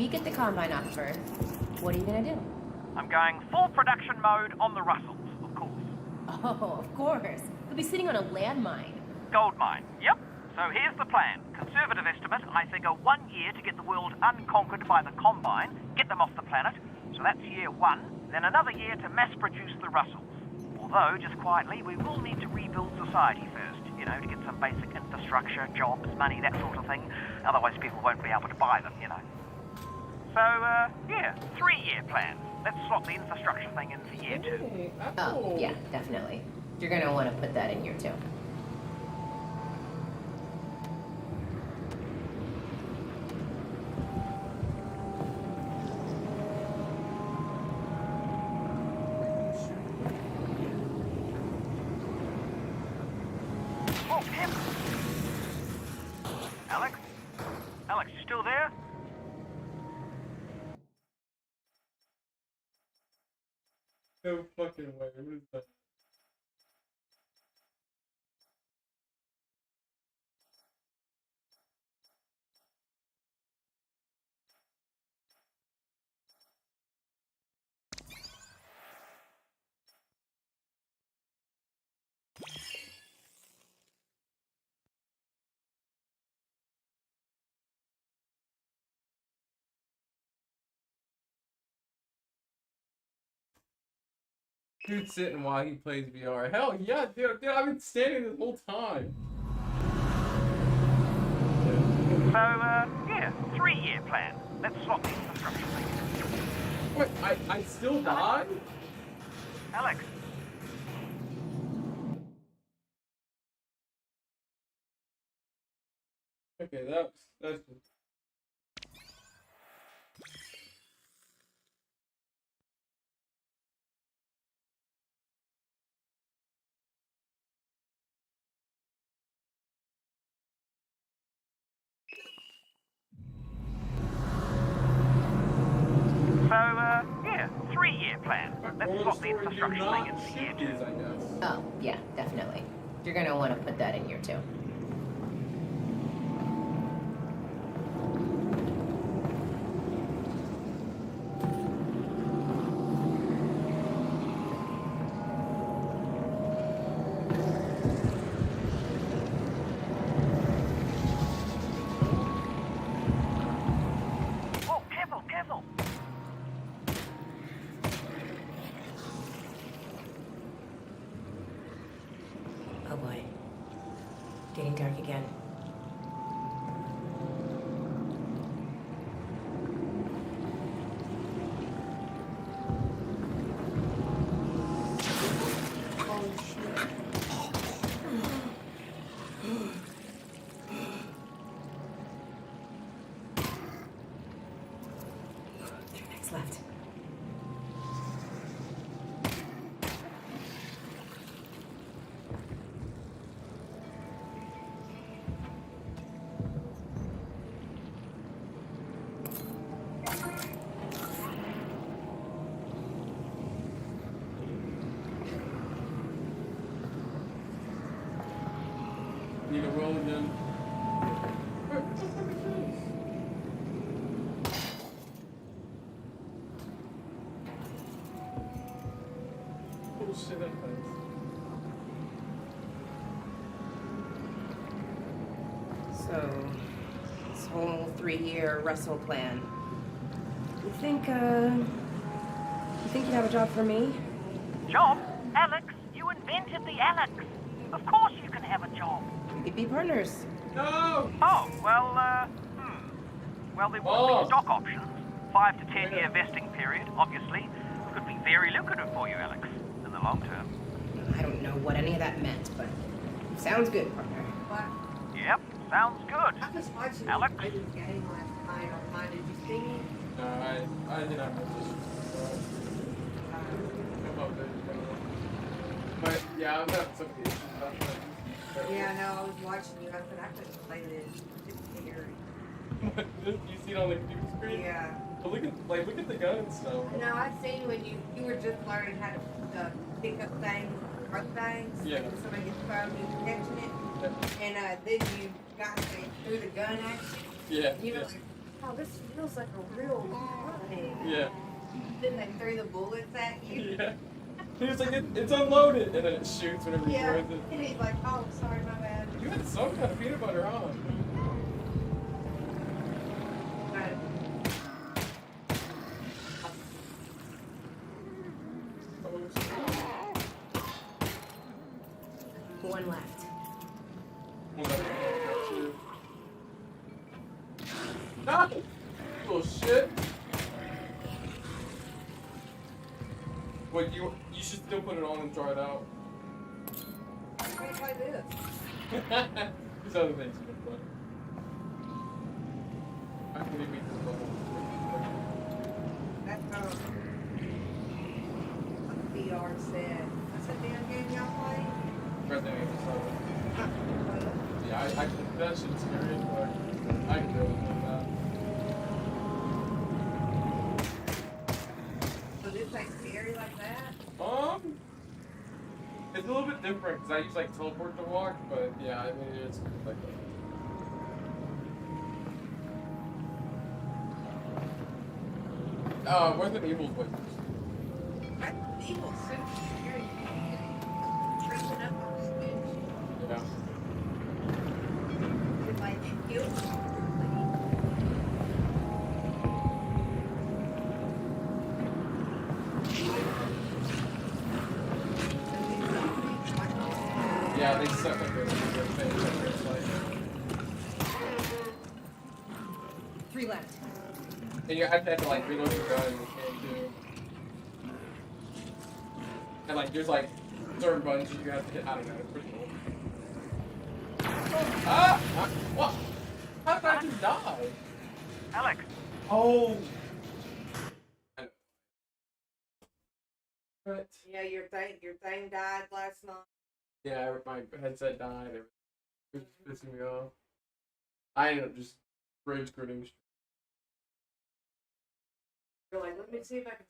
we get the Combine off first, what are you gonna do? I'm going full production mode on the Russells, of course. Oh, of course. You'll be sitting on a landmine. Gold mine, yep. So here's the plan. Conservative estimate, I figure 1 year to get the world unconquered by the Combine, get them off the planet. So that's year 1. Then another year to mass produce the Russells. Although, just quietly, we will need to rebuild society first, you know, to get some basic infrastructure, jobs, money, that sort of thing. Otherwise people won't be able to buy them, you know. So, yeah, 3-year plan. Let's slot the infrastructure thing in for year 2. Oh, yeah, definitely. You're gonna want to put that in year 2. Oh, Pip! Alex? Alex, you still there? No fucking way. What is that? Dude sitting while he plays VR. Hell yeah, dude, I've been standing this whole time. So, yeah, 3-year plan. Let's slot the infrastructure thing. What? I still died? Alex? Okay, that's So, yeah, 3-year plan. Let's slot the infrastructure thing in for year 2. I guess. Oh, yeah, definitely. You're gonna want to put that in year 2. Oh, careful, careful! Oh boy. Getting dark again. Next left. Need a roll again. Oh shit, that hurts. So, this whole 3-year Russell plan. You think you have a job for me? Job? Alex? You invented the Alex. Of course you can have a job. We could be partners. No! Oh, well, Well, there will be stock options. 5 to 10 year vesting period, obviously. Could be very lucrative for you, Alex, in the long term. I don't know what any of that meant, but sounds good, partner. Yep, sounds good. I was watching Alex? this game last night online. Did you see me? No, I did not know this. But yeah, I'm having some issues about that. Yeah, no, I was watching you. I said I couldn't play this. It's scary. You see it on the computer screen? Yeah. But look at the gun and stuff. No, I've seen when you were just learning how to pick up things, broke things. Yeah. Like when somebody gets fired, you're catching it. Yeah. And then you got through the gun action. Yeah. You know, Yeah. Oh, this feels like a real running. Yeah. Then they threw the bullets at you. Yeah. He was like, it's unloaded, and then it shoots whenever he Yeah. throws it. And he's like, oh, sorry, my bad. You had some kind of peanut butter on. One left. Ah! Little shit. Wait, you should still put it on and try it out. Wait, like this. There's other things you can put. I can make this bubble. That's what VR said. What's the damn game y'all play? Resident Evil 7. Yeah, I that shit's scary, but I can deal with that. So this ain't scary like that? It's a little bit different because I use like teleport to walk, but yeah, I mean it's like that. Resident Evil's way worse. Resident Evil's super scary. Creeping up on the switch. Yeah. It's like it kills you. Yeah, they suck like this in your face. It's like... 3 left. And you have to like reload your gun and you can't do. And like there's like certain buttons you have to hit. I don't know, it's pretty cool. Ah! What? How did I just die? Alex. Oh. But Yeah, your thing died last night. yeah, my headset died. It was pissing me off. I ended up just rage quitting. You're like, let me see if I can.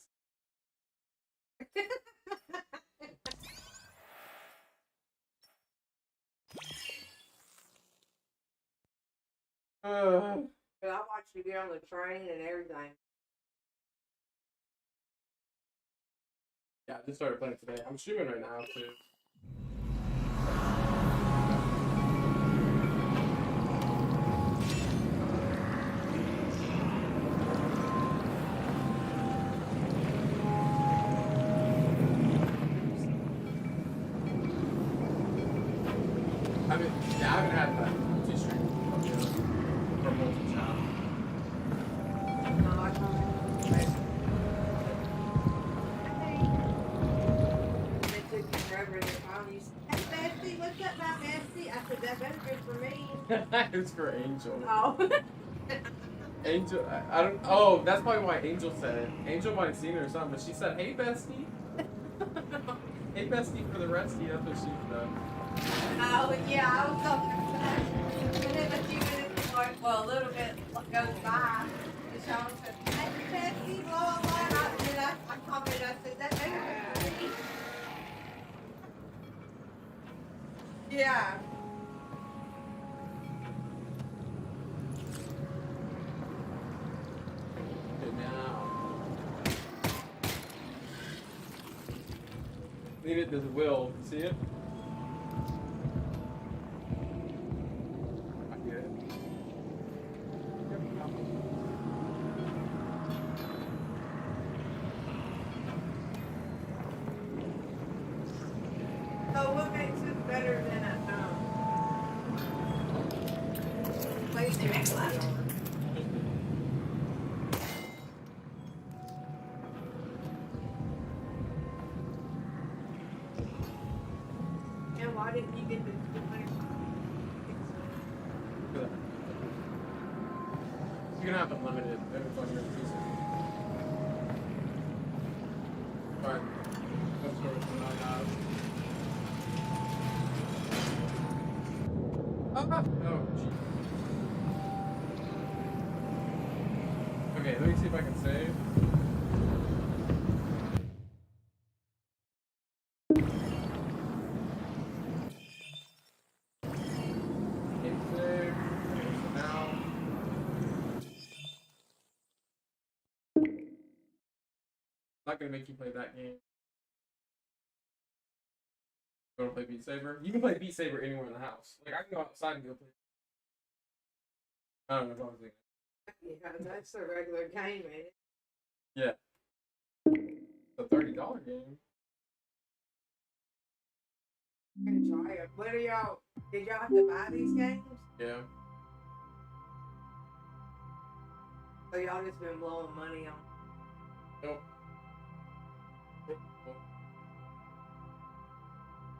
But I watched you get on the train and everything. Yeah, I just started playing today. I'm streaming right now too. I mean, yeah, I haven't had that multi-stream for multi-channel. No, I can't. It took you forever to finally say, hey, Bessie, what's up, my Bessie? I said, that better good for me. It's for Angel. Oh. Angel, I don't. Oh, that's probably why Angel said it. Angel might have seen it or something, but she said, "Hey, bestie." Hey, bestie, for the resty. That's what she said. Oh, yeah, I was talking to that. And then a few minutes before, well, a little bit goes by, and Sean said, hey, Bessie, blah, blah, blah. And then I commented, I said, that better good for me. Yeah. Leave it to the will. See it? I get it. So what makes it better than a PlayStation left? And why didn't you get the You're gonna have unlimited every fucking season. Alright. That's sort of what I have. Oh, jeez. Okay, let me see if I can save. not gonna make you play that game. You wanna play Beat Saber? You can play Beat Saber anywhere in the house. Like I can go outside and go play. I don't know if I was thinking. Yeah, that's a regular game, ain't it? Yeah. It's a $30 game. Try it. What are y'all? Did y'all have to buy these games? Yeah. So y'all just been blowing money on? Nope.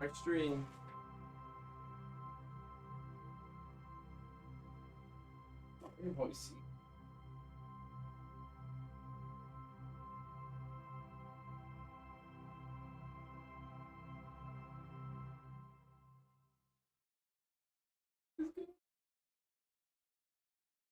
My stream. Voice.